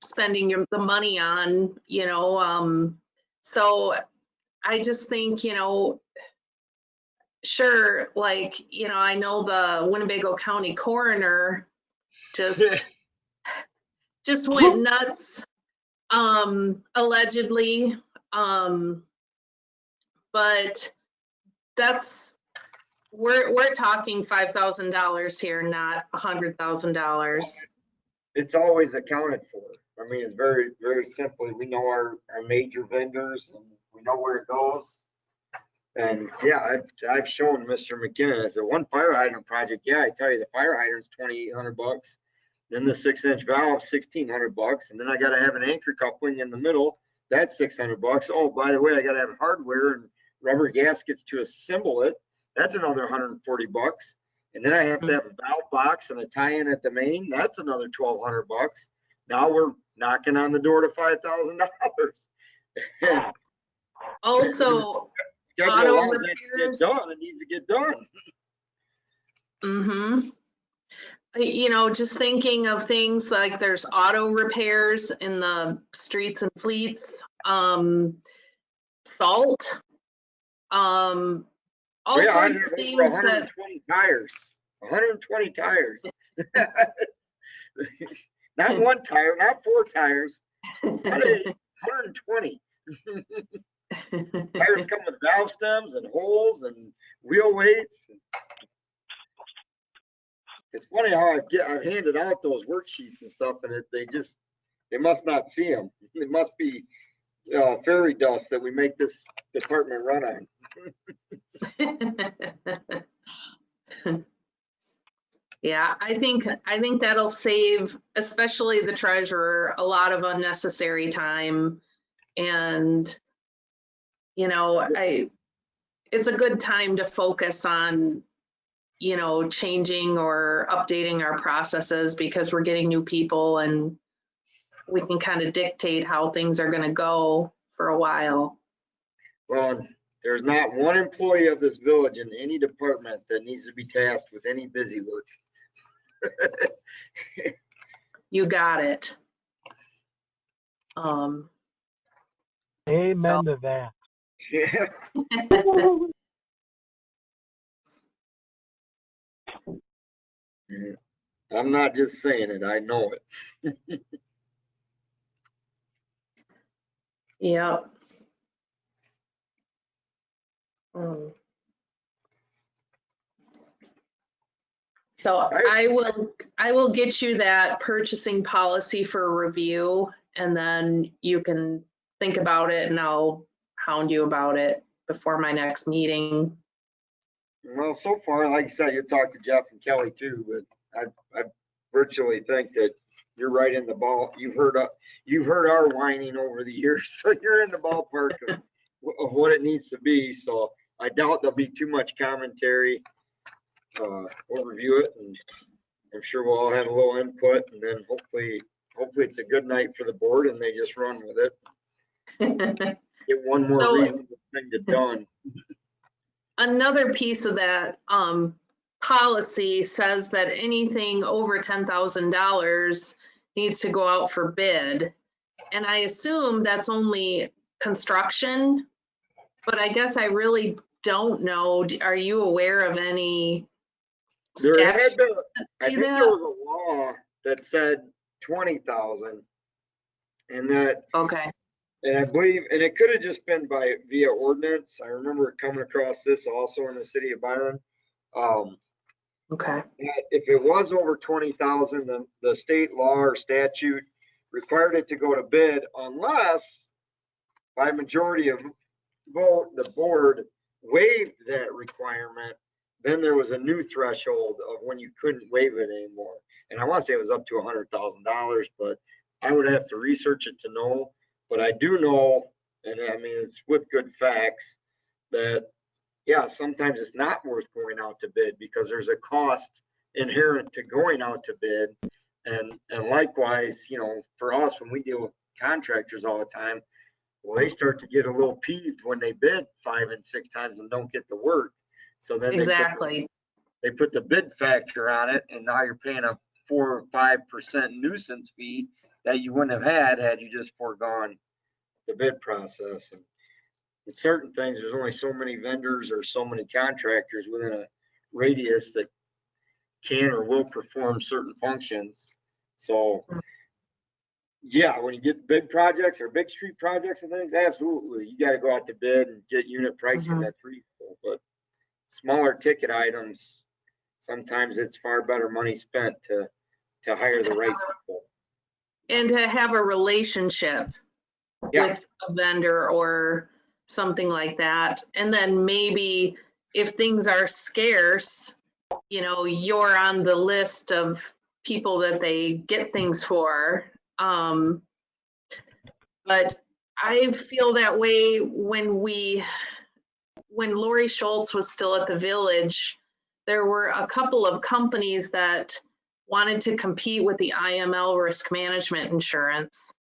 spending the money on, so I just think, sure, like, I know the Winnebago County coroner just went nuts, allegedly. But we're talking $5,000 here, not $100,000. It's always accounted for. I mean, it's very, very simply, we know our major vendors and we know where it goes. And yeah, I've shown Mr. McKinnon, I said, one fire hydrant project, yeah, I tell you, the fire hydrant's $2,800. Then the 6-inch valve, $1,600. And then I gotta have an anchor coupling in the middle, that's $600. Oh, by the way, I gotta have hardware and rubber gaskets to assemble it. That's another $140. And then I have to have a valve box and a tie-in at the main. That's another $1,200. Now we're knocking on the door to $5,000. Also, schedule auto allows that to get repairs. done. It needs to get done. Just thinking of things like there's auto repairs in the streets and fleets, salt, all Yeah, I sorts have of over things 120 tires. 120 tires. Not one tire, not 4 tires. 120. Tires come with valve stems and holes and wheel weights. It's funny how I've handed out those worksheets and stuff, and they must not see them. It must be fairy dust that we make this department run on. Yeah, I think that'll save, especially the treasurer, a lot of unnecessary time. And, it's a good time to focus on, changing or updating our processes because we're getting new people and we can kind of dictate how things are going to go for a while. Well, there's not one employee of this village in any department that needs to be tasked with any busy work. You got it. Amen to that. Yeah. I'm not just saying it, I know it. Yep. So I will get you that purchasing policy for review, and then you can think about it, and I'll hound you about it before my next meeting. Well, so far, like I said, you talked to Jeff and Kelly too, but I virtually think that you're right in the ball. You've heard our whining over the years, so you're in the ballpark of what it needs to be. So I doubt there'll be too much commentary. We'll review it, and I'm sure we'll all have a little input, and then hopefully it's a good night for the board and they just run with it. Get one more reasonable thing done. Another piece of that policy says that anything over $10,000 needs to go out for bid. And I assume that's only construction, but I guess I really don't know. Are you aware of any statute? I think there was a law that said 20,000, and that. Okay. And I believe, and it could have just been via ordinance. I remember coming across this also in the city of Byron. Okay. If it was over 20,000, then the state law or statute required it to go to bid unless by majority of vote, the board waived that requirement. Then there was a new threshold of when you couldn't waive it anymore. And I want to say it was up to $100,000, but I would have to research it to know. But I do know, and I mean, it's with good facts, that yeah, sometimes it's not worth going out to bid because there's a cost inherent to going out to bid. And likewise, you know, for us, when we deal with contractors all the time, well, they start to get a little peeved when they bid 5 and 6 times and don't get the work. So then Exactly. they put the bid factor on it, and now you're paying a 4 or 5% nuisance fee that you wouldn't have had you just foregone the bid process. And with certain things, there's only so many vendors or so many contractors within a radius that can or will perform certain functions. So yeah, when you get big projects or big street projects and things, absolutely, you got to go out to bid and get unit pricing that's reasonable. But smaller ticket items, sometimes it's far better money spent to hire the right people. And to have a relationship with a vendor or something like that. And then maybe if things are scarce, you know, you're on the list of people that they get things for. But I feel that way when Lori Schultz was still at the Village, there were a couple of companies that wanted to compete with the IML risk management insurance.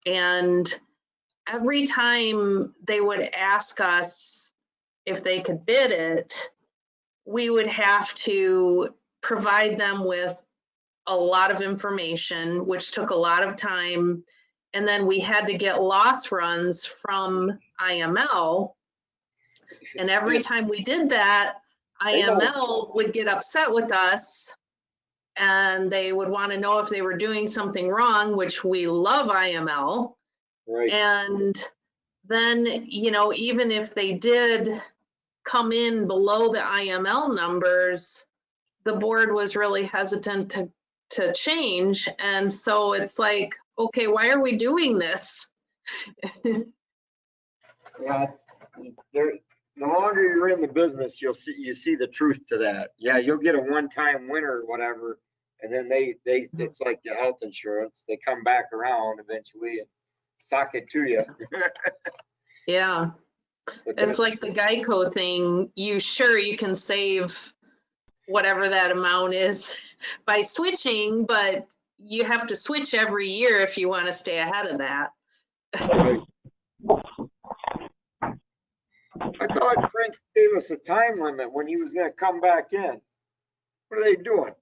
And every time they would ask us if they could bid it, we would have to provide them with a lot of information, which took a lot of time. And then we had to get loss runs from IML. And every time we did that, IML would get upset with us and they would want to know if they were doing something wrong, which we love IML. Right. And then, you know, even if they did come in below the IML numbers, the board was really hesitant to change. And so it's like, okay, why are we doing this? Yeah, the longer you're in the business, you see the truth to that. Yeah, you'll get a one-time winner or whatever, and then it's like the health insurance. They come back around eventually and sock it to you. Yeah. It's like the Geico thing. You can save whatever that amount is by switching, but you have to switch every year if you want to stay ahead of that. I thought Frank gave us a time limit when he was going to come back in. What are they doing?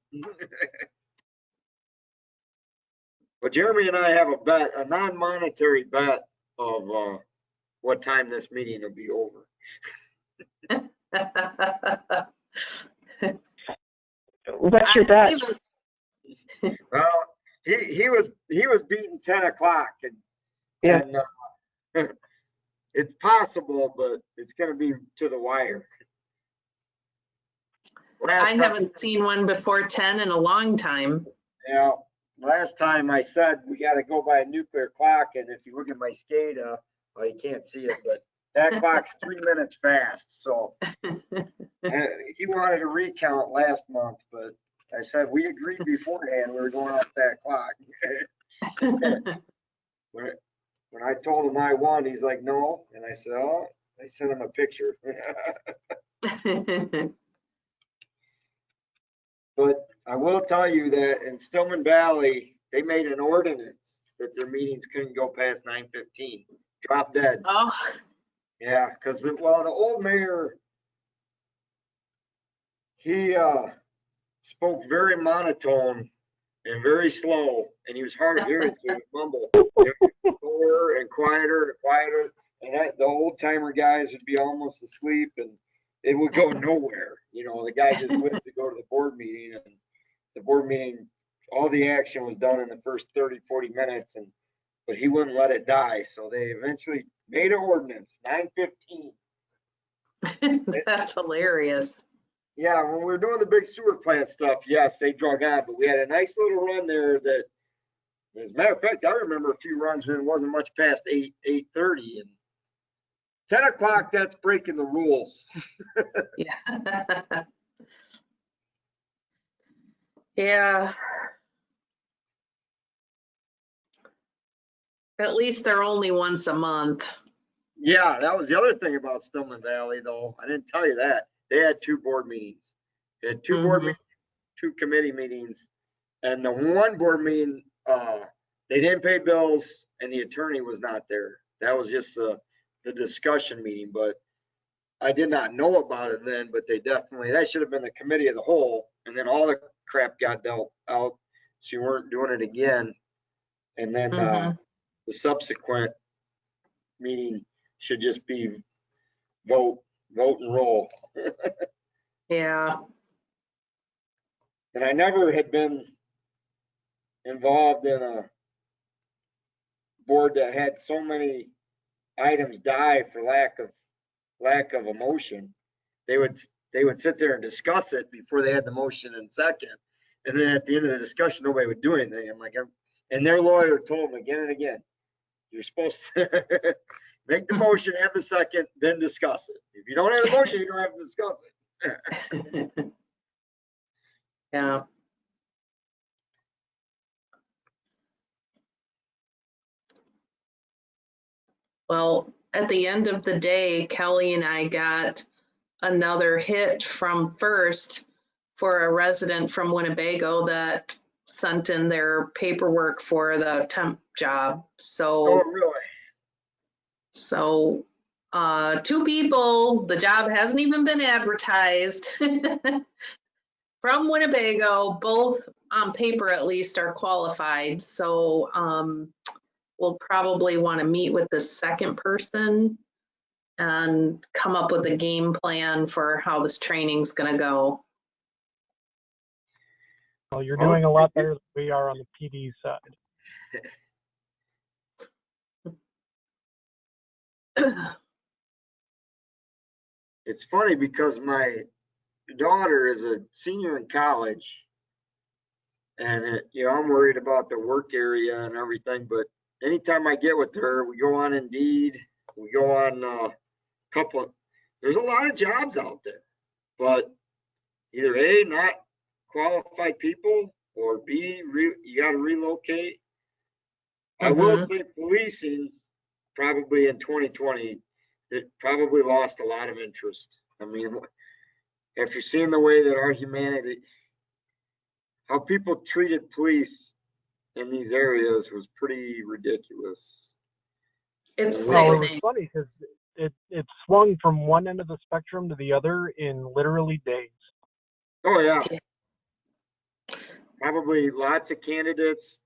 But Jeremy and I have a bet, a non-monetary bet of what time this meeting will be over. What's your bet? Well, he was beating 10 o'clock, and it's possible, but it's going to be to the wire. I haven't seen one before 10 in a long time. Yeah, last time I said we got to go by a nuclear clock, and if you look at my SCADA, well, you can't see it, but that clock's 3 minutes fast. So he wanted a recount last month, but I said we agreed beforehand we were going off that clock. When I told him I won, he's like, no. And I said, oh, I sent him a picture. But I will tell you that in Stillman Valley, they made an ordinance that their meetings couldn't go past 9:15. Drop dead. Oh. Yeah, because, well, the old mayor, he spoke very monotone and very slow, and he was hard of hearing, so he would mumble. Slower and quieter and quieter, and the old timer guys would be almost asleep, and it would go nowhere. You know, the guy just went to go to the board meeting, and the board meeting, all the action was done in the first 30, 40 minutes, but he wouldn't let it die. So they eventually made an ordinance, 9:15. That's hilarious. Yeah, when we were doing the big sewer plant stuff, yes, they drug on, but we had a nice little run there that, as a matter of fact, I remember a few runs when it wasn't much past 8:30, and 10 o'clock, that's breaking the rules. Yeah. Yeah. At least they're only once a month. Yeah, that was the other thing about Stillman Valley, though. I didn't tell you that. They had 2 board meetings. They had 2 board meetings, 2 committee meetings. And the one board meeting, they didn't pay bills and the attorney was not there. That was just the discussion meeting, but I did not know about it then, but they definitely, that should have been the committee of the whole. And then all the crap got dealt out. So you weren't doing it again. And then the subsequent meeting should just be vote and roll. Yeah. And I never had been involved in a board that had so many items die for lack of a motion. They would sit there and discuss it before they had the motion and second. And then at the end of the discussion, nobody would do anything. I'm like, and their lawyer told them again and again, you're supposed to make the motion, have the second, then discuss it. If you don't have the motion, you don't have to discuss it. Yeah. Well, at the end of the day, Kelly and I got another hit from First for a resident from Winnebago that sent in their paperwork for the temp job. So, Oh, really? so 2 people, the job hasn't even been advertised from Winnebago, both on paper at least are qualified. So we'll probably want to meet with the second person and come up with a game plan for how this training's going to go. Well, you're doing a lot better than we are on the PD side. It's funny because my daughter is a senior in college, and I'm worried about the work area and everything. But anytime I get with her, we go on Indeed, we go on a couple. There's a lot of jobs out there, but either A, not qualified people, or B, you got to relocate. I will say policing probably in 2020, it probably lost a lot of interest. I mean, after seeing the way that our humanity, how people treated police in these areas was pretty ridiculous. It's well, it was funny because it swung from one end of the spectrum to the other in literally days. Oh yeah. Probably lots of candidates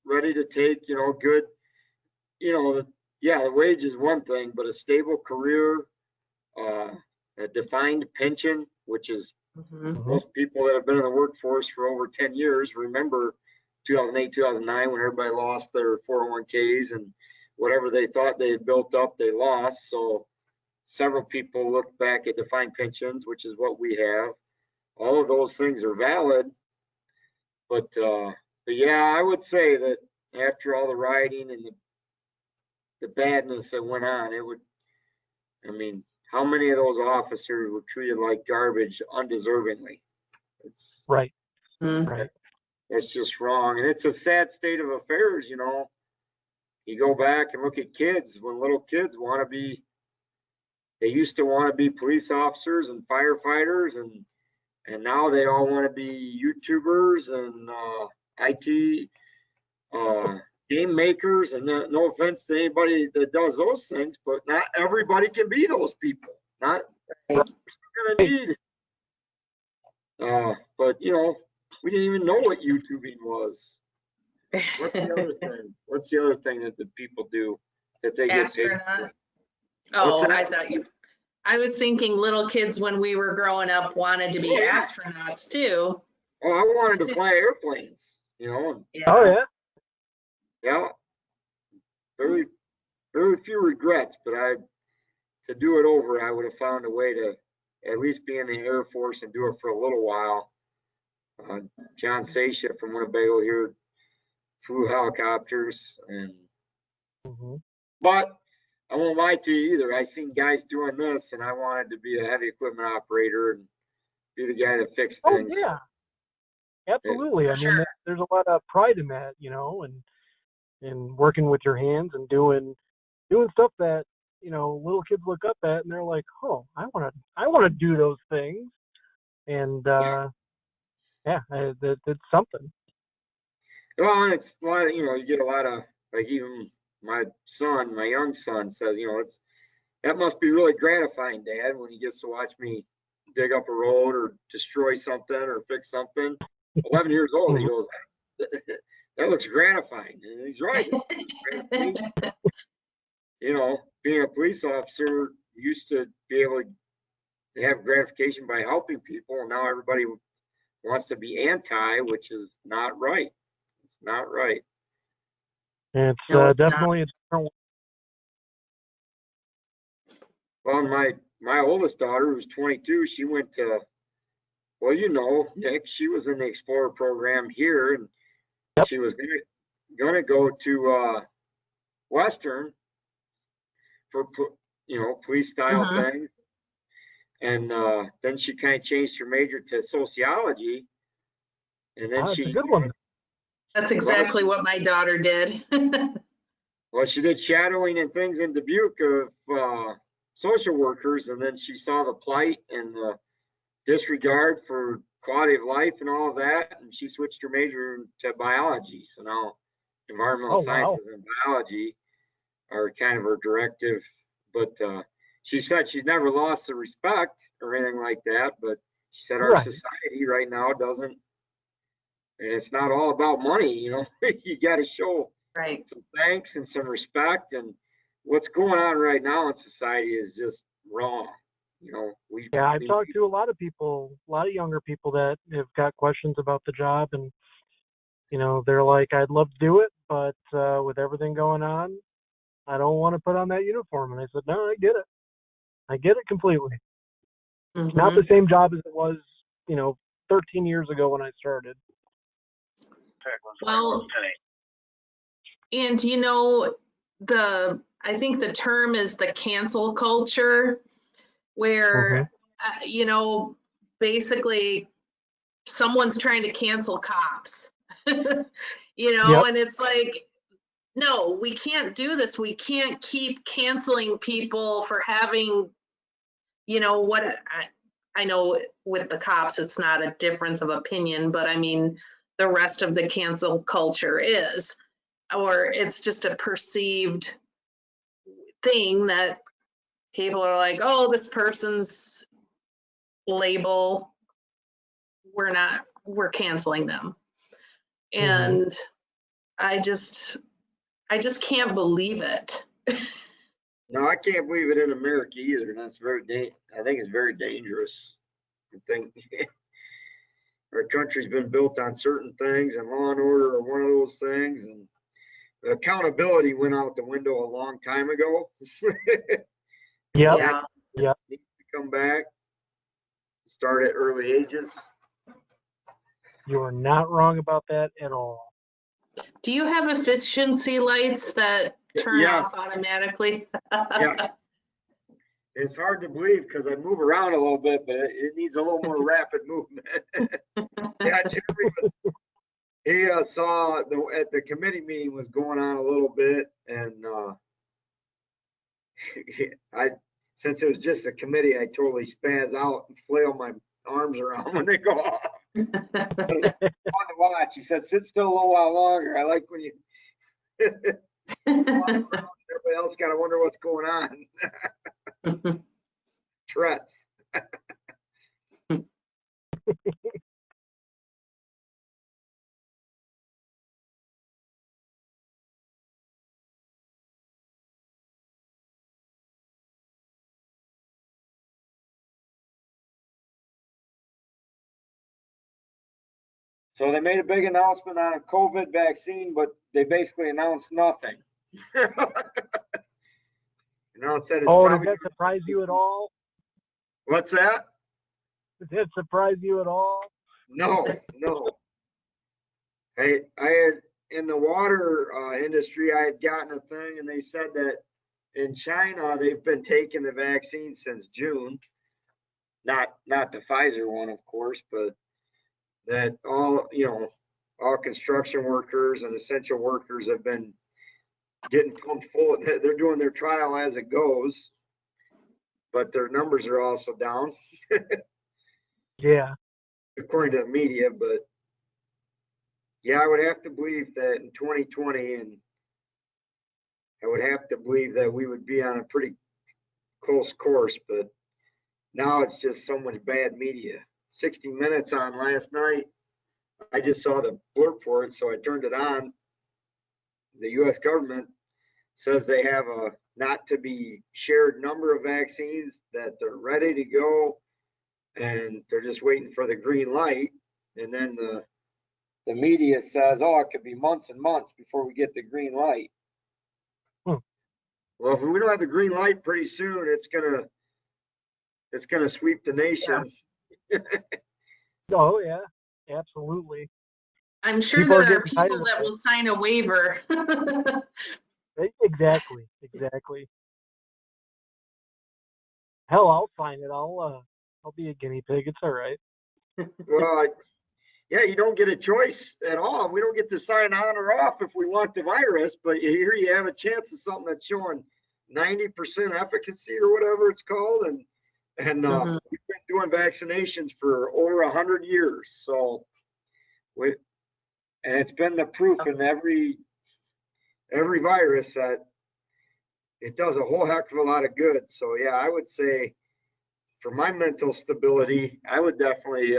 ready to take, good, the wage is one thing, but a stable career, a defined pension, which is most people that have been in the workforce for over 10 years remember 2008, 2009 when everybody lost their 401ks and whatever they thought they had built up, they lost. So several people look back at defined pensions, which is what we have. All of those things are valid. But yeah, I would say that after all the rioting and the badness that went on, how many of those officers were treated like garbage undeservingly? It's right. Right. It's just wrong. And it's a sad state of affairs, You go back and look at kids, when little kids they used to want to be police officers and firefighters, and now they all want to be YouTubers and IT game makers. And no offense to anybody that does those things, but not everybody can be those people. Not we're still gonna need. But we didn't even know what YouTubing was. What's the other thing? What's the other thing that the people do that they get paid for? Oh, I was thinking little kids when we were growing up wanted to be astronauts too. Oh, I wanted to fly airplanes, Yeah. Oh yeah. Yeah. Very, very few regrets, but to do it over, I would have found a way to at least be in the Air Force and do it for a little while. John Sasha from Winnebago here flew helicopters, and but I won't lie to you either. I seen guys doing this, and I wanted to be a heavy equipment operator and be the guy that fixed things. Oh yeah, absolutely. I mean, there's a lot of pride in that, and working with your hands and doing stuff that little kids look up at and they're like, oh, I want to do those things. And it's something. Well, and it's a lot, you get a lot of, like, even my young son says, that must be really gratifying, Dad, when he gets to watch me dig up a road or destroy something or fix something. 11 years old, he goes, that looks gratifying. And he's right. Being a police officer used to be able to have gratification by helping people, and now everybody wants to be anti, which is not right. It's not right. It's definitely a different. Well, my oldest daughter, who's 22, she went to, well, Nick, she was in the Explorer program here, and Yep. she was gonna go to Western for police style things, and then she kind of changed her major to sociology, and then That's a good one. That's exactly what my daughter did. Well, she did shadowing and things in Dubuque of social workers, and then she saw the plight and the disregard for quality of life and all of that, and she switched her major to biology. So now environmental sciences and biology are kind of her directive. But she said she's never lost the respect or anything like that, but she said our society right now doesn't, and it's not all about money, you got to show some thanks and some respect, and what's going on right now in society is just wrong. I've talked to a lot of people, a lot of younger people that have got questions about the job, and they're like, I'd love to do it, but with everything going on, I don't want to put on that uniform. And I said, no, I get it completely. It's not the same job as it was 13 years ago when I started. Well, and I think the term is the cancel culture, where basically someone's trying to cancel cops, and it's like, no, we can't do this. We can't keep canceling people for having, what I know with the cops, it's not a difference of opinion, but I mean, the rest of the cancel culture is, or it's just a perceived thing that people are like, oh, this person's label, we're canceling them. And I just can't believe it. No, I can't believe it in America either. And that's I think it's very dangerous. I think our country's been built on certain things, and law and order are one of those things. And accountability went out the window a long time ago. Yeah. Needs to come back. Start at early ages. You are not wrong about that at all. Do you have efficiency lights that turn off automatically? Yeah. It's hard to believe because I move around a little bit, but it needs a little more rapid movement. Jerry saw at the committee meeting was going on a little bit, and since it was just a committee, I totally spaz out and flail my arms around when they go off. Fun to watch. He said, "Sit still a little while longer. I like when you." Everybody else got to wonder what's going on. Tourette's. So they made a big announcement on a COVID vaccine, but they basically announced nothing. It said it's did that surprise you at all? What's that? Did that surprise you at all? No. I had, in the water industry, I had gotten a thing, and they said that in China, they've been taking the vaccine since June. Not the Pfizer one, of course, but that all construction workers and essential workers have been getting pumped full. They're doing their trial as it goes, but their numbers are also down. Yeah. According to the media, but yeah, I would have to believe that in 2020, and I would have to believe that we would be on a pretty close course, but now it's just so much bad media. 60 Minutes on last night. I just saw the blurb for it, so I turned it on. The U.S. government says they have a not to be shared number of vaccines, that they're ready to go, and they're just waiting for the green light. And then the media says, oh, it could be months and months before we get the green light. Well, if we don't have the green light pretty soon, it's gonna sweep the nation. Yeah. Oh yeah, absolutely. I'm sure People are there are getting tired people of that it. will sign a waiver. Exactly. Hell, I'll sign it. I'll be a guinea pig. It's all right. Well, yeah, you don't get a choice at all. We don't get to sign on or off if we want the virus, but here you have a chance of something that's showing 90% efficacy or whatever it's called, and we've been doing vaccinations for over 100 years. So, and it's been the proof in every virus that it does a whole heck of a lot of good. So yeah, I would say for my mental stability, I would definitely,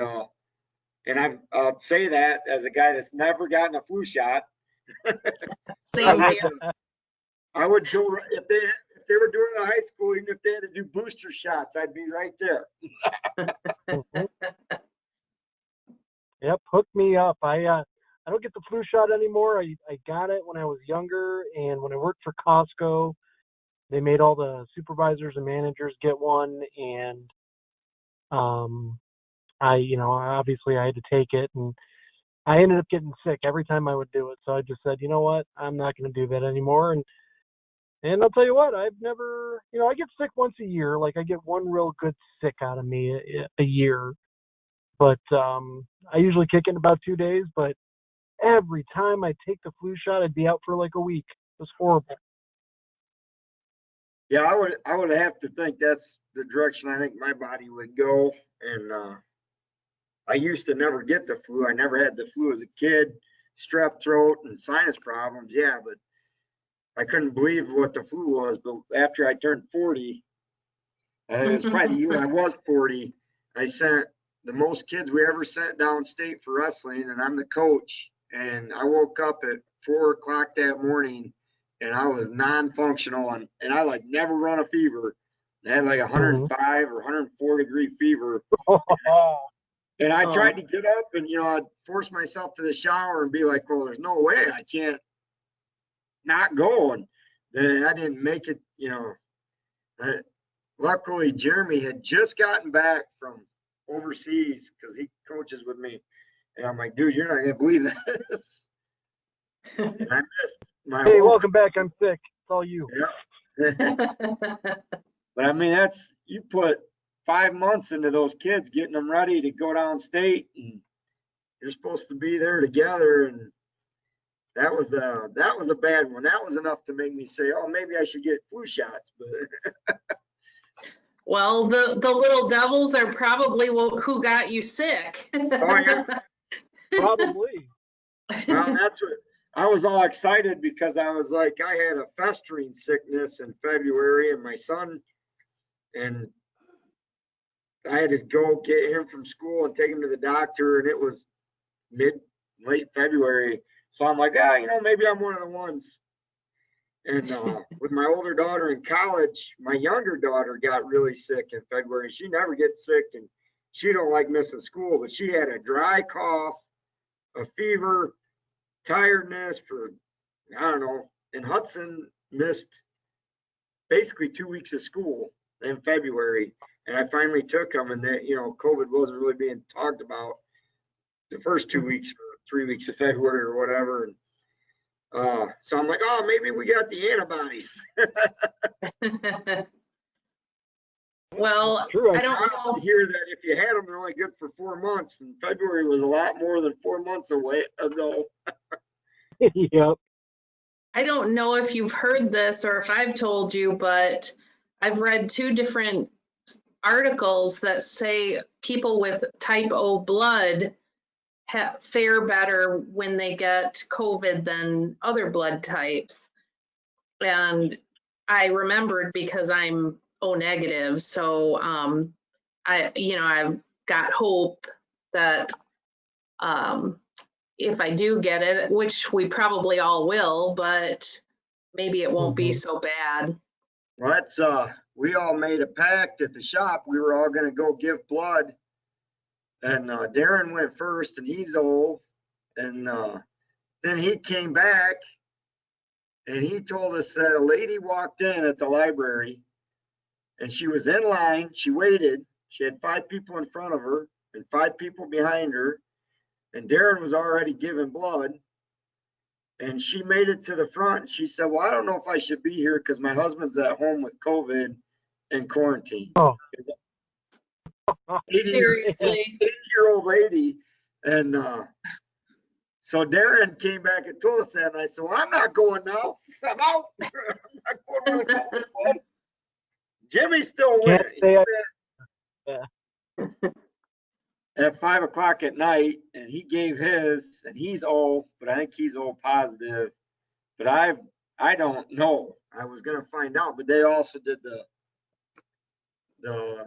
and I'll say that as a guy that's never gotten a flu shot. Same here. I would go if they were doing it in high school, even if they had to do booster shots, I'd be right there. Yep, hook me up. I don't get the flu shot anymore. I got it when I was younger, and when I worked for Costco, they made all the supervisors and managers get one, and obviously I had to take it, and I ended up getting sick every time I would do it. So I just said, you know what, I'm not going to do that anymore. And I'll tell you what, I've never, I get sick once a year. Like I get one real good sick out of me a year. But I usually kick in about 2 days. But every time I take the flu shot, I'd be out for like a week. It was horrible. Yeah, I would have to think that's the direction I think my body would go. And I used to never get the flu. I never had the flu as a kid, strep throat and sinus problems. Yeah, but I couldn't believe what the flu was. But after I turned 40, and it was probably the year I was 40, I sent the most kids we ever sent downstate for wrestling, and I'm the coach. And I woke up at 4 o'clock that morning, and I was non-functional, and I like never run a fever. I had like 105 or 104 degree fever. And I tried to get up and, I'd force myself to the shower and be like, well, there's no way I can't not go. And then I didn't make it, luckily Jeremy had just gotten back from overseas because he coaches with me. And I'm like, dude, you're not going to believe this. And I missed my Hey, welcome back. I'm sick. It's all you. Yeah. But I mean, you put 5 months into those kids, getting them ready to go downstate, and you're supposed to be there together. And that was a bad one. That was enough to make me say, oh, maybe I should get flu shots. But Well, the little devils are probably who got you sick. Oh, yeah. Probably. Well, that's what I was all excited because I was like, I had a festering sickness in February, and my son, and I had to go get him from school and take him to the doctor, and it was late February. So I'm like, maybe I'm one of the ones. And with my older daughter in college, my younger daughter got really sick in February. She never gets sick, and she don't like missing school, but she had a dry cough, a fever, tiredness for, I don't know. And Hudson missed basically 2 weeks of school in February. And I finally took him, and then, COVID wasn't really being talked about the first 2 weeks or 3 weeks of February or whatever. And so I'm like, oh, maybe we got the antibodies. Well, I don't know. To hear that if you had them, they're only good for 4 months, and February was a lot more than 4 months ago. Yep. I don't know if you've heard this or if I've told you, but I've read 2 different articles that say people with type O blood fare better when they get COVID than other blood types. And I remembered because I'm O negative. So I've got hope that if I do get it, which we probably all will, but maybe it won't be so bad. Well, that's, we all made a pact at the shop. We were all gonna go give blood. And Darren went first and he's old. And then he came back and he told us that a lady walked in at the library and she was in line. She waited. She had 5 people in front of her and 5 people behind her. And Darren was already giving blood. And she made it to the front. And she said, well, I don't know if I should be here because my husband's at home with COVID and quarantine. Oh. 80-year-old lady. And so Darren came back and told us that. And I said, well, I'm not going now. I'm out. I'm not going to the COVID blood. Jimmy still went. At 5 o'clock at night, and he gave his, and he's O, but I think he's O positive. But I don't know. I was gonna find out, but they also did the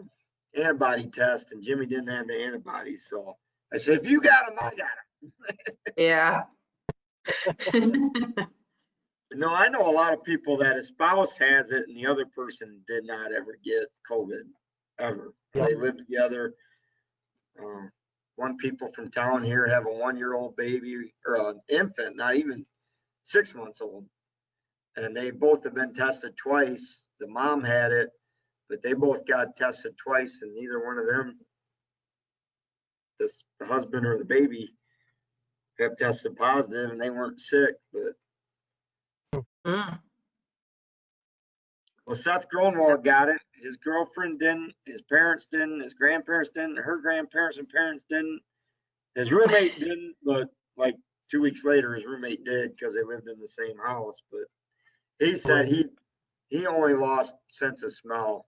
antibody test, and Jimmy didn't have the antibodies. So I said, if you got them, I got them. Yeah. No, I know a lot of people that a spouse has it, and the other person did not ever get COVID ever. They live together. One people from town here have a 1-year-old baby or an infant, not even 6 months old. And they both have been tested twice. The mom had it, but they both got tested twice and neither one of them, the husband or the baby, have tested positive and they weren't sick, but. Well, Seth Gronwald got it. His girlfriend didn't. His parents didn't. His grandparents didn't. Her grandparents and parents didn't. His roommate didn't, but like 2 weeks later, his roommate did because they lived in the same house. But he said he only lost sense of smell.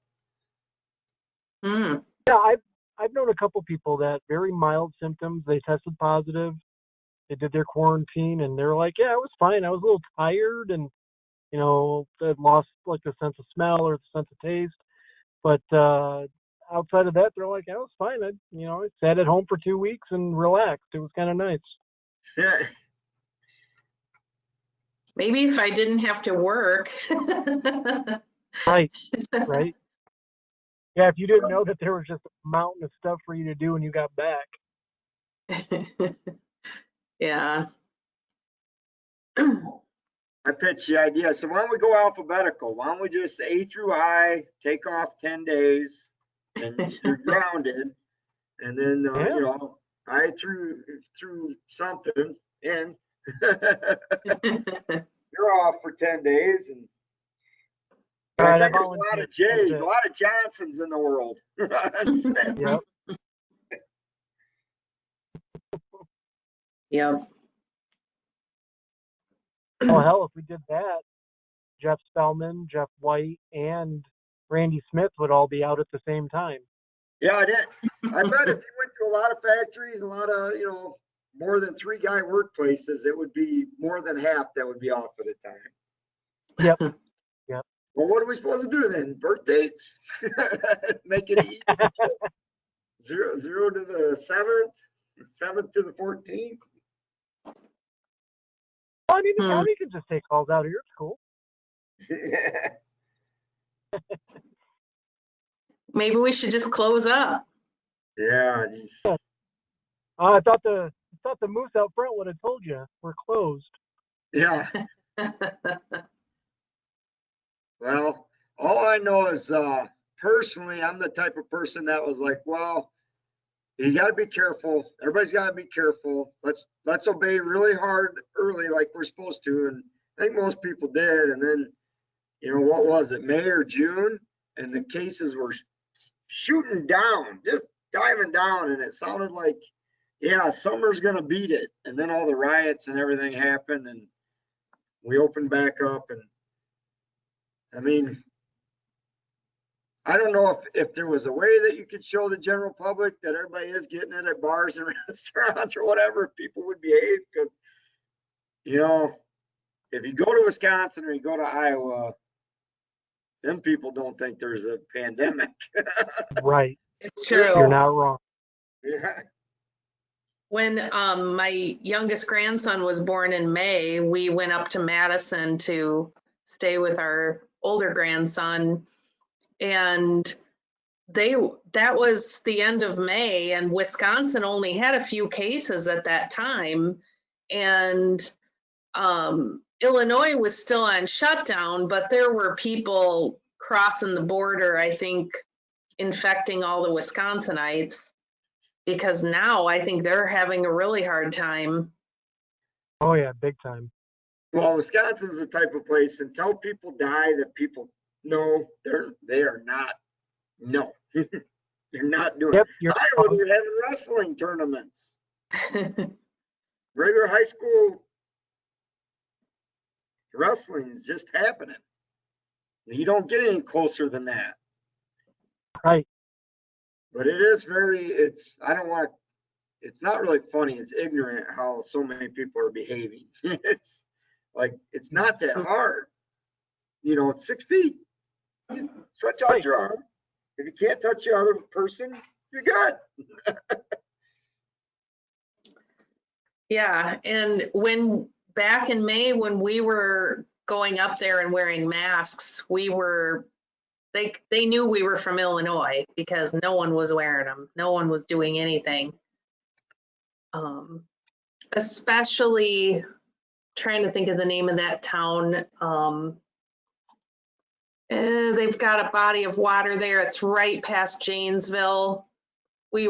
Yeah, I've known a couple people that very mild symptoms. They tested positive. They did their quarantine, and they're like, "Yeah, I was fine. I was a little tired and." That lost like the sense of smell or the sense of taste. But outside of that, they're like, I was fine. I sat at home for 2 weeks and relaxed. It was kind of nice. Yeah. Maybe if I didn't have to work. Right. Yeah, if you didn't know that there was just a mountain of stuff for you to do when you got back. Yeah. I pitched the idea. So why don't we go alphabetical? Why don't we just A through I, take off 10 days, and you're grounded, and then I through something, and you're off for 10 days. And I think there's a lot of J's, a lot of Johnsons in the world. Yep. Yep. Oh, hell, if we did that, Jeff Spellman, Jeff White, and Randy Smith would all be out at the same time. Yeah, I bet if you went to a lot of factories, a lot of, more than 3 guy workplaces, it would be more than half that would be off at a time. Yep. Yep. Well, what are we supposed to do then? Birth dates? Make it easy. 0 to the 7th, 7th to the 14th. I mean, you can just take calls out here. It's cool. Maybe we should just close up. Yeah. I thought the moose out front would have told you we're closed. Yeah. Well, all I know is personally, I'm the type of person that was like, well, you got to be careful. Everybody's got to be careful. Let's obey really hard early, like we're supposed to. And I think most people did. And then, what was it, May or June? And the cases were shooting down, just diving down. And it sounded like, yeah, summer's going to beat it. And then all the riots and everything happened. And we opened back up, and I mean, I don't know if there was a way that you could show the general public that everybody is getting it at bars and restaurants or whatever, if people would behave, because, you know, if you go to Wisconsin or you go to Iowa, them people don't think there's a pandemic. Right. It's true. You're not wrong. Yeah. When my youngest grandson was born in May, we went up to Madison to stay with our older grandson, and that was the end of May, and Wisconsin only had a few cases at that time, and Illinois was still on shutdown, but there were people crossing the border, I think, infecting all the Wisconsinites, because now I think they're having a really hard time. Oh yeah, big time. Well, Wisconsin's the type of place, until people die, that people know they are not. No, you're not doing. Yep, Iowa, they're having wrestling tournaments. Regular high school wrestling is just happening. You don't get any closer than that. Right. But it is it's not really funny. It's ignorant how so many people are behaving. It's like, it's not that hard. You know, it's 6 feet. Just stretch out your arm. If you can't touch the other person, you're good. Yeah, and back in May, when we were going up there and wearing masks, they knew we were from Illinois because no one was wearing them. No one was doing anything. Especially trying to think of the name of that town. They've got a body of water there. It's right past Janesville. We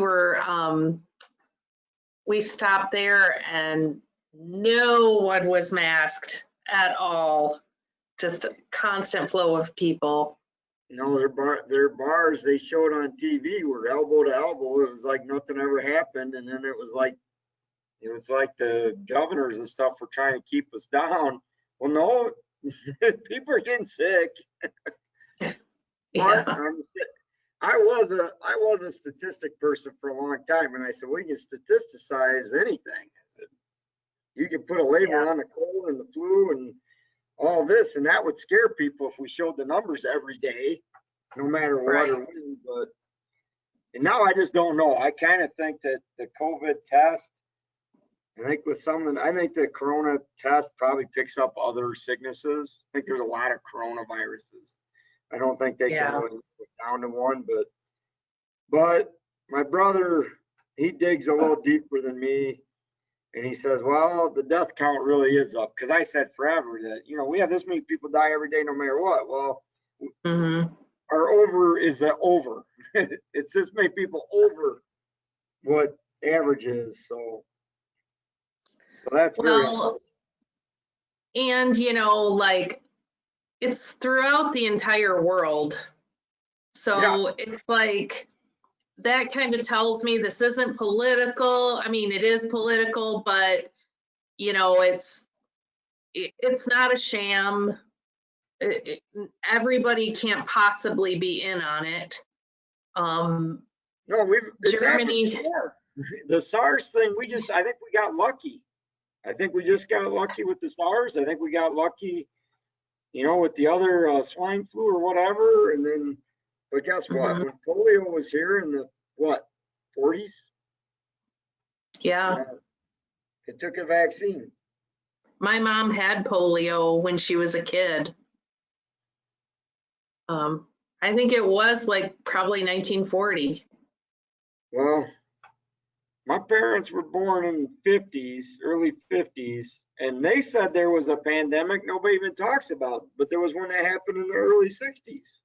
stopped there and no one was masked at all. Just a constant flow of people. You know, their bars they showed on TV were elbow to elbow. It was like nothing ever happened, and then it was like the governors and stuff were trying to keep us down. Well, no, people are getting sick. Yeah. I was a statistic person for a long time, and I said, we can statisticize anything. I said, you can put a label on the cold and the flu and all this, and that would scare people if we showed the numbers every day, no matter what or when. But and now I just don't know. I kind of think that the COVID test, I think the corona test probably picks up other sicknesses. I think there's a lot of coronaviruses. I don't think they can really put down to one, but my brother, he digs a little deeper than me. And he says, well, the death count really is up. Because I said forever that, you know, we have this many people die every day no matter what. Well, our over is over. It's this many people over what average is. So that's well, and, you know, like, it's throughout the entire world. So it's like, that kind of tells me this isn't political. I mean, it is political, but you know, it's not a sham. Everybody can't possibly be in on it. No, Germany. The SARS thing, I think we got lucky. I think we just got lucky with the SARS. I think we got lucky, you know, with the other swine flu or whatever, and then. But guess what? When polio was here in the 40s? Yeah. It took a vaccine. My mom had polio when she was a kid. I think it was like probably 1940. Well, my parents were born in the 50s, early 50s, and they said there was a pandemic nobody even talks about, but there was one that happened in the early 60s.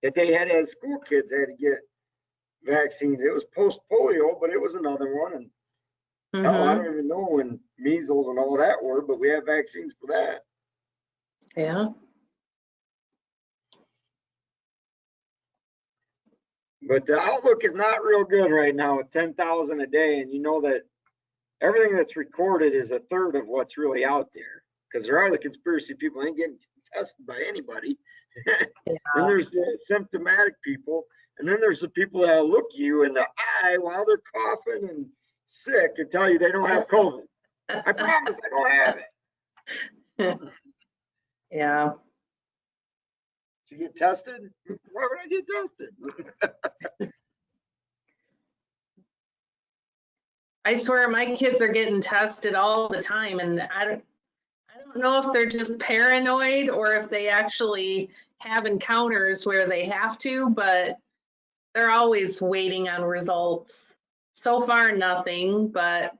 That they had as school kids had to get vaccines. It was post-polio, but it was another one. And hell, I don't even know when measles and all that were, but we have vaccines for that. Yeah. But the outlook is not real good right now with 10,000 a day. And you know that everything that's recorded is a third of what's really out there. because there are the conspiracy people ain't getting tested by anybody. Then there's the symptomatic people, and then there's the people that look you in the eye while they're coughing and sick and tell you they don't have COVID. I promise I don't have it. Yeah. Did you get tested? Why would I get tested? I swear my kids are getting tested all the time, and I don't know if they're just paranoid or if they actually have encounters where they have to, but they're always waiting on results. So far, nothing, but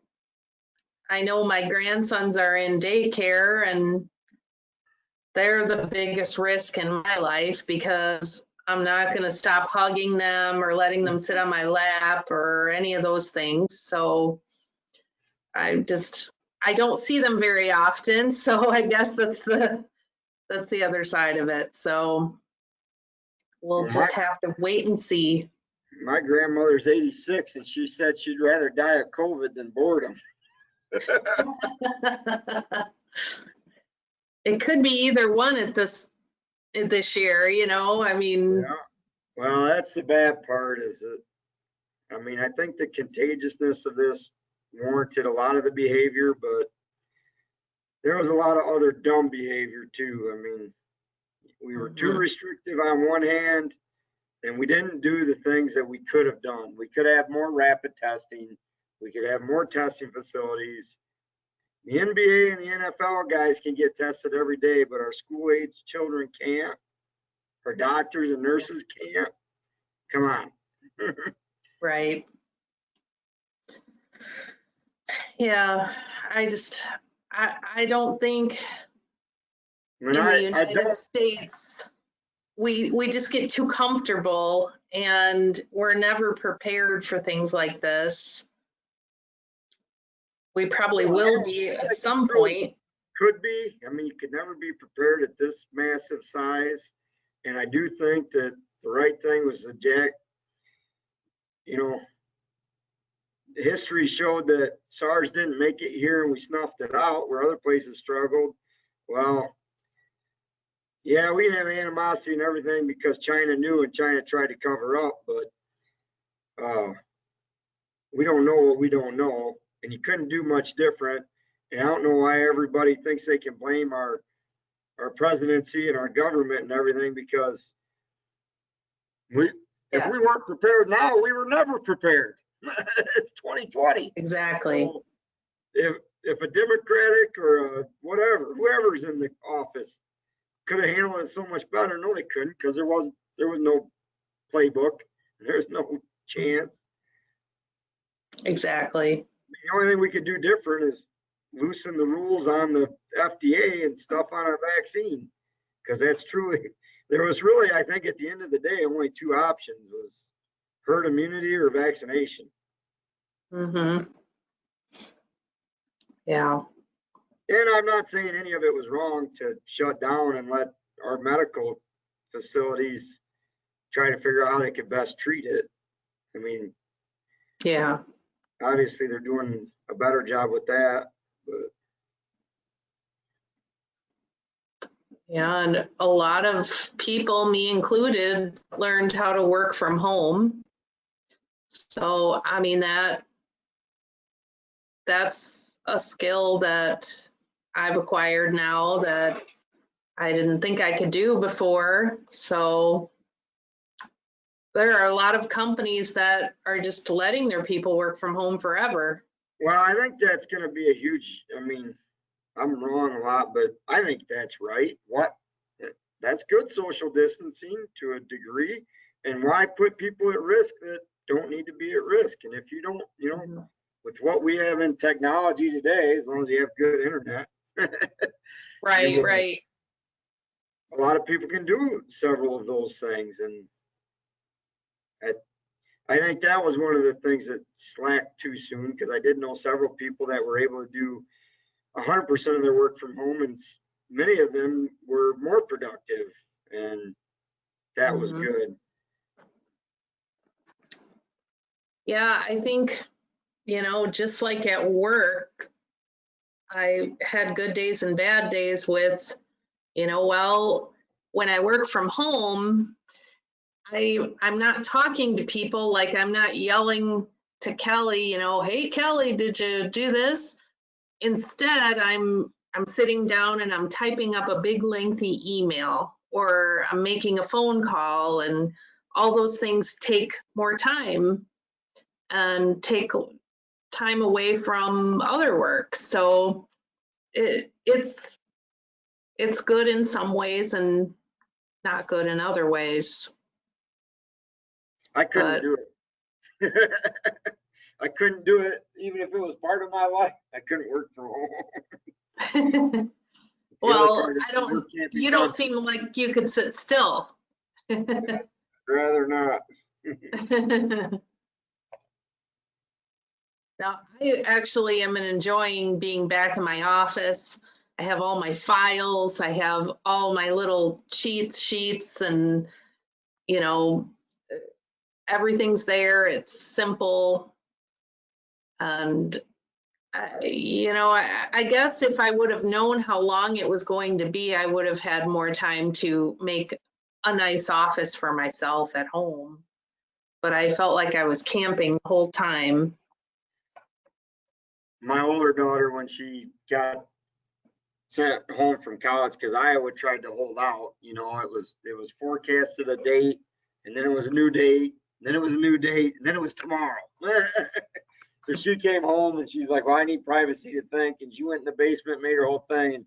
I know my grandsons are in daycare, and they're the biggest risk in my life because I'm not going to stop hugging them or letting them sit on my lap or any of those things. So I don't see them very often. So I guess that's the other side of it. So we'll just have to wait and see. My grandmother's 86, and she said she'd rather die of COVID than boredom. It could be either one at this year, you know, I mean. Yeah. Well, that's the bad part is that, I mean, I think the contagiousness of this warranted a lot of the behavior, but there was a lot of other dumb behavior too. I mean, we were too restrictive on one hand, and we didn't do the things that we could have done. We could have more rapid testing. We could have more testing facilities. The NBA and the NFL guys can get tested every day, but our school-age children can't. Our doctors and nurses can't. Come on. Right. Yeah, I don't think in the United States we just get too comfortable, and we're never prepared for things like this. We probably will be at some point. Could be. I mean, you could never be prepared at this massive size. And I do think that the right thing was that Jack, you know, history showed that SARS didn't make it here and we snuffed it out where other places struggled. Well, yeah, we didn't have animosity and everything because China knew and China tried to cover up, but we don't know what we don't know. And you couldn't do much different. And I don't know why everybody thinks they can blame our presidency and our government and everything, because if we weren't prepared now, we were never prepared. It's 2020. Exactly. So if a Democratic or a whatever, whoever's in the office could have handled it so much better, no, they couldn't, because there was no playbook. There's no chance. Exactly. The only thing we could do different is loosen the rules on the FDA and stuff on our vaccine, because that's truly, there was really, I think at the end of the day, only two options was herd immunity or vaccination. Mm-hmm. Yeah. And I'm not saying any of it was wrong to shut down and let our medical facilities try to figure out how they could best treat it. I mean, yeah, obviously they're doing a better job with that, but yeah, and a lot of people, me included, learned how to work from home. So, I mean, that's a skill that I've acquired now that I didn't think I could do before. So there are a lot of companies that are just letting their people work from home forever. Well, I think that's going to be a huge, I mean, I'm wrong a lot, but I think that's right. That's good social distancing to a degree. And why put people at risk that don't need to be at risk? And if you don't, you know, with what we have in technology today, as long as you have good internet. Right, right. A lot of people can do several of those things. And I think that was one of the things that slacked too soon, because I did know several people that were able to do 100% of their work from home, and many of them were more productive, and that was good. Yeah, I think, you know, just like at work, I had good days and bad days with, well, when I work from home, I'm not talking to people, like I'm not yelling to Kelly, hey Kelly, did you do this? Instead, I'm sitting down and I'm typing up a big lengthy email, or I'm making a phone call, and all those things take more time and take time away from other work. So it's good in some ways and not good in other ways. I couldn't do it. I couldn't do it even if it was part of my life. I couldn't work from home. Well, you don't seem like you could sit still. Rather not. Now, I actually am enjoying being back in my office. I have all my files. I have all my little sheets, and, everything's there. It's simple. And, I guess if I would have known how long it was going to be, I would have had more time to make a nice office for myself at home. But I felt like I was camping the whole time. My older daughter, when she got sent home from college, because Iowa tried to hold out, it was forecasted a date, and then it was a new date, and then it was a new date, and then it was tomorrow. So she came home and she's like, well, I need privacy to think. And she went in the basement, made her whole thing, and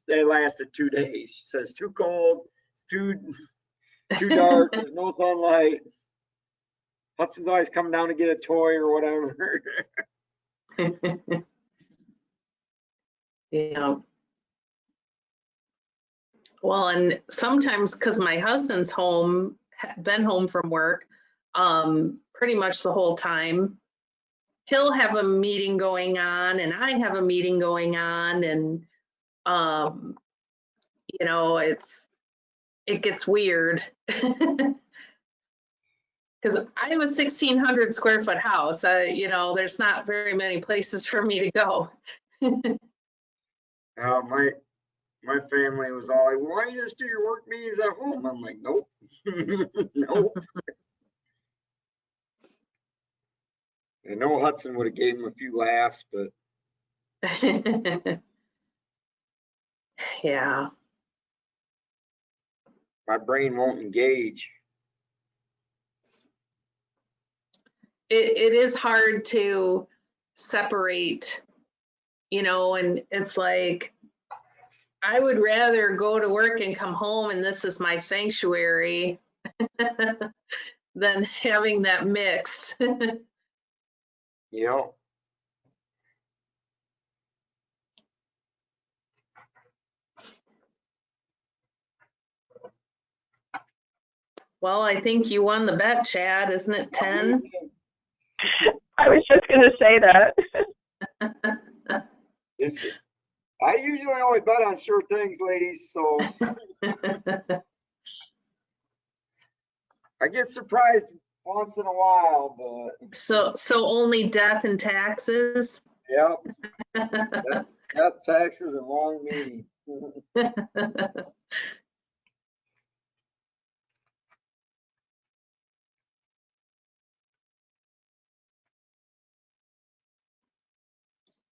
they lasted 2 days. She says, too cold, too dark, there's no sunlight. Hudson's always coming down to get a toy or whatever. Yeah. Well, and sometimes, because my husband's been home from work pretty much the whole time, he'll have a meeting going on and I have a meeting going on, and it gets weird. Because I have a 1,600 square foot house. There's not very many places for me to go. My family was all like, why don't you just do your work meetings at home? I'm like, nope. Nope. I know Hudson would have gave him a few laughs, but yeah, my brain won't engage. It is hard to separate, and it's like, I would rather go to work and come home and this is my sanctuary than having that mix. Yeah. Well, I think you won the bet, Chad. Isn't it 10? I was just going to say that. I usually only bet on sure things, ladies, so I get surprised once in a while, but so only death and taxes? Yep. Death, taxes, and long meeting.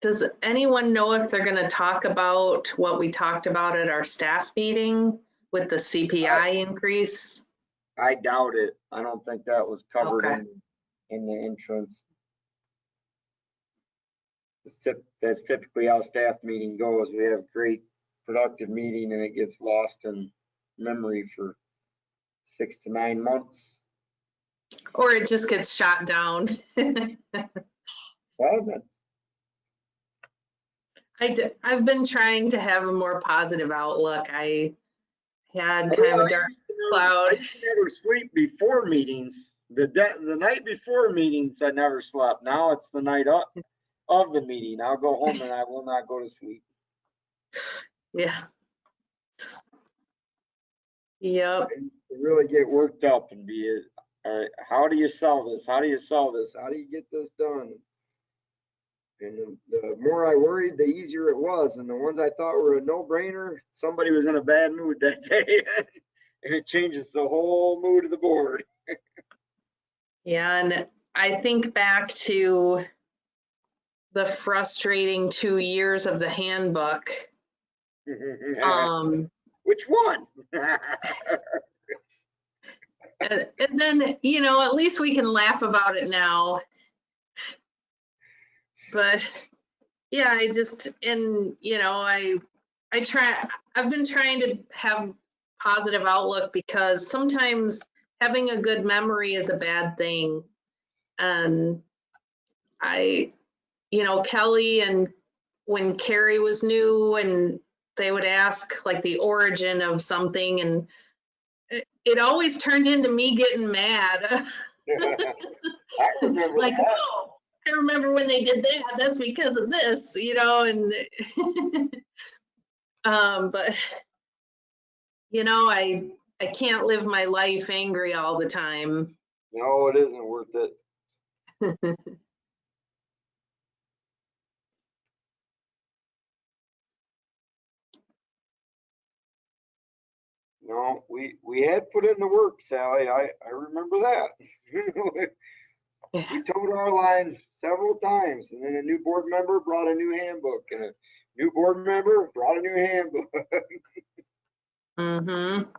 Does anyone know if they're going to talk about what we talked about at our staff meeting with the CPI increase? I doubt it. I don't think that was covered Okay. in the entrance. That's typically how staff meeting goes. We have great productive meeting and it gets lost in memory for 6 to 9 months. Or it just gets shot down. Well, I've been trying to have a more positive outlook. I had kind of a dark cloud. I used to never sleep before meetings. The night before meetings, I never slept. Now it's the night of the meeting. I'll go home and I will not go to sleep. Yeah. Yep. To really get worked up and be, all right, how do you sell this? How do you sell this? How do you get this done? And the more I worried, the easier it was. And the ones I thought were a no-brainer, somebody was in a bad mood that day. And it changes the whole mood of the board. Yeah, and I think back to the frustrating 2 years of the handbook. Which one? And then, you know, at least we can laugh about it now. But yeah, I just, and you know, I've been trying to have positive outlook, because sometimes having a good memory is a bad thing. And you know, Kelly, and when Carrie was new and they would ask like the origin of something, and it always turned into me getting mad. I remember like, that. oh, I remember when they did that, that's because of this, you know, and but you know, I can't live my life angry all the time. No, it isn't worth it. No, we had put in the work, Sally. I remember that. We told our line several times, and then a new board member brought a new handbook, and a new board member brought a new handbook. Mm-hmm.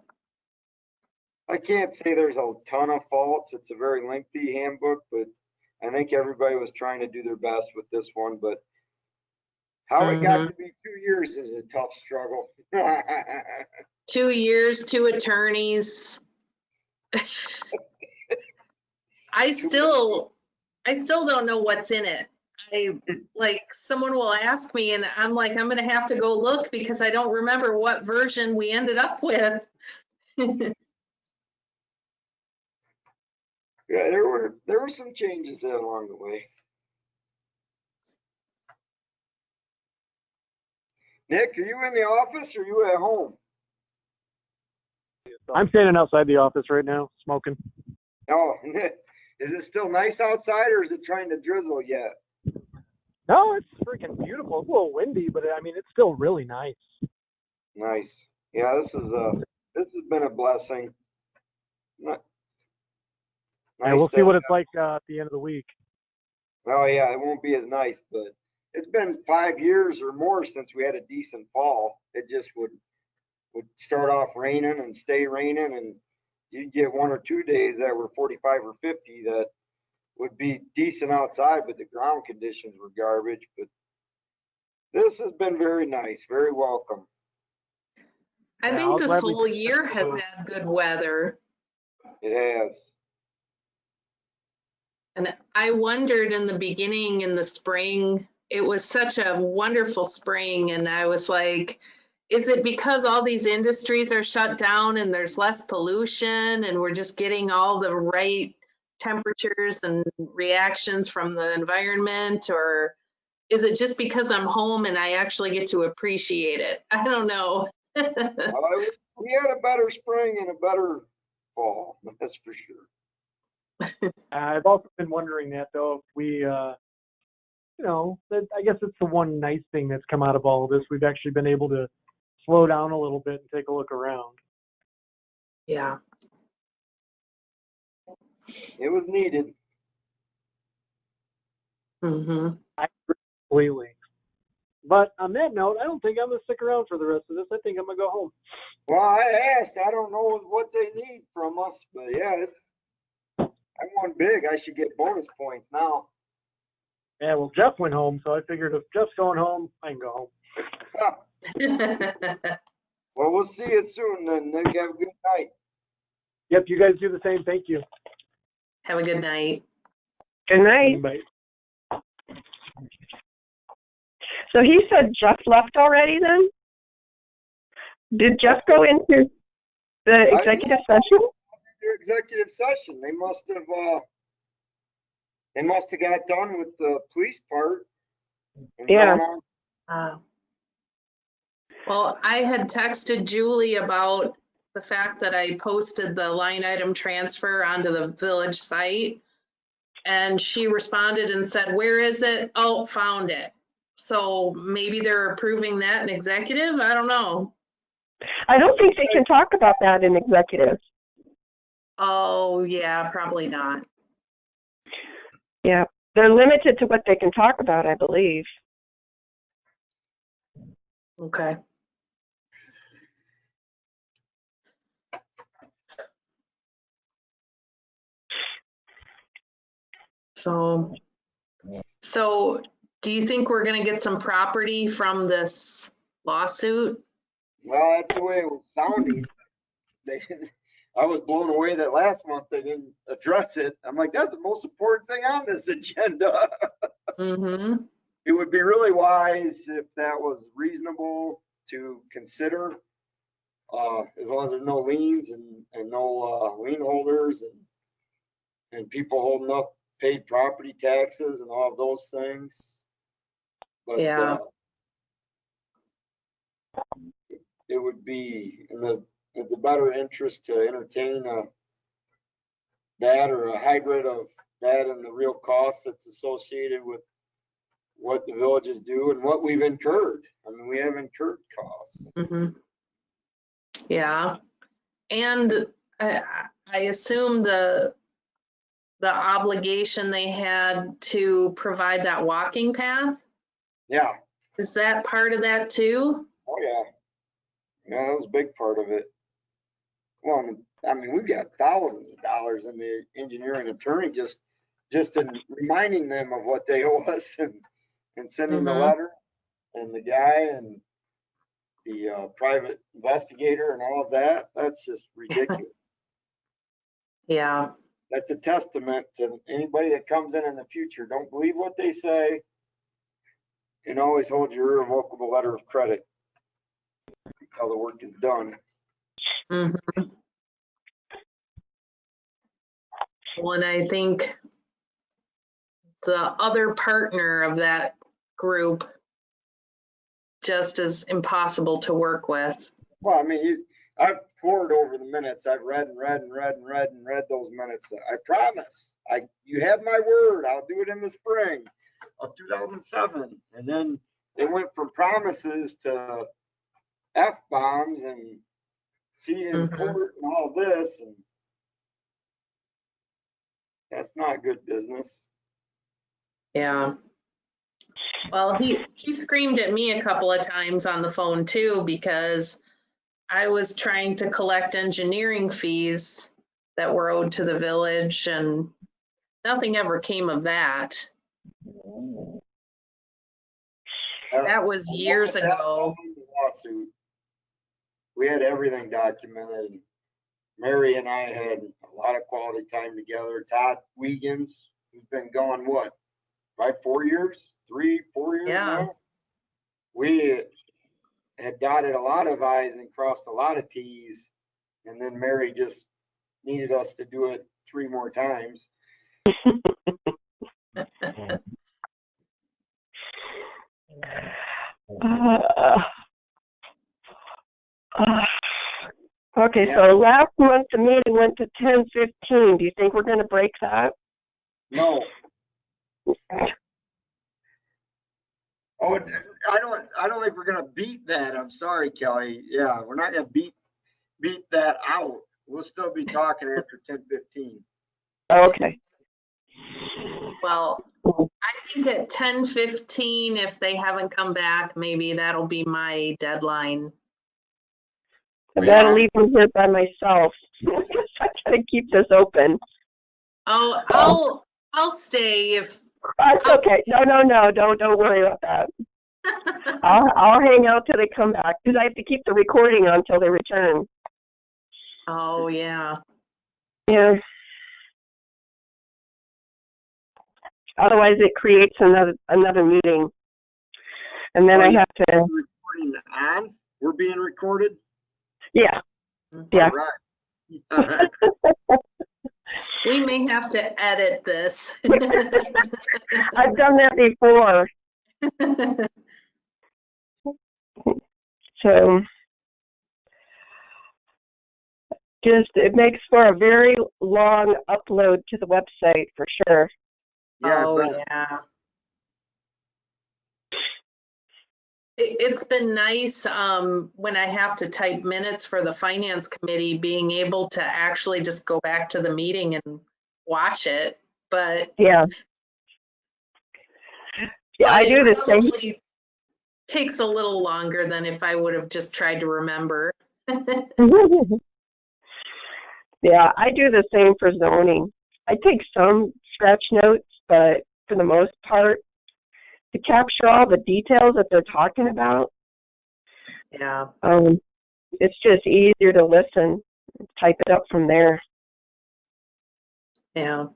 I can't say there's a ton of faults. It's a very lengthy handbook, but I think everybody was trying to do their best with this one. But how it got to be 2 years is a tough struggle. 2 years, 2 attorneys. I still don't know what's in it. Like, someone will ask me and I'm like, I'm gonna have to go look because I don't remember what version we ended up with. Yeah, there were some changes there along the way. Nick, are you in the office or are you at home? I'm standing outside the office right now, smoking. Oh, is it still nice outside or is it trying to drizzle yet? No, it's freaking beautiful. It's a little windy, but I mean, it's still really nice. Nice. Yeah, this has been a blessing. Nice. Yeah, we'll see what it's like at the end of the week. Oh yeah, it won't be as nice, but it's been 5 years or more since we had a decent fall. It just would start off raining and stay raining, and you'd get 1 or 2 days that were 45 or 50 that would be decent outside, but the ground conditions were garbage. But this has been very nice, very welcome. I think this whole year has had good weather. It has. And I wondered in the beginning, in the spring, it was such a wonderful spring. And I was like, is it because all these industries are shut down and there's less pollution and we're just getting all the right temperatures and reactions from the environment? Or is it just because I'm home and I actually get to appreciate it? I don't know. We had a better spring and a better fall, that's for sure. I've also been wondering that, though, if we, you know, I guess it's the one nice thing that's come out of all of this. We've actually been able to slow down a little bit and take a look around. Yeah. It was needed. Mm-hmm. I agree completely. But on that note, I don't think I'm going to stick around for the rest of this. I think I'm going to go home. Well, I asked. I don't know what they need from us, but yeah, I won big. I should get bonus points now. Yeah, well, Jeff went home, so I figured if Jeff's going home, I can go home. Well, we'll see you soon then, Nick. Have a good night. Yep, you guys do the same. Thank you. Have a good night. Good night. Bye. So he said Jeff left already then? Did Jeff go into the executive session? Executive session. They must have got done with the police part. Yeah. Well, I had texted Julie about the fact that I posted the line item transfer onto the village site. and she responded and said, where is it? Oh, found it. So maybe they're approving that in executive? I don't know. I don't think they can talk about that in executive. Oh, yeah, probably not. Yeah, they're limited to what they can talk about, I believe. Okay. So do you think we're going to get some property from this lawsuit? Well, that's the way it was sounding. I was blown away that last month they didn't address it. I'm like, that's the most important thing on this agenda. Mm-hmm. It would be really wise if that was reasonable to consider, as long as there's no liens and no lien holders and people holding up paid property taxes and all of those things. But Yeah. it would be in the better interest to entertain that or a hybrid of that and the real cost that's associated with what the villages do and what we've incurred. I mean, we have incurred costs. Mm-hmm. Yeah. And I assume the obligation they had to provide that walking path, Yeah. is that part of that too? Oh, yeah. Yeah, that was a big part of it. Well, I mean, we've got thousands of dollars in the engineering attorney just in reminding them of what they owe us and sending the letter and the guy and the private investigator and all of that. That's just ridiculous. Yeah. That's a testament to anybody that comes in the future. Don't believe what they say and always hold your irrevocable letter of credit until the work is done. Mm-hmm. Well, and I think the other partner of that group just is impossible to work with. Well, I mean, I've poured over the minutes. I've read and read and read and read and read those minutes. I promise. You have my word. I'll do it in the spring of 2007. And then they went from promises to F-bombs and see in court and all this. And that's not good business. Yeah. Well, he screamed at me a couple of times on the phone too, because I was trying to collect engineering fees that were owed to the village, and nothing ever came of that. That was years ago. Lawsuit. We had everything documented. Mary and I had a lot of quality time together. Todd Wiegans, who's been gone, what, 4 years? 3, 4 years now? We had dotted a lot of I's and crossed a lot of T's, and then Mary just needed us to do it 3 more times. Okay, so last month the meeting went to 10:15. Do you think we're going to break that? No. Oh, I don't think we're gonna beat that. I'm sorry, Kelly. Yeah, we're not gonna beat that out. We'll still be talking after 10:15. Okay. Well, I think at 10:15, if they haven't come back, maybe that'll be my deadline. That'll leave me here by myself. I gotta keep this open. Oh, I'll stay if. That's okay. No. Don't worry about that. I'll hang out till they come back because I have to keep the recording on till they return. Oh yeah. Yeah. Otherwise, it creates another meeting, and then I have to. Recording on? We're being recorded? Yeah. Yeah. All right. We may have to edit this. I've done that before. So, it makes for a very long upload to the website for sure. Yeah, Oh, but yeah. It's been nice when I have to type minutes for the finance committee, being able to actually just go back to the meeting and watch it. But Yeah. Yeah, I it do the same. probably takes a little longer than if I would have just tried to remember. Yeah, I do the same for zoning. I take some scratch notes, but for the most part, to capture all the details that they're talking about, Yeah. it's just easier to listen, type it up from there. Yeah.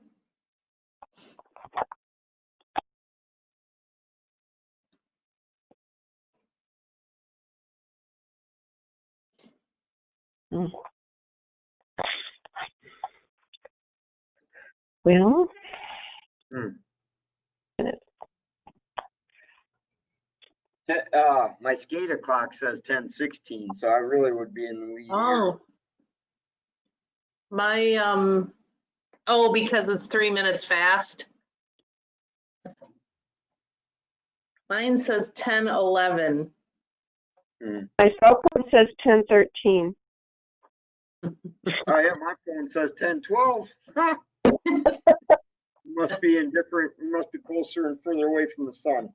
Well, my SCADA clock says 10:16, so I really would be in the lead here. Oh. My, oh, because it's 3 minutes fast. Mine says 10:11. My cell phone says 10:13. Oh yeah, my phone says 10:12. Must be in different. Must be closer and further away from the sun.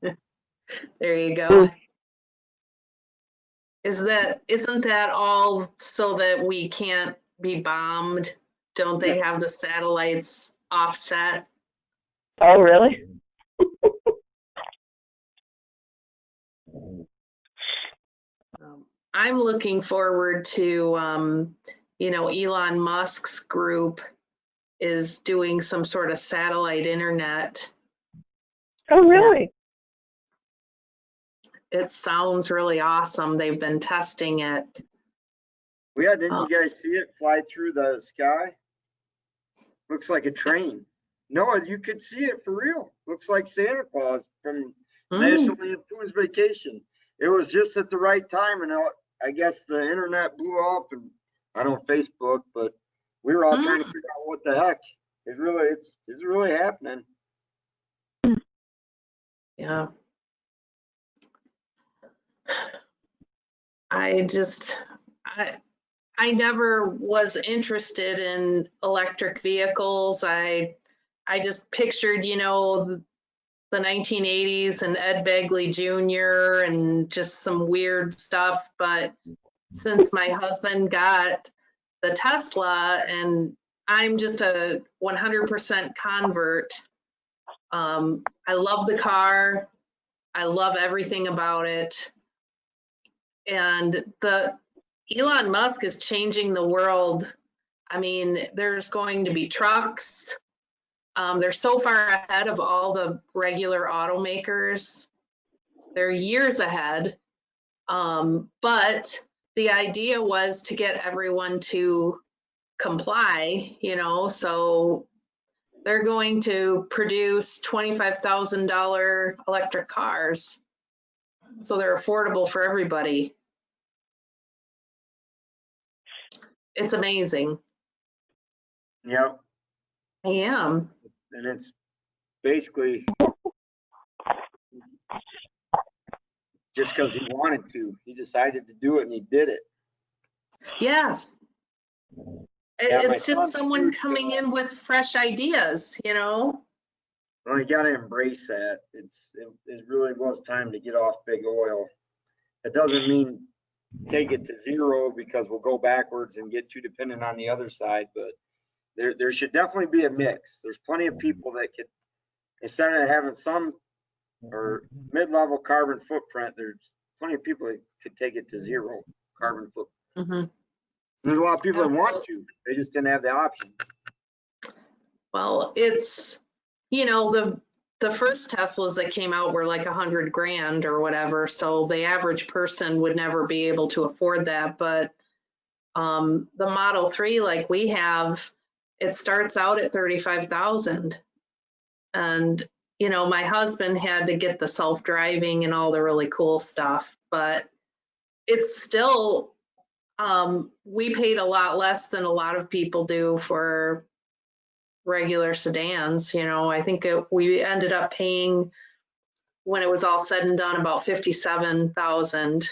There you go. Isn't that all so that we can't be bombed? Don't they have the satellites offset? Oh, really? I'm looking forward to, Elon Musk's group is doing some sort of satellite internet. Oh, really? It sounds really awesome. They've been testing it. Yeah, didn't you guys see it fly through the sky? Looks like a train. No, you could see it for real. Looks like Santa Claus from National Lampoon's Vacation. It was just at the right time, and I guess the internet blew up, and I don't Facebook, but we were all trying to figure out what the heck. It's really happening. Yeah. I never was interested in electric vehicles. I just pictured, the 1980s and Ed Begley Jr. and just some weird stuff. But since my husband got the Tesla and I'm just a 100% convert, I love the car. I love everything about it. And Elon Musk is changing the world. I mean, there's going to be trucks. They're so far ahead of all the regular automakers. They're years ahead. But the idea was to get everyone to comply, so they're going to produce $25,000 electric cars. So they're affordable for everybody. It's amazing. Yep. I am. And it's basically just because he wanted to. He decided to do it and he did it. Yes. Yeah, It's just someone coming in with fresh ideas, Well, you got to embrace that. It really was time to get off big oil. It doesn't mean take it to zero because we'll go backwards and get too dependent on the other side, but there should definitely be a mix. There's plenty of people that could, instead of having some or mid-level carbon footprint, there's plenty of people that could take it to zero carbon footprint. There's a lot of people that want to, they just didn't have the option. Well, it's, the first Teslas that came out were like $100,000 or whatever. So the average person would never be able to afford that. But the Model 3, like we have, it starts out at $35,000. And, my husband had to get the self-driving and all the really cool stuff, but it's still, we paid a lot less than a lot of people do for regular sedans. You know, I think we ended up paying, when it was all said and done, about $57,000.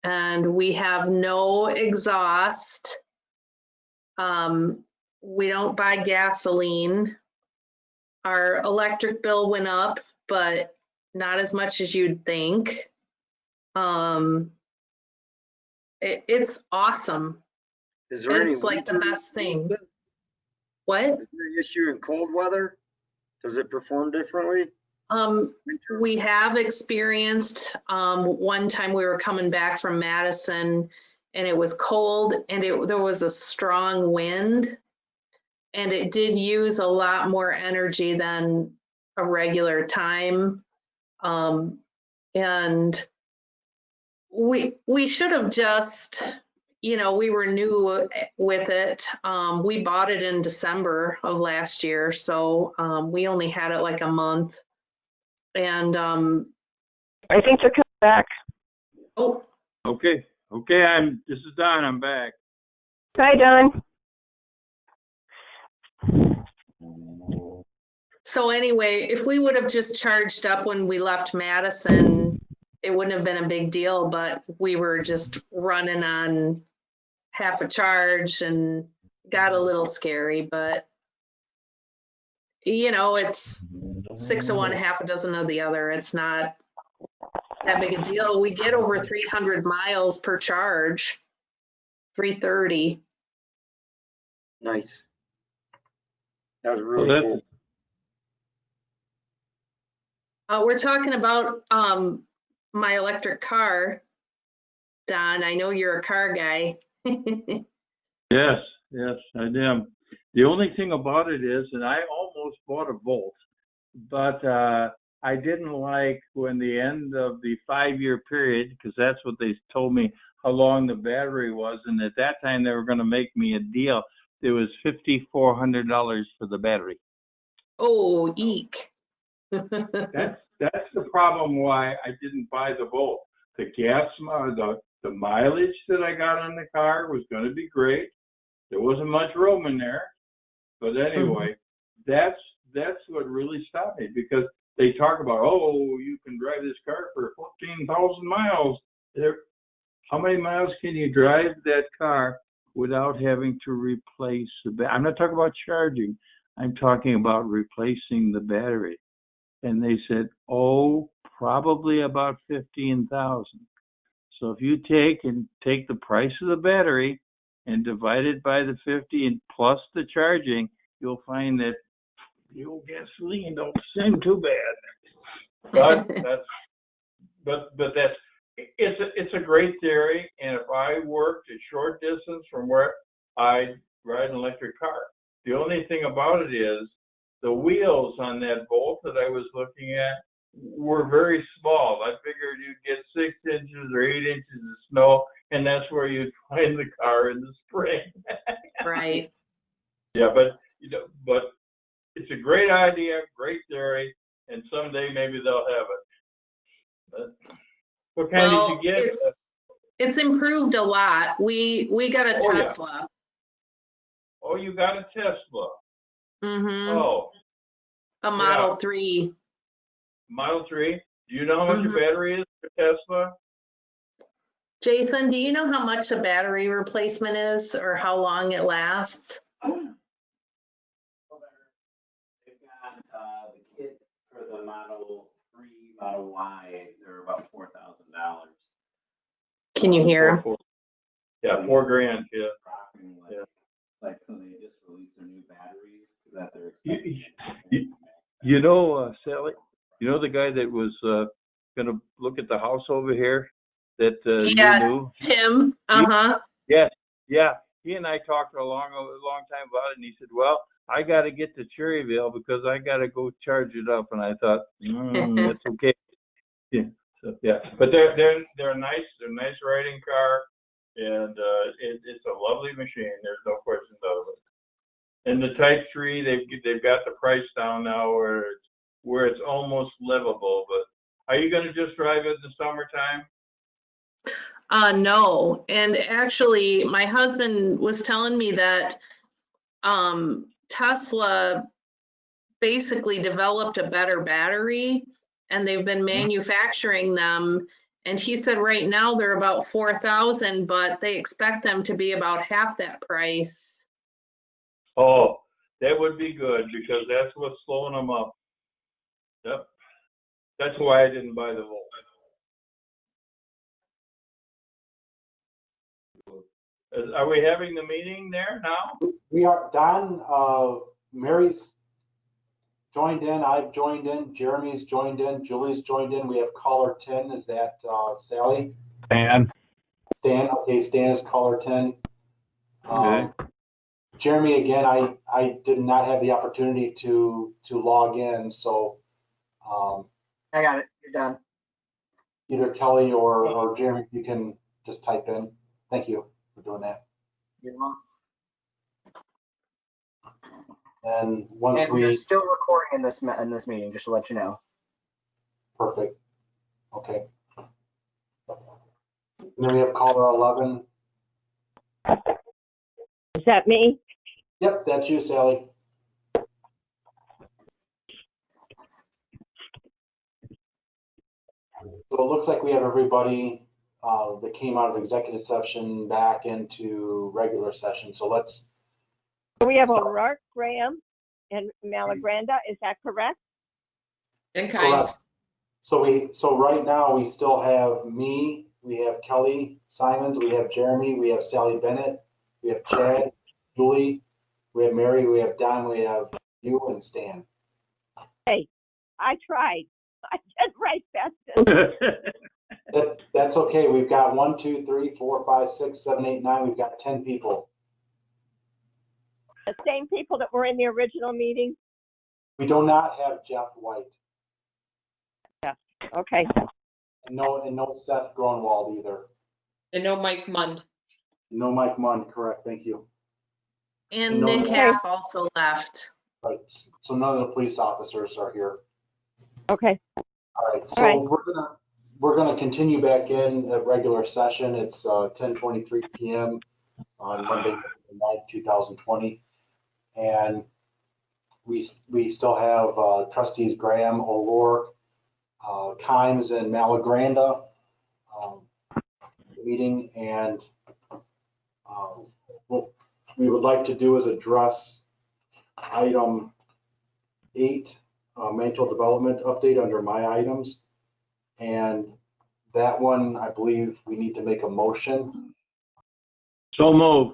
And we have no exhaust. We don't buy gasoline. Our electric bill went up, but not as much as you'd think. It's awesome. Is there any It's like the best thing. What? Is there an issue in cold weather? Does it perform differently? We have experienced, one time we were coming back from Madison and it was cold and there was a strong wind and it did use a lot more energy than a regular time. And we should have just, you know, we were new with it. We bought it in December of last year, so we only had it like a month. And I think they're coming back. Oh, Okay, this is Don, I'm back. Hi, Don. so anyway, if we would have just charged up when we left Madison, it wouldn't have been a big deal, but we were just running on half a charge and got a little scary, but you know, it's 6 of one, half a dozen of the other. It's not that big a deal. We get over 300 miles per charge, 330. Nice. That was really cool. We're talking about my electric car. Don, I know you're a car guy. Yes, I am. The only thing about it is, and I almost bought a Volt, but I didn't like when the end of the 5-year period, because that's what they told me how long the battery was, and at that time they were going to make me a deal. It was $5,400 for the battery. Oh, eek. That's the problem why I didn't buy the Volt. The gas, the mileage that I got on the car was going to be great. There wasn't much room in there, but anyway, that's what really stopped me, because they talk about, oh, you can drive this car for 14,000 miles. How many miles can you drive that car without having to replace the battery? I'm not talking about charging. I'm talking about replacing the battery. And they said, oh, probably about 15,000. So if you take the price of the battery and divide it by the 50 and plus the charging, you'll find that the old gasoline don't seem too bad. But it's a great theory. And if I worked a short distance from where I ride an electric car, the only thing about it is the wheels on that Volt that I was looking at were very small. I figured you'd get 6 inches or 8 inches of snow, and that's where you'd find the car in the spring. Right. Yeah, but it's a great idea, great theory, and someday maybe they'll have it. But what kind did you get? It's improved a lot. We got a Tesla. Yeah. Oh, you got a Tesla. Mm-hmm. Oh. A Model 3. Model 3. Do you know how much a battery is for Tesla? Jason, do you know how much a battery replacement is or how long it lasts? They've got the kit for the Model 3, Model Y, they're about $4,000. Can you hear? Yeah, $4,000. Yeah. Like, so they just released their new batteries that they're expecting. You know, Sally, you know the guy that was going to look at the house over here that you knew? Tim. Yes. Yeah. He and I talked for a long time about it, and he said, well, I got to get to Cherryville because I got to go charge it up. And I thought, that's okay. Yeah. So, yeah. But they're nice. They're a nice riding car, and it's a lovely machine. There's no question about it. And the Type 3, they've got the price down now where it's almost livable. But are you going to just drive it in the summertime? No. And actually, my husband was telling me that Tesla basically developed a better battery and they've been manufacturing them. And he said right now they're about 4,000, but they expect them to be about half that price. Oh, that would be good because that's what's slowing them up. Yep. That's why I didn't buy the Volt. Are we having the meeting there now? We are. Don, Mary's joined in, I've joined in, Jeremy's joined in, Julie's joined in. We have caller 10. Is that Sally? And Stan, okay, Stan is caller 10. Okay. Jeremy, again, I did not have the opportunity to log in, so I got it. You're done. either Kelly or Jeremy, you can just type in. Thank you for doing that. You're welcome. And once And we're still recording in this meeting, just to let you know. Perfect. Okay. And then we have caller 11. Is that me? Yep, that's you, Sally. So it looks like we have everybody that came out of executive session back into regular session. So let's. We have O'Rourke, Graham, and Malagranda. Is that correct? And Kynes. So right now we still have me, we have Kelly Simons, we have Jeremy, we have Sally Bennett, we have Chad, Julie, we have Mary, we have Don, we have you and Stan. Hey, I tried. I did right, Festus. That's okay. We've got 1, 2, 3, 4, 5, 6, 7, 8, 9. We've got 10 people. The same people that were in the original meeting? We do not have Jeff White. Yeah, okay. And no Seth Gronwald either. And no Mike Mund. No Mike Mund, correct. Thank you. And no, Nick Half also left. Right. So none of the police officers are here. Okay. All right. So we're gonna continue back in at regular session. It's 10:23 p.m. on Monday, the 9th, 2020. And we still have trustees Graham, O'Rourke, Kynes, and Malagranda meeting. And what we would like to do is address item 8, mental development update under my items. And that one, I believe we need to make a motion. So move.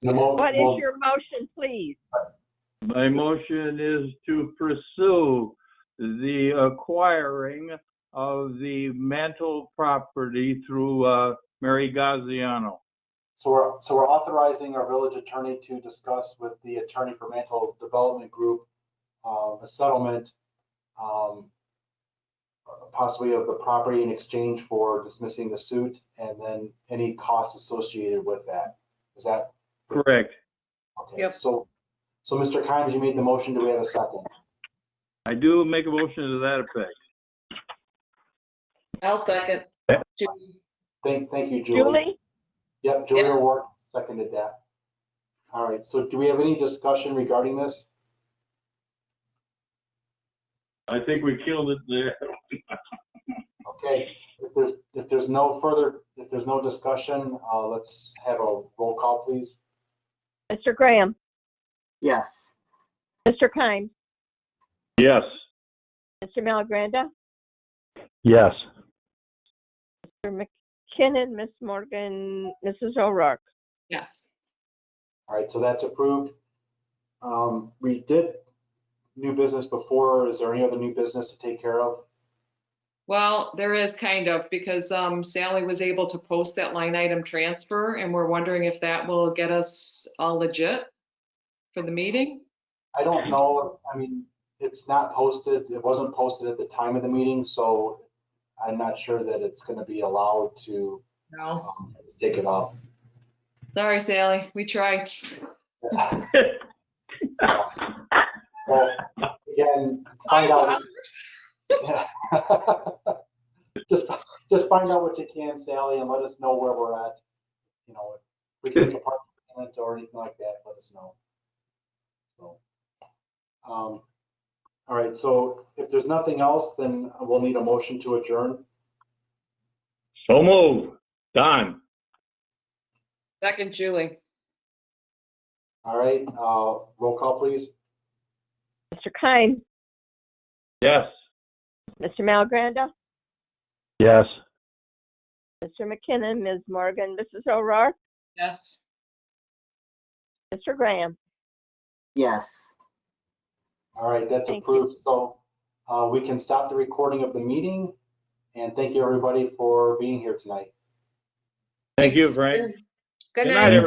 What is your motion, please? My motion is to pursue the acquiring of the Mantle property through Mary Gaziano. So we're authorizing our village attorney to discuss with the attorney for Mantle Development Group a settlement, possibly of the property in exchange for dismissing the suit, and then any costs associated with that. Is that correct? Okay. Yep. So Mr. Kynes, you made the motion. Do we have a second? I do make a motion to that effect. I'll second. Thank you, Julie. Julie? Yep, Julie O'Rourke seconded that. All right. So do we have any discussion regarding this? I think we killed it there. Okay. If there's no discussion, let's have a roll call, please. Mr. Graham? Yes. Mr. Kynes? Yes. Mr. Malagranda? yes. Mr. McKinnon, Ms. Morgan, Mrs. O'Rourke? Yes. All right, so that's approved. We did new business before. Is there any other new business to take care of? Well, there is kind of, because Sally was able to post that line item transfer, and we're wondering if that will get us all legit for the meeting. I don't know. I mean, it's not posted. It wasn't posted at the time of the meeting, so I'm not sure that it's going to be allowed to take it off. Sorry, Sally, we tried. Well, again, find out. Just find out what you can, Sally, and let us know where we're at. You know, we can make a part comment or anything like that, let us know. So, all right, so if there's nothing else, then we'll need a motion to adjourn. So move. Don? Second, Julie. All right, roll call, please. Mr. Kine, Yes. Mr. Malgranda, Yes. Mr. McKinnon, Ms. Morgan, Mrs. O'Rourke, Yes. Mr. Graham. Yes. All right, that's Thank approved. So we can stop the recording of the meeting. And thank you, everybody, for being here tonight. Thank you, Frank. Good Good night. night, everybody.